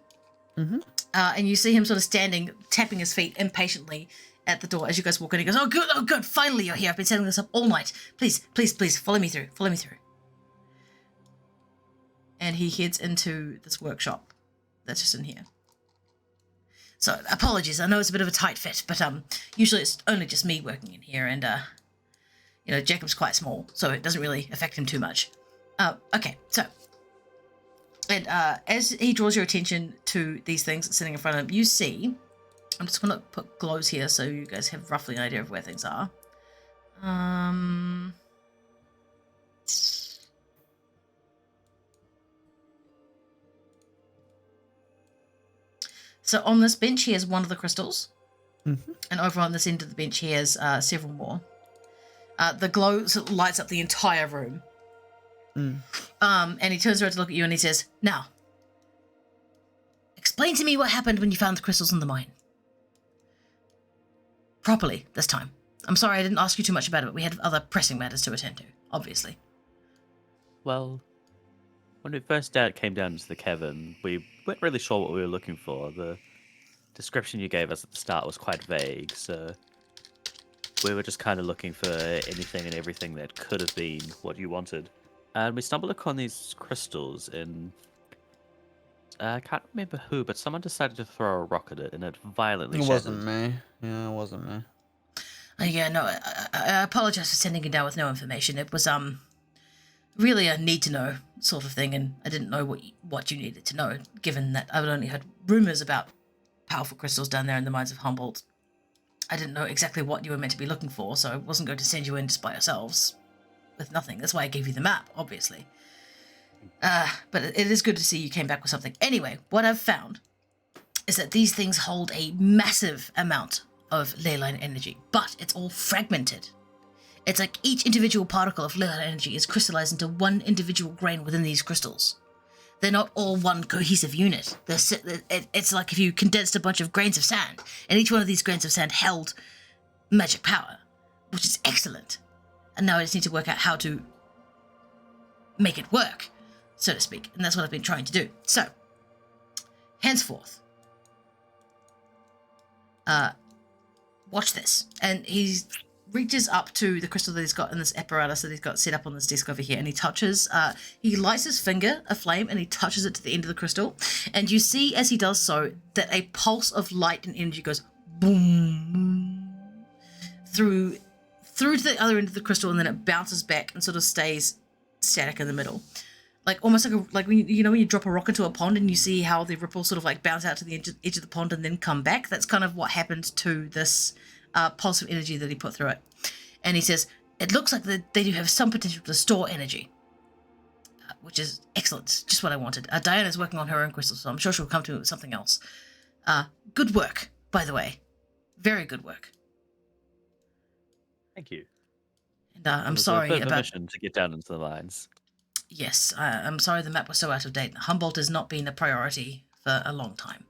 Mm-hmm. And you see him sort of standing, tapping his feet impatiently at the door as you guys walk in. He goes, oh, good, finally you're here. I've been setting this up all night. Please, follow me through. And he heads into this workshop that's just in here. So, apologies, I know it's a bit of a tight fit, but usually it's only just me working in here, and, Jacob's quite small, so it doesn't really affect him too much. Okay, so... And as he draws your attention to these things sitting in front of him, you see... I'm just going to put glows here so you guys have roughly an idea of where things are. So on this bench, he has one of the crystals. Mm-hmm. And over on this end of the bench, he has several more. The glow sort of lights up the entire room. Mm. And he turns around to look at you and he says, now, explain to me what happened when you found the crystals in the mine. Properly, this time. I'm sorry I didn't ask you too much about it, but we had other pressing matters to attend to, obviously. Well, when we first came down into the cavern, we weren't really sure what we were looking for. The description you gave us at the start was quite vague, so we were just kind of looking for anything and everything that could have been what you wanted. And we stumbled upon these crystals in... I can't remember who, but someone decided to throw a rock at it, and it violently It shattered. wasn't me. Yeah, it wasn't me. Yeah, no, I apologize for sending you down with no information. It was, really a need-to-know sort of thing, and I didn't know what you needed to know, given that I've only heard rumors about powerful crystals down there in the mines of Humboldt. I didn't know exactly what you were meant to be looking for, so I wasn't going to send you in just by yourselves with nothing. That's why I gave you the map, obviously. But it is good to see you came back with something. Anyway, what I've found is that these things hold a massive amount of ley line energy, but it's all fragmented. It's like each individual particle of ley line energy is crystallized into one individual grain within these crystals. They're not all one cohesive unit. It's like if you condensed a bunch of grains of sand, and each one of these grains of sand held magic power, which is excellent. And now I just need to work out how to make it work, so to speak. And that's what I've been trying to do. So, henceforth, watch this. And he reaches up to the crystal that he's got in this apparatus that he's got set up on this desk over here, and he touches, he lights his finger aflame, and he touches it to the end of the crystal. And you see, as he does so, that a pulse of light and energy goes boom through to the other end of the crystal, and then it bounces back and sort of stays static in the middle. Like almost like when when you drop a rock into a pond and you see how the ripples sort of like bounce out to the edge of the pond and then come back. That's kind of what happened to this pulse of energy that he put through it. And he says, it looks like they do have some potential to store energy, which is excellent. Just what I wanted. Diana's working on her own crystal, so I'm sure she'll come to me with something else. Good work, by the way. Very good work. Thank you. And I'm It was sorry a bit of a about... mission to get down into the mines. Yes, I'm sorry the map was so out of date. Humboldt has not been a priority for a long time.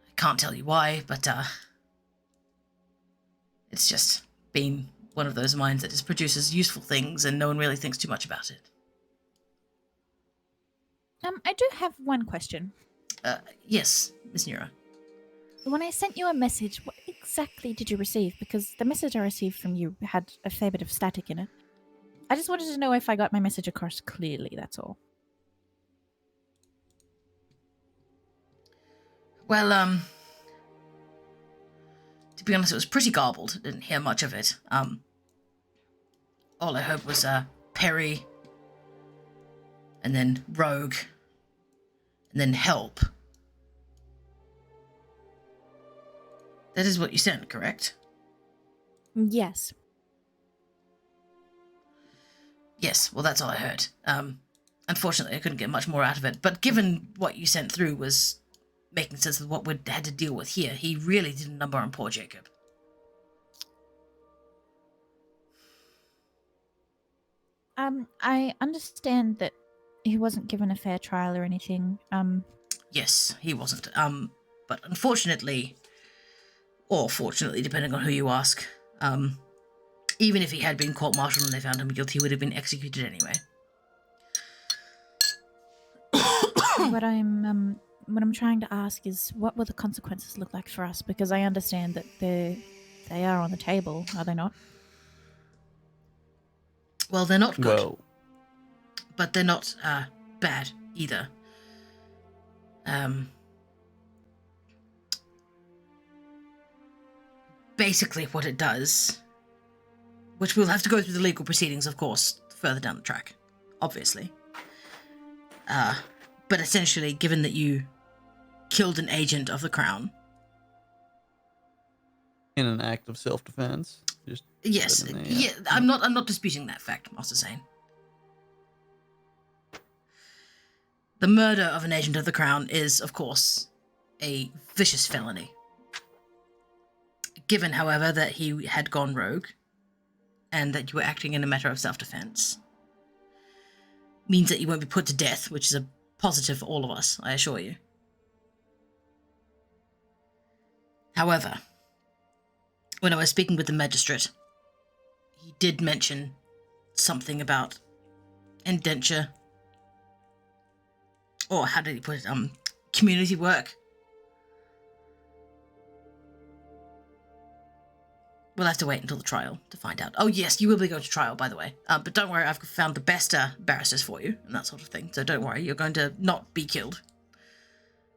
I can't tell you why, but it's just been one of those mines that just produces useful things and no one really thinks too much about it. I do have one question. Yes, Miss Nura. When I sent you a message, what exactly did you receive? Because the message I received from you had a fair bit of static in it. I just wanted to know if I got my message across clearly, that's all. Well, to be honest, it was pretty garbled. Didn't hear much of it. All I heard was, Perry, and then Rogue, and then Help. That is what you sent, correct? Yes. Yes, well, that's all I heard. Unfortunately, I couldn't get much more out of it. But given what you sent through was making sense of what we had to deal with here, he really did a number on poor Jacob. I understand that he wasn't given a fair trial or anything. Yes, he wasn't. But unfortunately, or fortunately, depending on who you ask, even if he had been court-martialed and they found him guilty, he would have been executed anyway. What I'm trying to ask is, what will the consequences look like for us? Because I understand that they are on the table, are they not? Well, they're not good, Well, but they're not bad either. Basically what it does, which we'll have to go through the legal proceedings, of course, further down the track, obviously. But essentially, given that you killed an agent of the Crown... in an act of self-defense. Just Yes, put it in there, yeah, I'm not disputing that fact, Master Zane. The murder of an agent of the Crown is, of course, a vicious felony. Given, however, that he had gone rogue, and that you were acting in a matter of self-defense, means that you won't be put to death, which is a positive for all of us, I assure you. However, when I was speaking with the magistrate, he did mention something about indenture. Or how did he put it? Community work. We'll have to wait until the trial to find out. Oh, yes, you will be going to trial, by the way. But don't worry, I've found the best barristers for you and that sort of thing. So don't worry, you're going to not be killed.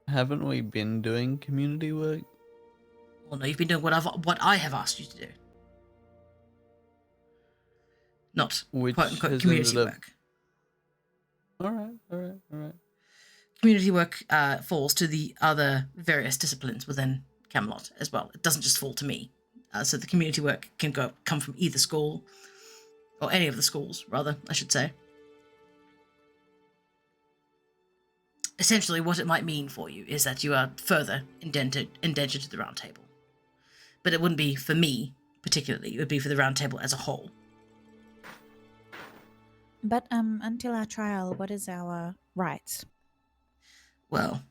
Haven't we been doing community work? Well, no, you've been doing what I have asked you to do. Not Which quote-unquote has community ended up- work. All right. Community work falls to the other various disciplines within Camelot as well. It doesn't just fall to me. So the community work can come from either school, or any of the schools, rather, I should say. Essentially, what it might mean for you is that you are further indentured to the Round Table. But it wouldn't be for me, particularly. It would be for the Round Table as a whole. But until our trial, what is our rights? Well,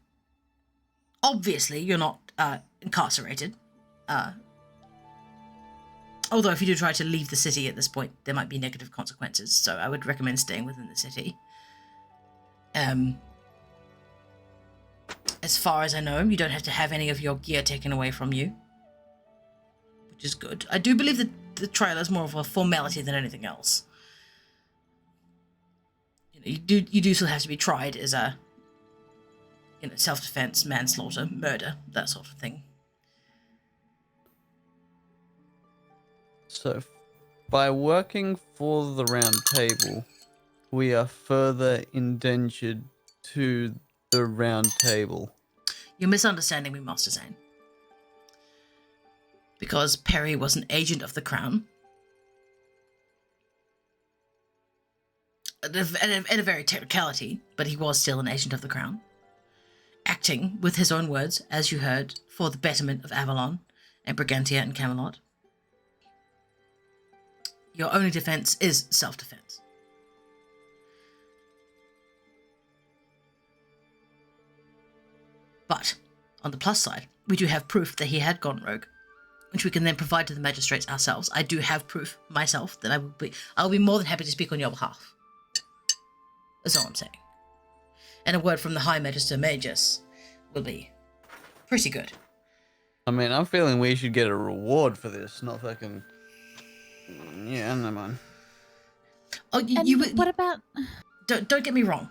obviously, you're not incarcerated. Although if you do try to leave the city at this point, there might be negative consequences, so I would recommend staying within the city. As far as I know, you don't have to have any of your gear taken away from you, which is good. I do believe that the trial is more of a formality than anything else. You do still have to be tried as a, self-defense, manslaughter, murder, that sort of thing. So, by working for the Round Table, we are further indentured to the Round Table. You're misunderstanding me, Master Zane. Because Perry was an agent of the Crown. At a very technicality, but he was still an agent of the Crown. Acting, with his own words, as you heard, for the betterment of Avalon and Brigantia and Camelot. Your only defense is self-defense. But, on the plus side, we do have proof that he had gone rogue, which we can then provide to the magistrates ourselves. I do have proof myself that I'll be more than happy to speak on your behalf. That's all I'm saying. And a word from the High Magister Magus will be pretty good. I mean, I'm feeling we should get a reward for this, not fucking... Yeah, never mind. Oh, What about... Don't get me wrong,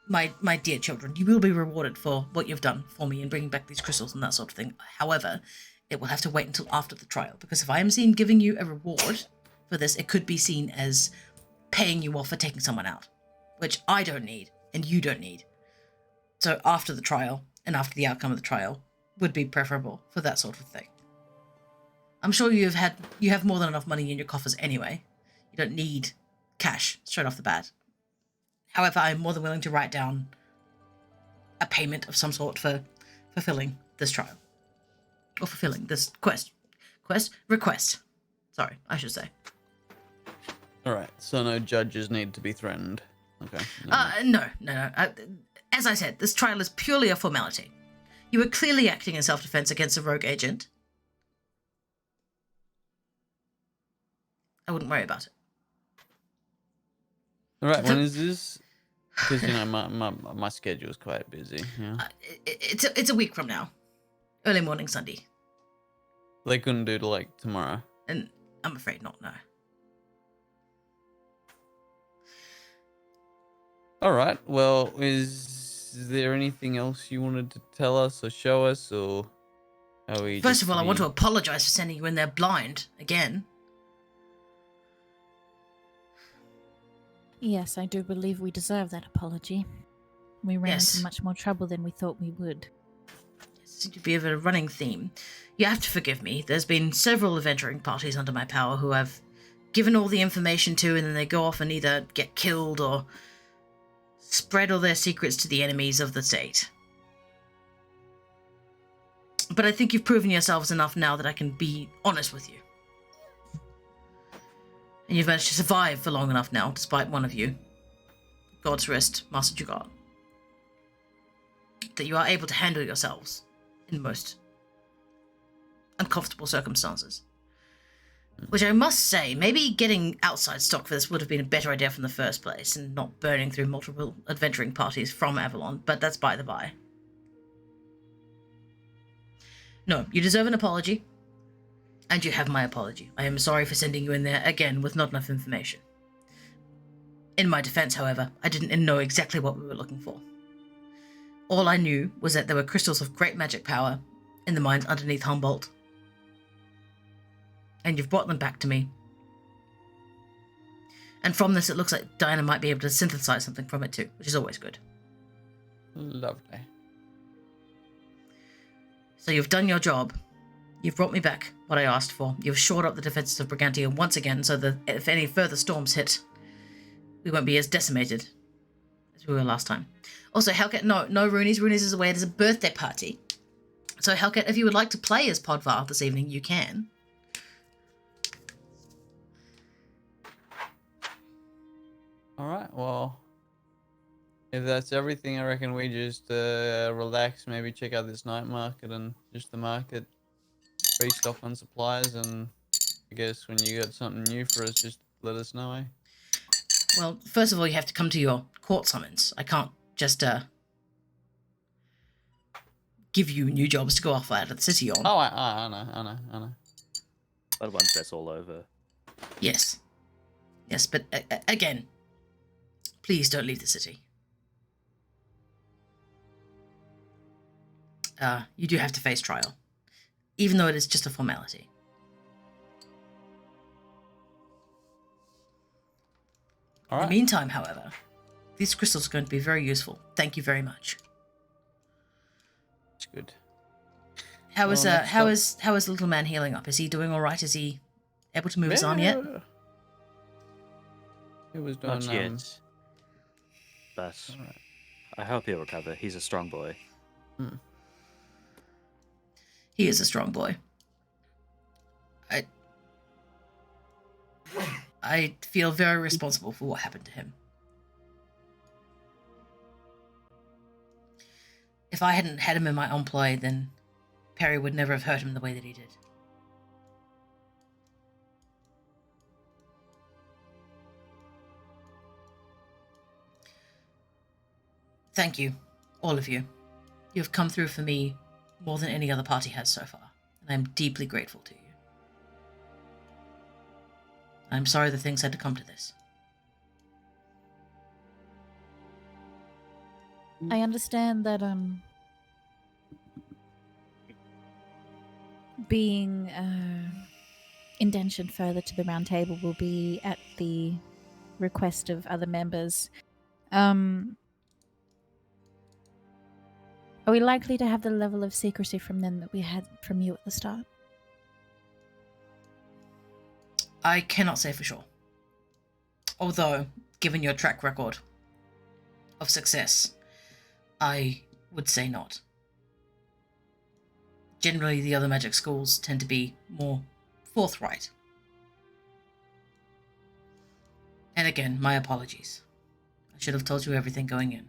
my dear children. You will be rewarded for what you've done for me in bringing back these crystals and that sort of thing. However, it will have to wait until after the trial, because if I am seen giving you a reward for this, it could be seen as paying you off for taking someone out, which I don't need and you don't need. So after the trial and after the outcome of the trial would be preferable for that sort of thing. I'm sure you have more than enough money in your coffers anyway. You don't need cash straight off the bat. However, I'm more than willing to write down a payment of some sort for fulfilling this trial. Or fulfilling this request. Sorry, I should say. Alright, so no judges need to be threatened. Okay. No. As I said, this trial is purely a formality. You were clearly acting in self-defense against a rogue agent. I wouldn't worry about it. Alright, when is this? Because, my schedule is quite busy. Yeah. It's a week from now. Early morning Sunday. They couldn't do to, tomorrow. And I'm afraid not, no. Alright, well, is there anything else you wanted to tell us or show us, or are we First of all, I want to apologize for sending you in there blind again. Yes, I do believe we deserve that apology. We ran into much more trouble than we thought we would. It seems to be a running theme. You have to forgive me. There's been several adventuring parties under my power who I've given all the information to, and then they go off and either get killed or spread all their secrets to the enemies of the state. But I think you've proven yourselves enough now that I can be honest with you. And you've managed to survive for long enough now, despite one of you, God's Rest, Master Jugar, that you are able to handle yourselves in most uncomfortable circumstances. Which I must say, maybe getting outside stock for this would have been a better idea from the first place and not burning through multiple adventuring parties from Avalon, but that's by the by. No, you deserve an apology. And you have my apology. I am sorry for sending you in there again with not enough information. In my defense, however, I didn't know exactly what we were looking for. All I knew was that there were crystals of great magic power in the mines underneath Humboldt. And you've brought them back to me. And from this, it looks like Diana might be able to synthesize something from it too, which is always good. Lovely. So you've done your job. You've brought me back what I asked for. You've shored up the defenses of Brigantia once again, so that if any further storms hit, we won't be as decimated as we were last time. Also, Hellcat, no Roonies. Roonies is away. It is a birthday party. So Hellcat, if you would like to play as Podvar this evening, you can. Alright, well, if that's everything, I reckon we just relax, maybe check out this night market and just the market, restock on supplies, and I guess when you got something new for us, just let us know, eh? Well, first of all, you have to come to your court summons. I can't just give you new jobs to go off out of the city on. Oh, I know. But once that's all over. Yes. Yes, but again, please don't leave the city. You do have to face trial, even though it is just a formality. All In right. the meantime, however, these crystals are going to be very useful. Thank you very much. It's good. How is Well, next how is the little man healing up? Is he doing all right? Is he able to move his arm yet? It was done. Not yet. But Alright. I hope he'll recover. He's a strong boy. He is a strong boy. I feel very responsible for what happened to him. If I hadn't had him in my employ, then Perry would never have hurt him the way that he did. Thank you, all of you. You have come through for me more than any other party has so far, and I am deeply grateful to you. I'm sorry that things had to come to this. I understand that being indentured further to the round table will be at the request of other members. Are we likely to have the level of secrecy from them that we had from you at the start? I cannot say for sure. Although, given your track record of success, I would say not. Generally, the other magic schools tend to be more forthright. And again, my apologies. I should have told you everything going in.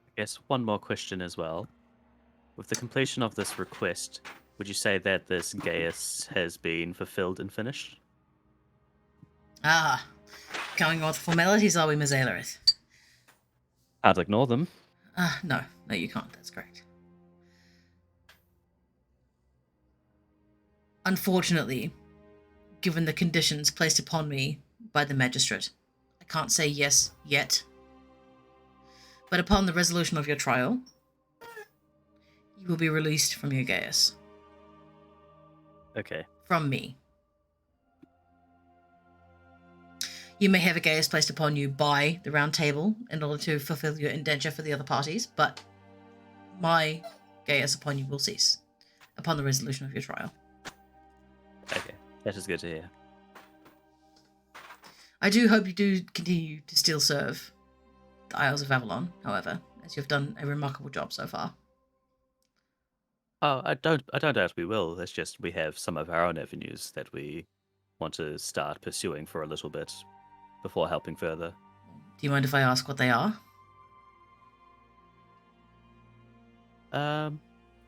I guess one more question as well. With the completion of this request, would you say that this Gaius has been fulfilled and finished? Ah, going on with formalities, are we, Ms. Aelerith? Can't ignore them. No, you can't. That's correct. Unfortunately, given the conditions placed upon me by the magistrate, I can't say yes yet. But upon the resolution of your trial, you will be released from your Gaius. Okay. From me. You may have a Gaius placed upon you by the Round Table in order to fulfill your indenture for the other parties, but my Gaius upon you will cease upon the resolution of your trial. Okay. That is good to hear. I do hope you do continue to still serve the Isles of Avalon, however, as you've done a remarkable job so far. Oh, I don't doubt we will. It's just we have some of our own avenues that we want to start pursuing for a little bit before helping further. Do you mind if I ask what they are?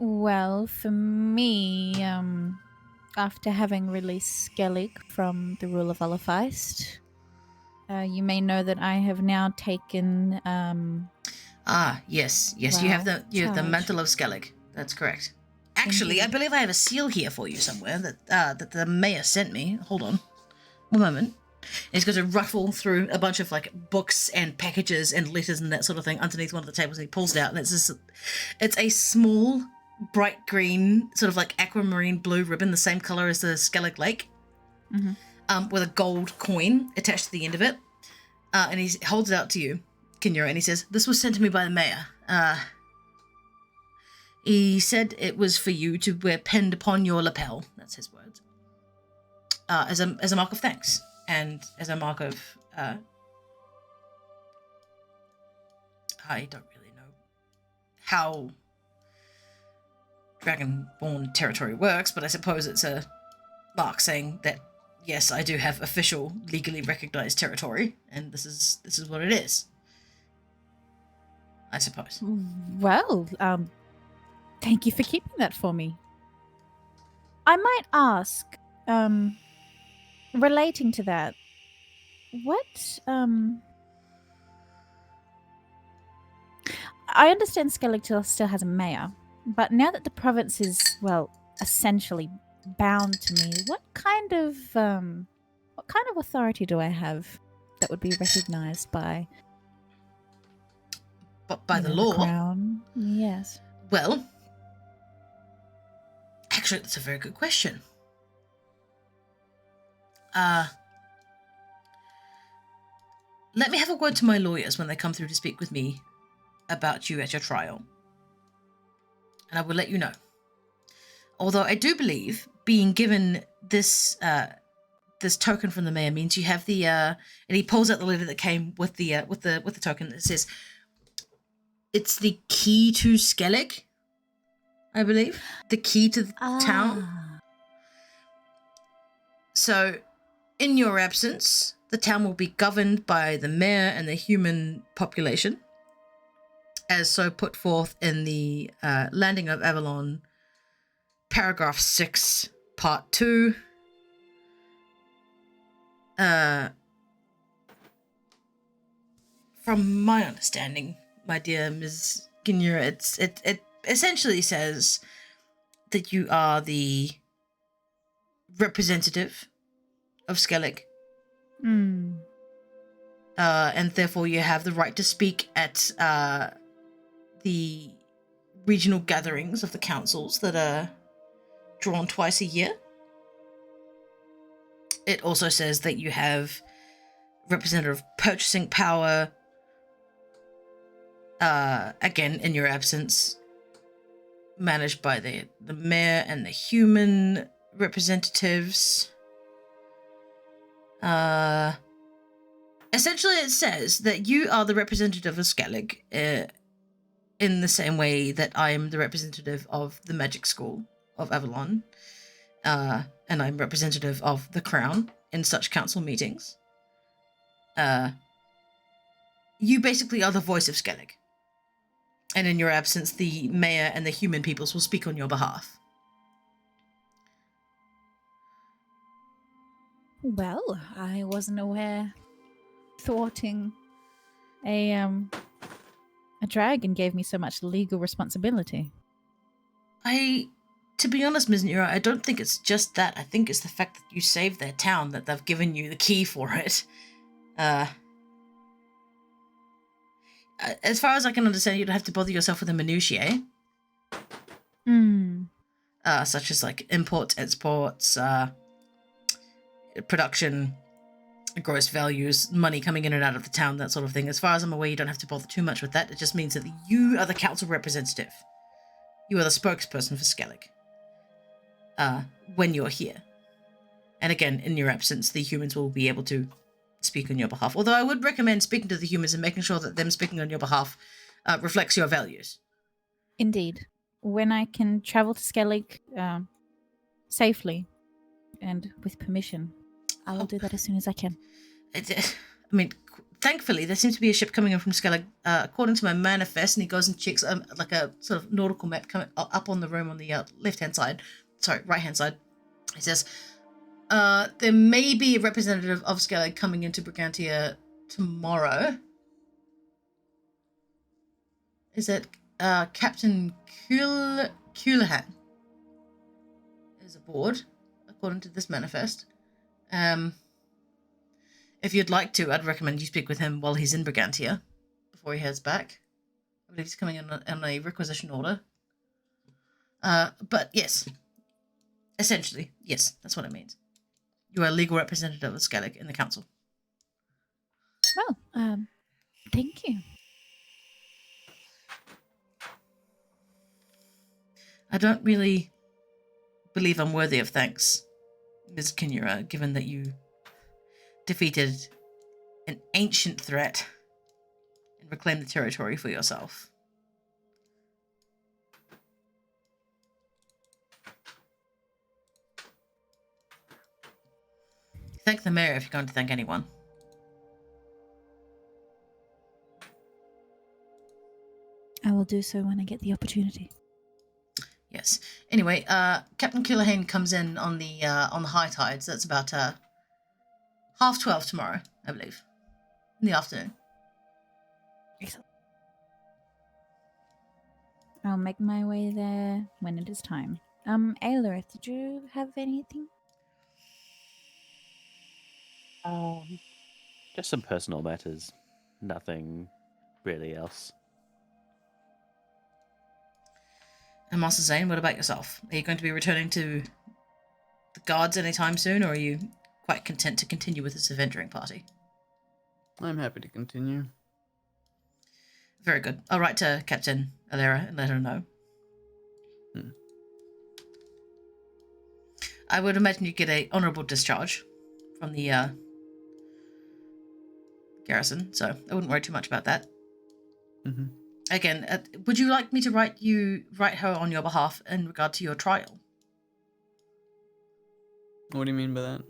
Well, for me, after having released Skellig from the rule of Ullafeist, you may know that I have now taken Yes. You have the charge. mantle of Skellig. That's correct. Actually, I Indeed. believe I have a seal here for you somewhere that the mayor sent me. Hold on, one moment. And he's going to ruffle through a bunch of like books and packages and letters and that sort of thing underneath one of the tables. And he pulls it out, and it's a small, bright green, sort of like aquamarine blue ribbon, the same color as the Skellig Lake, with a gold coin attached to the end of it. And he holds it out to you, Kinyura, and he says, "This was sent to me by the mayor. He said it was for you to wear pinned upon your lapel." That's his words. As a mark of thanks, and as a mark of I don't really know how Dragonborn territory works, but I suppose it's a mark saying that yes, I do have official, legally recognized territory, and this is what it is. I suppose. Well, thank you for keeping that for me. I might ask, relating to that, what, I understand Skellig still has a mayor, but now that the province is, well, essentially bound to me, what kind of authority do I have that would be recognized by By you the know, law? crown? Yes. Well, actually, that's a very good question. Let me have a word to my lawyers when they come through to speak with me about you at your trial, and I will let you know. Although I do believe being given this this token from the mayor means you have the and he pulls out the letter that came with the token that says it's the key to Skellig, I believe. The key to the town. So, in your absence, the town will be governed by the mayor and the human population, as so put forth in the Landing of Avalon, paragraph 6, part 2. From my understanding, my dear Ms. Guinivere, it essentially says that you are the representative of Skellig. And therefore you have the right to speak at the regional gatherings of the councils that are drawn twice a year. It also says that you have representative purchasing power, again, in your absence, managed by the mayor and the human representatives. Essentially, it says that you are the representative of Skellig, in the same way that I am the representative of the magic school of Avalon, and I'm representative of the crown in such council meetings. You basically are the voice of Skellig. And in your absence, the mayor and the human peoples will speak on your behalf. Well, I wasn't aware thwarting a dragon gave me so much legal responsibility. To be honest, Ms. Nira, I don't think it's just that. I think it's the fact that you saved their town, that they've given you the key for it. As far as I can understand, you don't have to bother yourself with the minutiae. Such as like imports, exports, production, gross values, money coming in and out of the town, that sort of thing. As far as I'm aware, you don't have to bother too much with that. It just means that you are the council representative. You are the spokesperson for Skellig. When you're here. And again, in your absence, the humans will be able to speak on your behalf. Although I would recommend speaking to the humans and making sure that them speaking on your behalf reflects your values. Indeed. When I can travel to Skellig safely and with permission, I will do that as soon as I can. I mean, thankfully, there seems to be a ship coming in from Skellig, according to my manifest, and he goes and checks like a sort of nautical map coming up on the room on the right-hand side. He says, there may be a representative of Skellig coming into Brigantia tomorrow. Is it Captain Culahan is aboard, according to this manifest. If you'd like to, I'd recommend you speak with him while he's in Brigantia, before he heads back. I believe he's coming in on a requisition order. But yes, essentially, yes, that's what it means. You are a legal representative of Skellig in the council. Well, thank you. I don't really believe I'm worthy of thanks, Ms. Kinura, given that you defeated an ancient threat and reclaimed the territory for yourself. Thank the mayor if you're going to thank anyone. I will do so when I get the opportunity. Yes. Anyway, Captain Culahan comes in on the high tide, so that's about 12:30 tomorrow, I believe, in the afternoon. I'll make my way there when it is time. Aelorith, did you have anything? Just some personal matters. Nothing really else. And Master Zane, what about yourself? Are you going to be returning to the guards anytime soon, or are you quite content to continue with this adventuring party? I'm happy to continue. Very good. I'll write to Captain Alera and let her know. I would imagine you get a honourable discharge from the garrison, so I wouldn't worry too much about that. Mm-hmm. Again, would you like me to write her on your behalf in regard to your trial? What do you mean by that?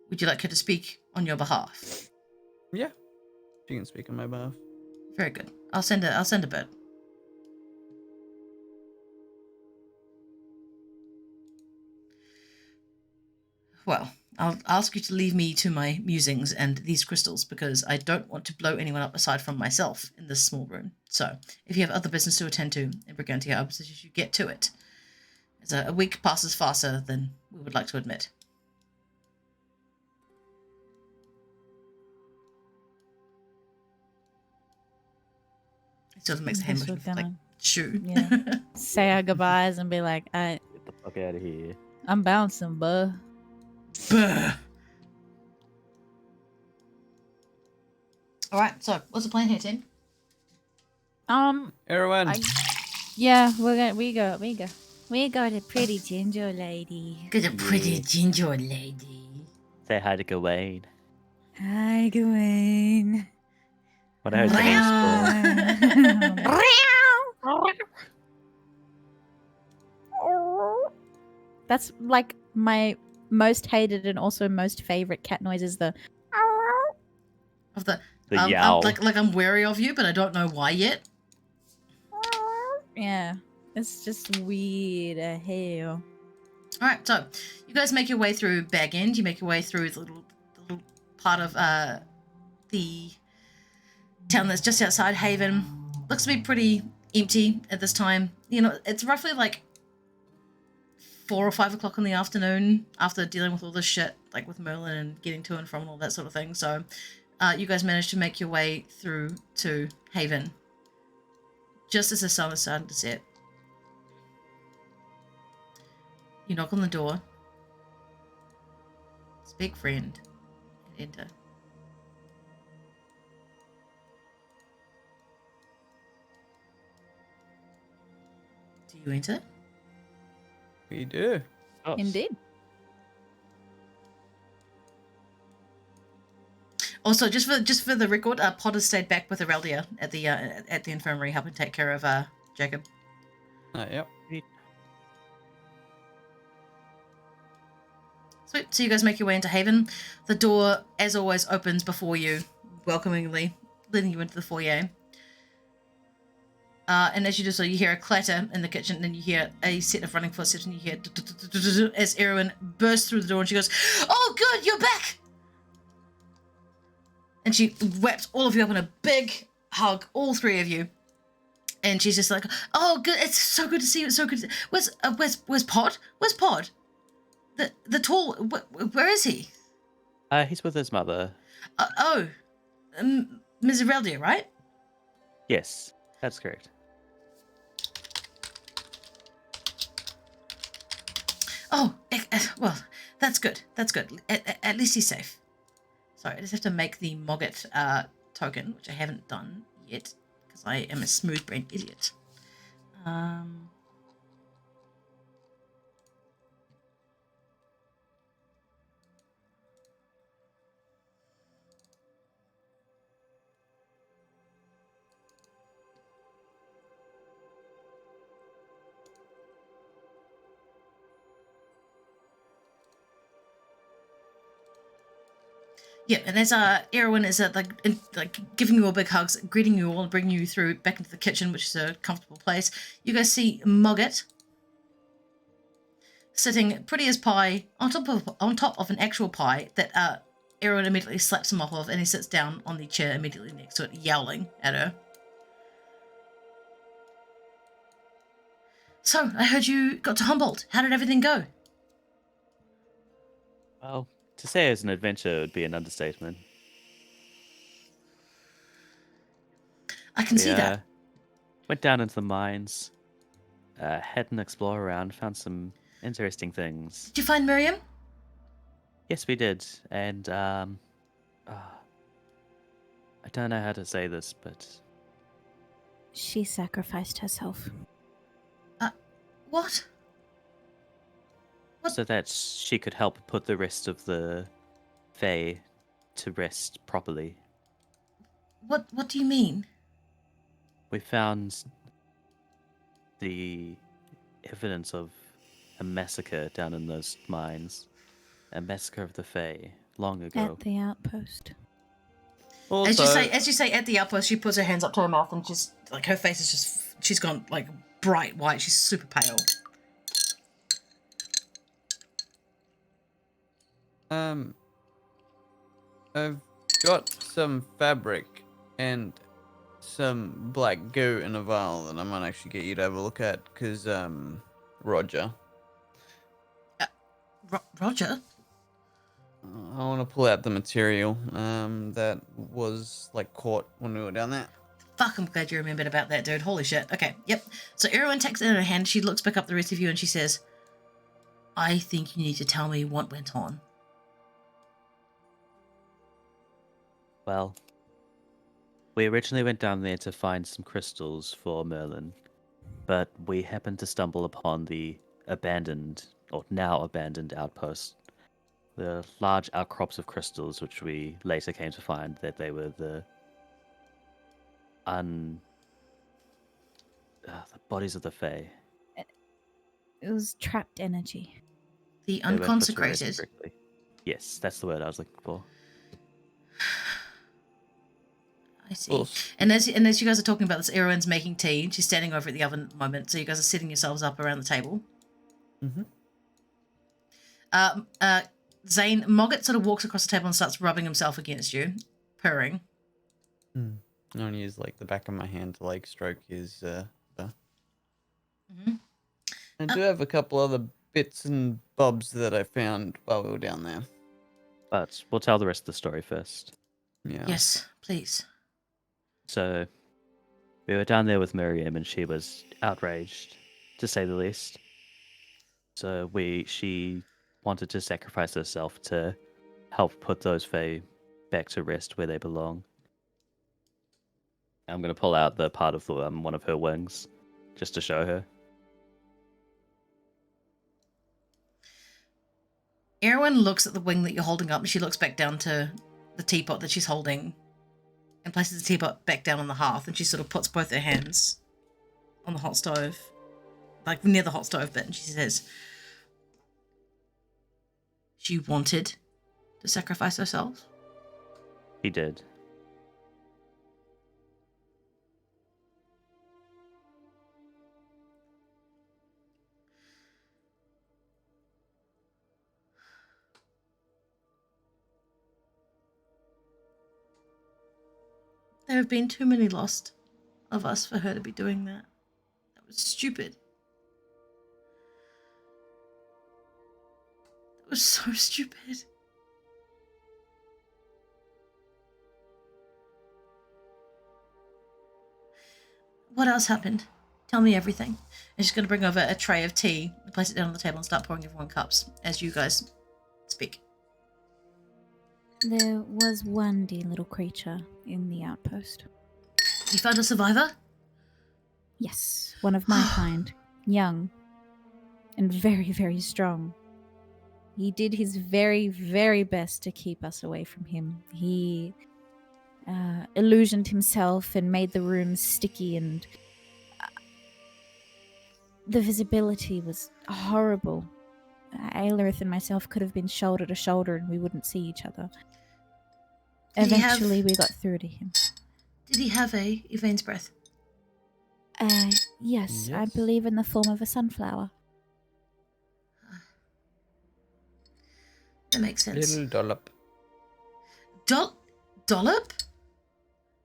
Would you like her to speak on your behalf? Yeah, she can speak on my behalf. Very good. I'll send a bird. Well, I'll ask you to leave me to my musings and these crystals, because I don't want to blow anyone up aside from myself in this small room. So, if you have other business to attend to in Brigantia, I would suggest you get to it. As a week passes faster than we would like to admit. It sort of makes a hand Guess we're motion, like, gonna- shoo. Yeah. Say our goodbyes and be like, Get the fuck out of here. I'm bouncing, buh. Buh. Alright, so what's the plan here, team? Erwin! Yeah, we got a pretty ginger lady. Good, a pretty Yeah. ginger lady. Say hi to Gawain. Hi, Gawain. What are her That's like my most hated and also most favorite cat noise is the Of the yowl. I'm wary of you, but I don't know why yet. yeah. It's just weird as hell. Alright, so you guys make your way through Bag End, you make your way through the little part of the town that's just outside Haven. Looks to be pretty empty at this time. You know, it's roughly like 4 or 5 o'clock in the afternoon after dealing with all this shit, like with Merlin and getting to and from and all that sort of thing. So you guys managed to make your way through to Haven just as the sun is starting to set. You knock on the door. Speak friend. And enter. Do you enter? We do. Oh, Indeed. Also, just for the record, Potter stayed back with Aureldia at the infirmary, helping take care of Jacob. Yep. Sweet. So you guys make your way into Haven. The door, as always, opens before you welcomingly, leading you into the foyer. And as you do so, you hear a clatter in the kitchen, and then you hear a set of running footsteps, and you hear as Erwin bursts through the door, and she goes, "Oh, good, you're back!" And she wraps all of you up in a big hug, all three of you. And she's just like, "Oh, good, it's so good to see you. It's so good. Where's Pod? Where's Pod? The tall. Where is he? He's with his mother. Ms. Ireldia, right? Yes, that's correct. Oh, well, that's good. That's good. At least he's safe. Sorry, I just have to make the Mogget token, which I haven't done yet, because I am a smooth-brained idiot. Yeah, and as Erwin is like giving you all big hugs, greeting you all, and bringing you through back into the kitchen, which is a comfortable place. You guys see Mogget sitting pretty as pie on top of an actual pie that Erwin immediately slaps him off of, and he sits down on the chair immediately next to it, yowling at her. So I heard you got to Humboldt. How did everything go? Well, to say it was an adventure would be an understatement. I can see that. Went down into the mines, had an explore around, found some interesting things. Did you find Miriam? Yes, we did, and I don't know how to say this, but She sacrificed herself. What? What? so that she could help put the rest of the Fae to rest properly. What do you mean? We found the evidence of a massacre down in those mines. A massacre of the Fae long ago. At the outpost. Also, As you say at the outpost, she puts her hands up to her mouth and just like her face is just she's gone like bright white. She's super pale. I've got some fabric and some black goo in a vial that I might actually get you to have a look at, because Roger. Roger? I want to pull out the material that was like caught when we were down there. Fuck, I'm glad you remembered about that, dude. Holy shit. Okay, yep. So Erwin takes it in her hand. She looks back up the rest of you and she says, "I think you need to tell me what went on." Well, we originally went down there to find some crystals for Merlin, but we happened to stumble upon the abandoned, or now abandoned, outpost. The large outcrops of crystals, which we later came to find that they were the bodies of the Fae. It was trapped energy. The They weren't put to rest unconsecrated. correctly. Yes, that's the word I was looking for. I see. Well, And as you guys are talking about this, Erwin's making tea. She's standing over at the oven at the moment, so you guys are setting yourselves up around the table. Mm-hmm. Zane, Mogget sort of walks across the table and starts rubbing himself against you, purring. I want to use like the back of my hand to like stroke his fur. Mm-hmm. I do have a couple other bits and bobs that I found while we were down there. But we'll tell the rest of the story first. Yeah. Yes, please. So, we were down there with Miriam, and she was outraged, to say the least. So she wanted to sacrifice herself to help put those Fae back to rest where they belong. I'm going to pull out the part of the, one of her wings, just to show her. Erwin looks at the wing that you're holding up, and she looks back down to the teapot that she's holding and places the teapot back down on the hearth, and she sort of puts both her hands on the hot stove, like near the hot stove bit, and she says, "She wanted to sacrifice herself?" He did. There have been too many lost of us for her to be doing that. That was stupid. That was so stupid. What else happened? Tell me everything. And she's going to bring over a tray of tea, place it down on the table, and start pouring everyone cups as you guys speak. There was one dear little creature in the outpost. You found a survivor? Yes, one of my kind. Young. And very, very strong. He did his very, very best to keep us away from him. He illusioned himself and made the room sticky, and the visibility was horrible. Aelirith and myself could have been shoulder to shoulder and we wouldn't see each other. Eventually we got through to him. Did he have a Yvain's breath? Yes, I believe in the form of a sunflower. That makes sense. Little dollop. Dollop?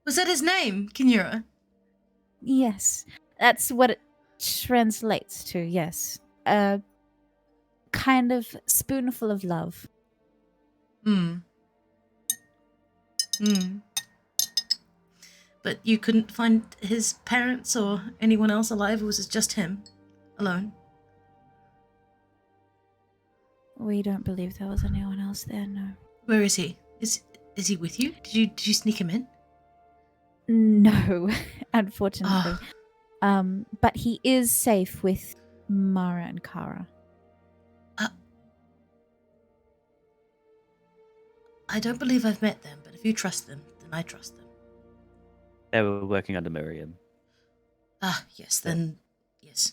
Was that his name, Guinivere? Yes, that's what it translates to, yes. A kind of spoonful of love. But you couldn't find his parents or anyone else alive, or was it just him? Alone? We don't believe there was anyone else there, no. Where is he? Is he with you? Did you sneak him in? No, unfortunately. But he is safe with Mara and Kara. I don't believe I've met them, but if you trust them, then I trust them. They were working under Miriam. Yes, then, yes.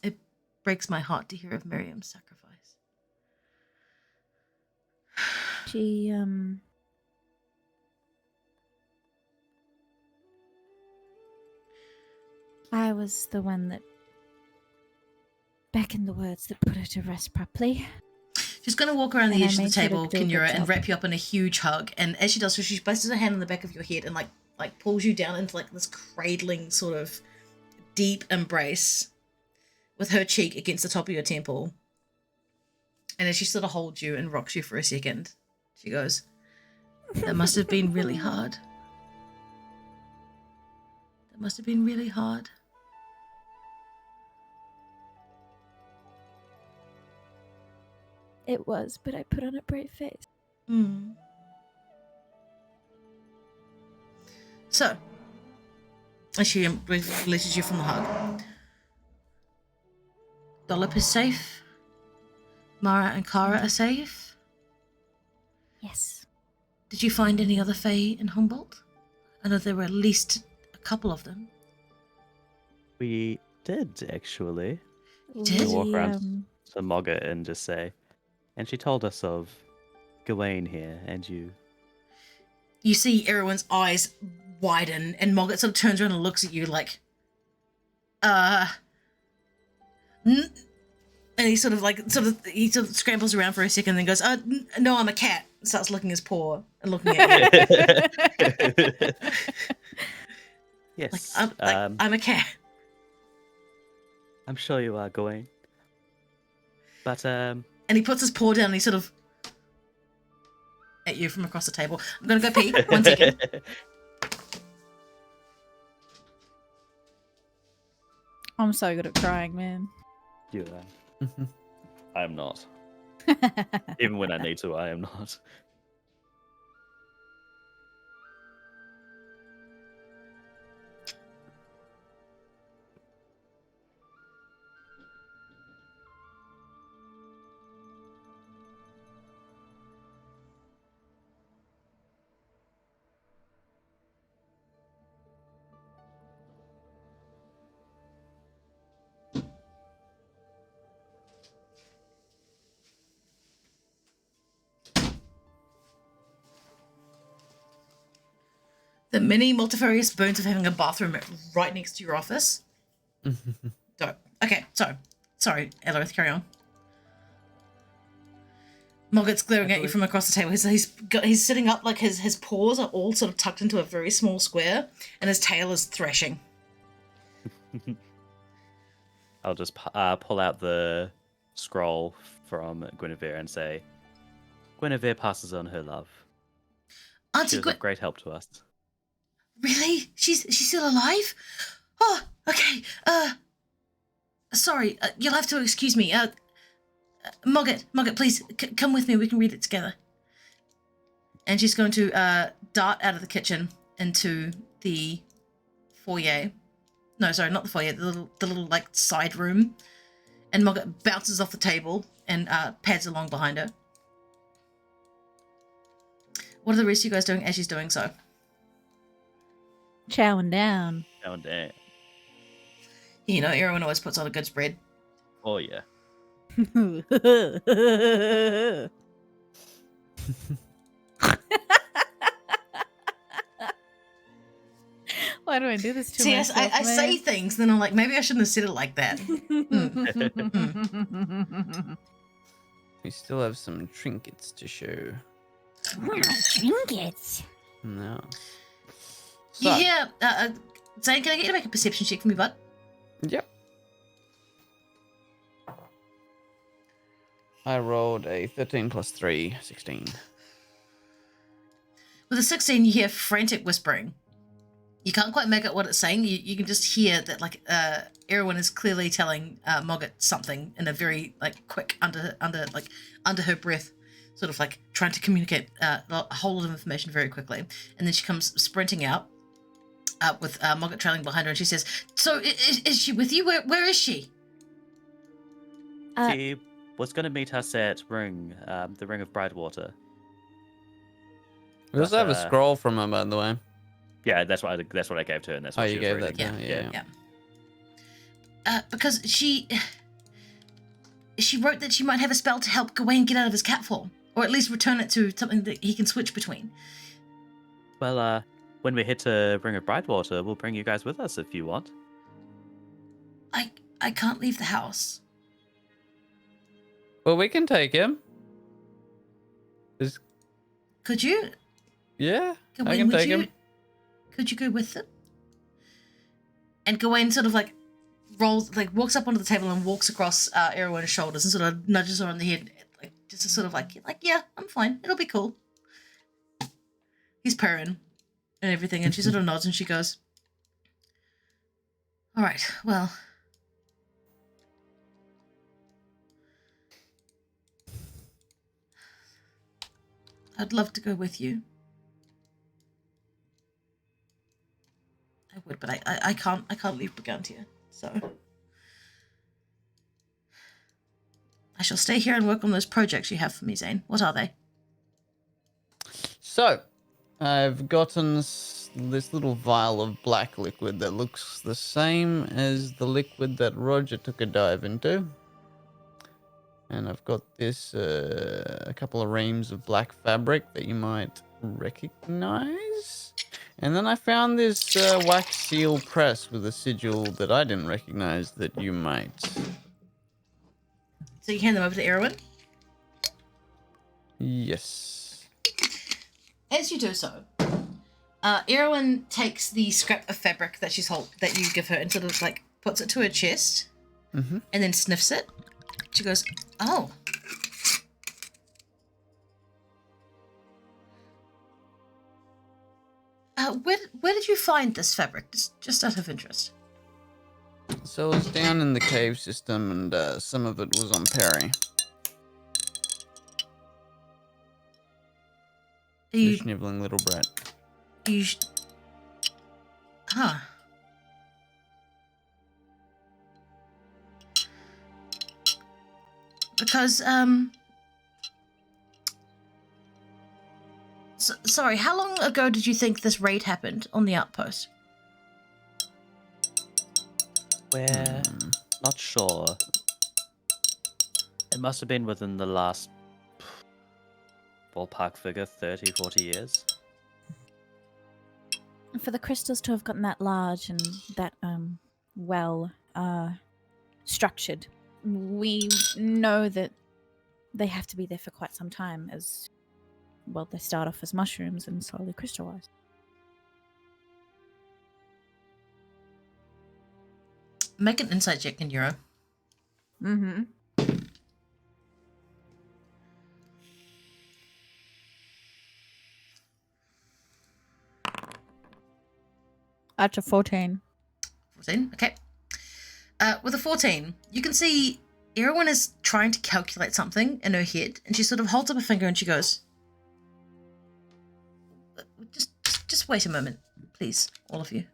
It breaks my heart to hear of Miriam's sacrifice. She, I was the one that beckoned the words that put her to rest properly. She's going to walk around the And I edge of the made sure to table, do a good Guinivere, and job. wrap you up in a huge hug. And as she does so, she places her hand on the back of your head and like pulls you down into like this cradling sort of deep embrace with her cheek against the top of your temple. And as she sort of holds you and rocks you for a second, she goes, "That must have been really hard. That must have been really hard." It was, but I put on a brave face. So, as she releases you from the hug, Dollop is safe. Mara and Kara are safe. Yes. Did you find any other Fae in Humboldt? I know there were at least a couple of them. We did, actually. did? We walk We, around to Mogget and just say, and she told us of Gawain here and you. You see everyone's eyes widen, and Mogget sort of turns around and looks at you like, and he sort of scrambles around for a second, and then goes, no, I'm a cat. And starts licking his paw and looking at you. Yes. I'm a cat. I'm sure you are, Gawain. But, And he puts his paw down and he sort of at you from across the table. I'm gonna go pee. 1 second. I'm so good at crying, man. You are. I am not. Even when I need to, I am not. The many multifarious boons of having a bathroom right next to your office. Dope. Okay, sorry, Ellerith, carry on. Mogget's glaring at you from across the table. He's sitting up, like his paws are all sort of tucked into a very small square, and his tail is thrashing. I'll just pull out the scroll from Guinevere and say, Guinevere passes on her love. Auntie She was of great help to us. Really? She's still alive? Oh, okay. Sorry. You'll have to excuse me. Mogget, please come with me. We can read it together. And she's going to dart out of the kitchen into the foyer. No, sorry, not the foyer. The little like side room. And Mogget bounces off the table and pads along behind her. What are the rest of you guys doing as she's doing so? Chowing down. Oh, damn. You know, everyone always puts on a good spread. Oh, yeah. Why do I do this to See, myself? I say things, then I'm like, maybe I shouldn't have said it like that. We still have some trinkets to show. Trinkets. No. You hear, Zane, can I get you to make a perception check for me, bud? Yep. I rolled a 13 plus 3, 16. With a 16, you hear frantic whispering. You can't quite make out what it's saying. You can just hear that, like, Erwin is clearly telling Mogget something in a very, like, quick, under her breath, sort of, like, trying to communicate a whole lot of information very quickly. And then she comes sprinting out with Mogget trailing behind her, and she says, so, is she with you? Where is she? She was going to meet us at Ring, the Ring of Brightwater. We also have a scroll from her, by the way. Yeah, that's what I gave to her, and that's what she you was gave reading. that to her, yeah. Because she wrote that she might have a spell to help Gawain get out of his cat form, or at least return it to something that he can switch between. Well, when we head to Ring of Brightwater, we'll bring you guys with us if you want. I can't leave the house. Well, we can take him. Could you? Yeah, Gawain, I can take him. Could you go with them? And Gawain sort of like walks up onto the table and walks across Erwin's shoulders and sort of nudges her on the head, like just to sort of like yeah, I'm fine. It'll be cool. He's purring and everything, and she sort of nods and she goes, all right, well, I'd love to go with you. I would, but I can't leave Brigantia, so I shall stay here and work on those projects you have for me, Zane. What are they? So, I've gotten this little vial of black liquid that looks the same as the liquid that Roger took a dive into. And I've got this, a couple of reams of black fabric that you might recognize. And then I found this wax seal press with a sigil that I didn't recognize that you might. So you hand them over to Erwin? Yes. As you do so, Erwin takes the scrap of fabric that that you give her and sort of like puts it to her chest, and then sniffs it. She goes, "Oh, where did you find this fabric? Just out of interest." So it's down in the cave system, and some of it was on Perry. The sniveling little brat. Huh. Because, sorry, how long ago did you think this raid happened on the outpost? We're not sure. It must have been within the last ballpark figure, 30, 40 years. For the crystals to have gotten that large and that well structured, we know that they have to be there for quite some time, as well, they start off as mushrooms and slowly crystallize. Make an insight check in Euro. Mm-hmm. That's a 14. 14, okay. With a 14, you can see Erwin is trying to calculate something in her head, and she sort of holds up a finger and she goes, just wait a moment, please, all of you,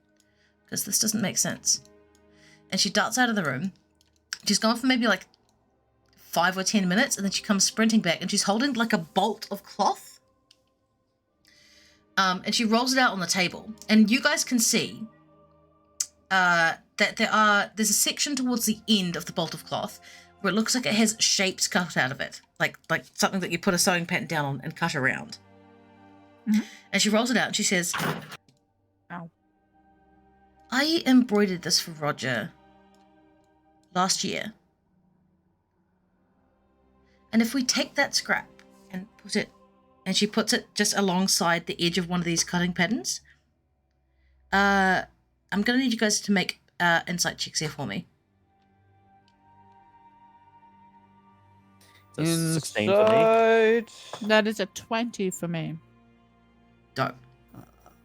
because this doesn't make sense. And she darts out of the room. She's gone for maybe like 5 or 10 minutes, and then she comes sprinting back, and she's holding like a bolt of cloth. And she rolls it out on the table, and you guys can see that there's a section towards the end of the bolt of cloth where it looks like it has shapes cut out of it, like something that you put a sewing pattern down on and cut around. Mm-hmm. And she rolls it out and she says, Ow. I embroidered this for Roger last year. And if we take that scrap and put it, and she puts it just alongside the edge of one of these cutting patterns, I'm going to need you guys to make insight checks here for me. So 16 for me. Inside. That is a 20 for me. Dope.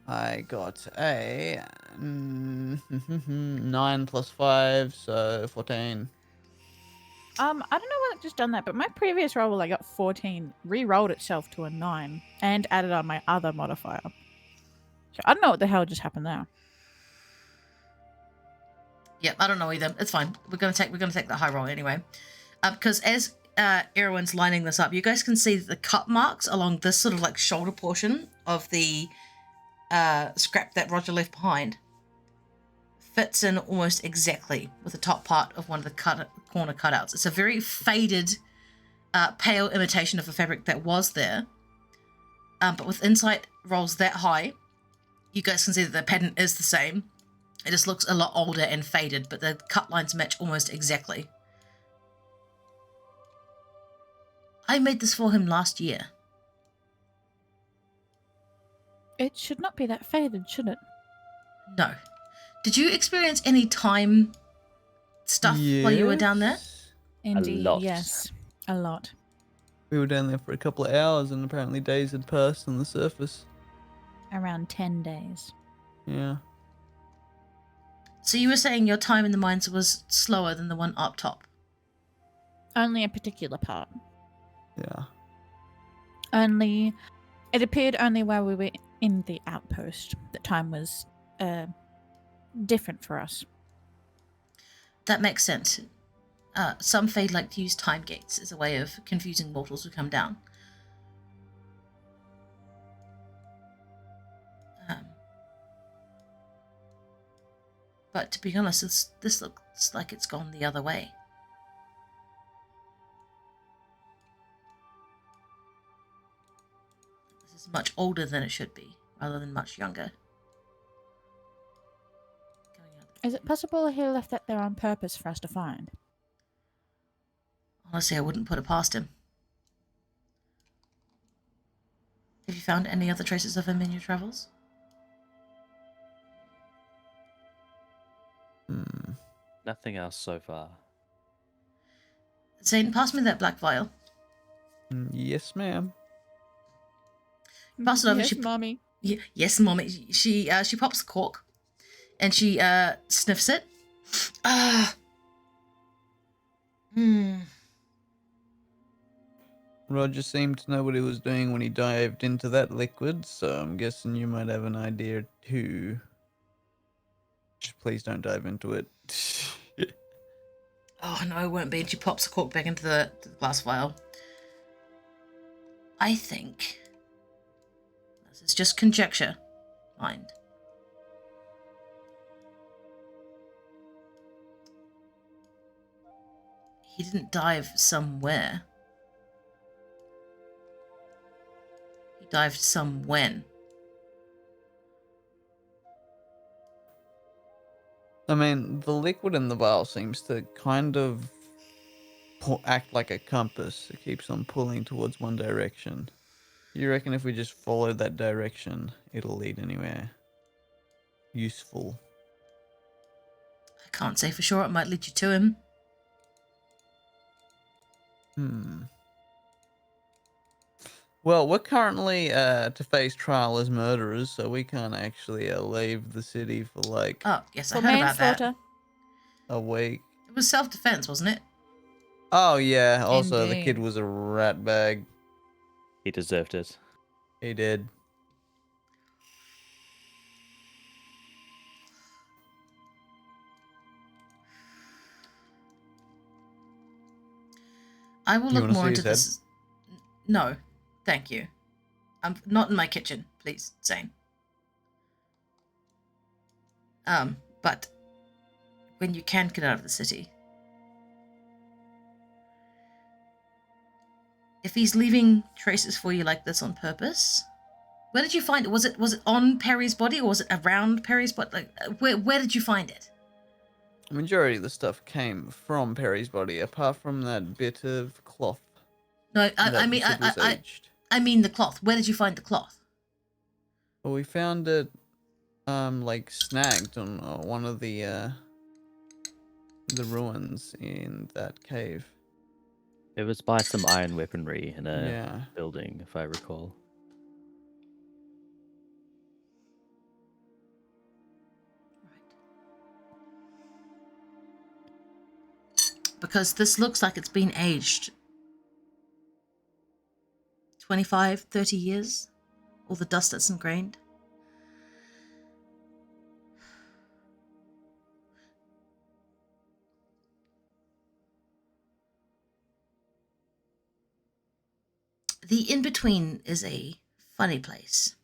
I got a 9 plus 5, so 14. I don't know what just done that, but my previous roll, I got 14, re-rolled itself to a 9, and added on my other modifier. So I don't know what the hell just happened there. Yeah, I don't know either. It's fine. We're gonna take the high roll anyway, because as Erwin's lining this up, you guys can see the cut marks along this sort of like shoulder portion of the scrap that Roger left behind fits in almost exactly with the top part of one of the corner cutouts. It's a very faded, pale imitation of the fabric that was there, but with insight rolls that high, you guys can see that the pattern is the same. It just looks a lot older and faded, but the cut lines match almost exactly. I made this for him last year. It should not be that faded, should it? No. Did you experience any time stuff while you were down there? Indeed, lot. yes. A lot. We were down there for a couple of hours, and apparently days had passed on the surface. Around 10 days. Yeah. So you were saying your time in the mines was slower than the one up top? Only a particular part. Yeah. It appeared only while we were in the outpost that time was different for us. That makes sense. Some Fade like to use time gates as a way of confusing mortals who come down. But to be honest, this looks like it's gone the other way. This is much older than it should be, rather than much younger. Is it possible he left that there on purpose for us to find? Honestly, I wouldn't put it past him. Have you found any other traces of him in your travels? Nothing else so far. Zane, pass me that black vial. Yes, ma'am. Pass it over. Yes, She mommy. yes, mommy. She pops the cork, and she sniffs it. Roger seemed to know what he was doing when he dived into that liquid, so I'm guessing you might have an idea too. Just please don't dive into it. Oh no, it won't be. And she pops the cork back into the glass vial. I think this is just conjecture, mind. He didn't dive somewhere. He dived somewhen. I mean, the liquid in the vial seems to kind of act like a compass. It keeps on pulling towards one direction. You reckon if we just follow that direction, it'll lead anywhere useful? I can't say for sure. It might lead you to him. Well, we're currently to face trial as murderers, so we can't actually leave the city for like Oh, yes, I For heard about that. manslaughter. a week. It was self-defense, wasn't it? Oh yeah. Also, the kid Indeed. was a rat bag. He deserved it. He did. I will You look wanna more see into his this. No, thank you. I'm not in my kitchen, please, Zane. But when you can get out of the city, if he's leaving traces for you like this on purpose, where did you find it? Was it on Perry's body, or was it around Perry's body? Like, where did you find it? The majority of the stuff came from Perry's body, apart from that bit of cloth. No, that I the mean, kid was aged. I mean the cloth. Where did you find the cloth? Well, we found it, like snagged on one of the ruins in that cave. It was by some iron weaponry in a Yeah. building, if I recall. Because this looks like it's been aged 25, 30 years. All the dust that's ingrained. The in-between is a funny place,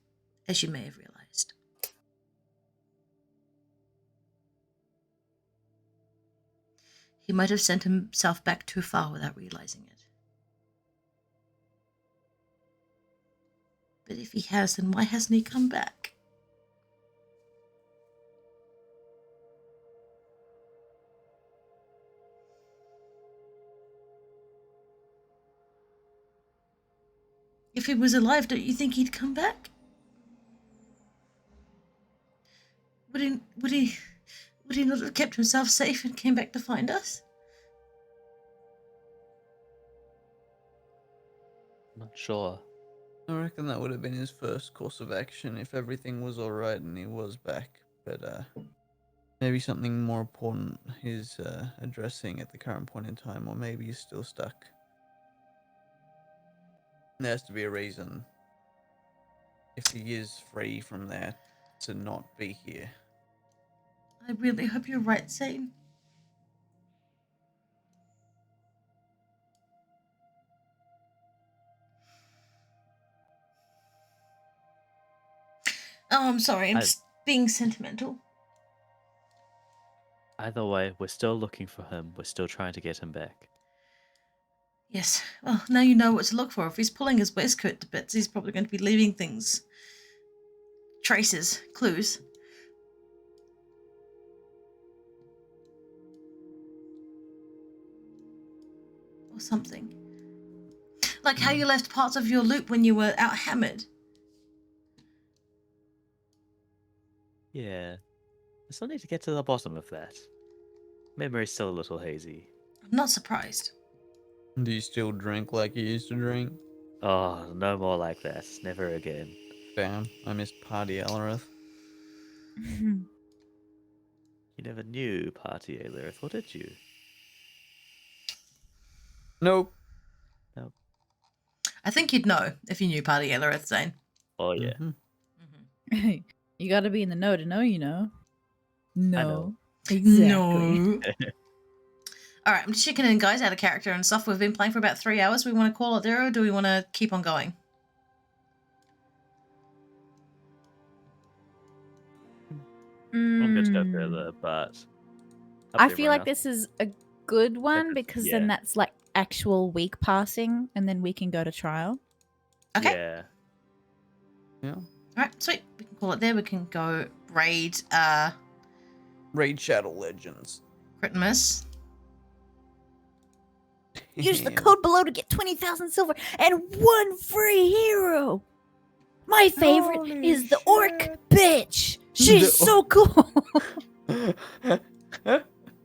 as you may have realized. He might have sent himself back too far without realizing it. But if he has, then why hasn't he come back? If he was alive, don't you think he'd come back? Would he not have kept himself safe and came back to find us? Not sure. I reckon that would have been his first course of action if everything was alright and he was back. But maybe something more important he's addressing at the current point in time, or maybe he's still stuck. There has to be a reason, if he is free from there, to not be here. I really hope you're right, Zane. Oh, I'm sorry. I'm just being sentimental. Either way, we're still looking for him. We're still trying to get him back. Yes. Well, now you know what to look for. If he's pulling his waistcoat to bits, he's probably going to be leaving things. Traces. Clues. Or something. Like how you left parts of your loop when you were out hammered. Yeah. I still need to get to the bottom of that. Memory's still a little hazy. I'm not surprised. Do you still drink like you used to drink? Oh, no more like that. Never again. Damn, I missed Party Elrith. You never knew Party Aelirith, or did you? Nope. Nope. I think you'd know if you knew Party Elrith, Zane. Oh, yeah. Mhm. You gotta be in the know to know, you know. No. know. Exactly. No. All right, I'm just checking in, guys, out of character and stuff. We've been playing for about 3 hours. We want to call it there, or do we want to keep on going? I'm good to go further, but... up I to feel everyone like else. this is a good one is- because yeah. then that's like actual week passing and then we can go to trial. Okay. Yeah. Yeah. All right, sweet. We can call it there. We can go raid Raid Shadow Legends. Crit and Miss. Use the code below to get 20,000 silver and 1 free hero. My favorite Holy is the orc shit. bitch. She's so cool.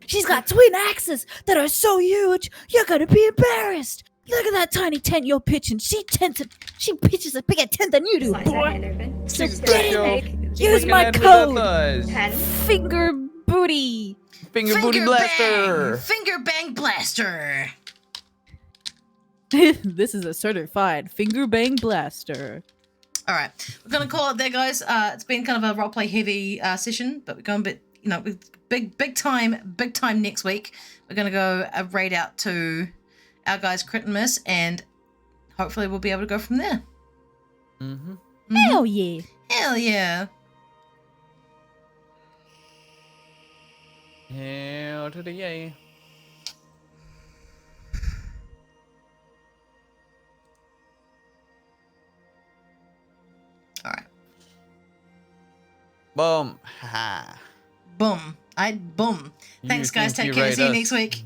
She's got twin axes that are so huge, you're gonna be embarrassed. Look at that tiny tent you're pitching. She pitches a bigger tent than you do, Slice that boy. hand open. So She's get special. in, Take use my Looking at it with her code. thighs. 10. Finger booty. Finger booty blaster. Finger bang blaster. This is a certified finger bang blaster. All right, we're gonna call it there, guys. It's been kind of a roleplay heavy session, but we're going a bit, big time next week. We're gonna go raid out to our guys Crit and Miss, and hopefully we'll be able to go from there. Mm-hmm. Hell yeah. Hell yeah! Hell to the yay. All right, Boom. Ha. boom. Thanks, You guys. think Take you care. rate See you us next week.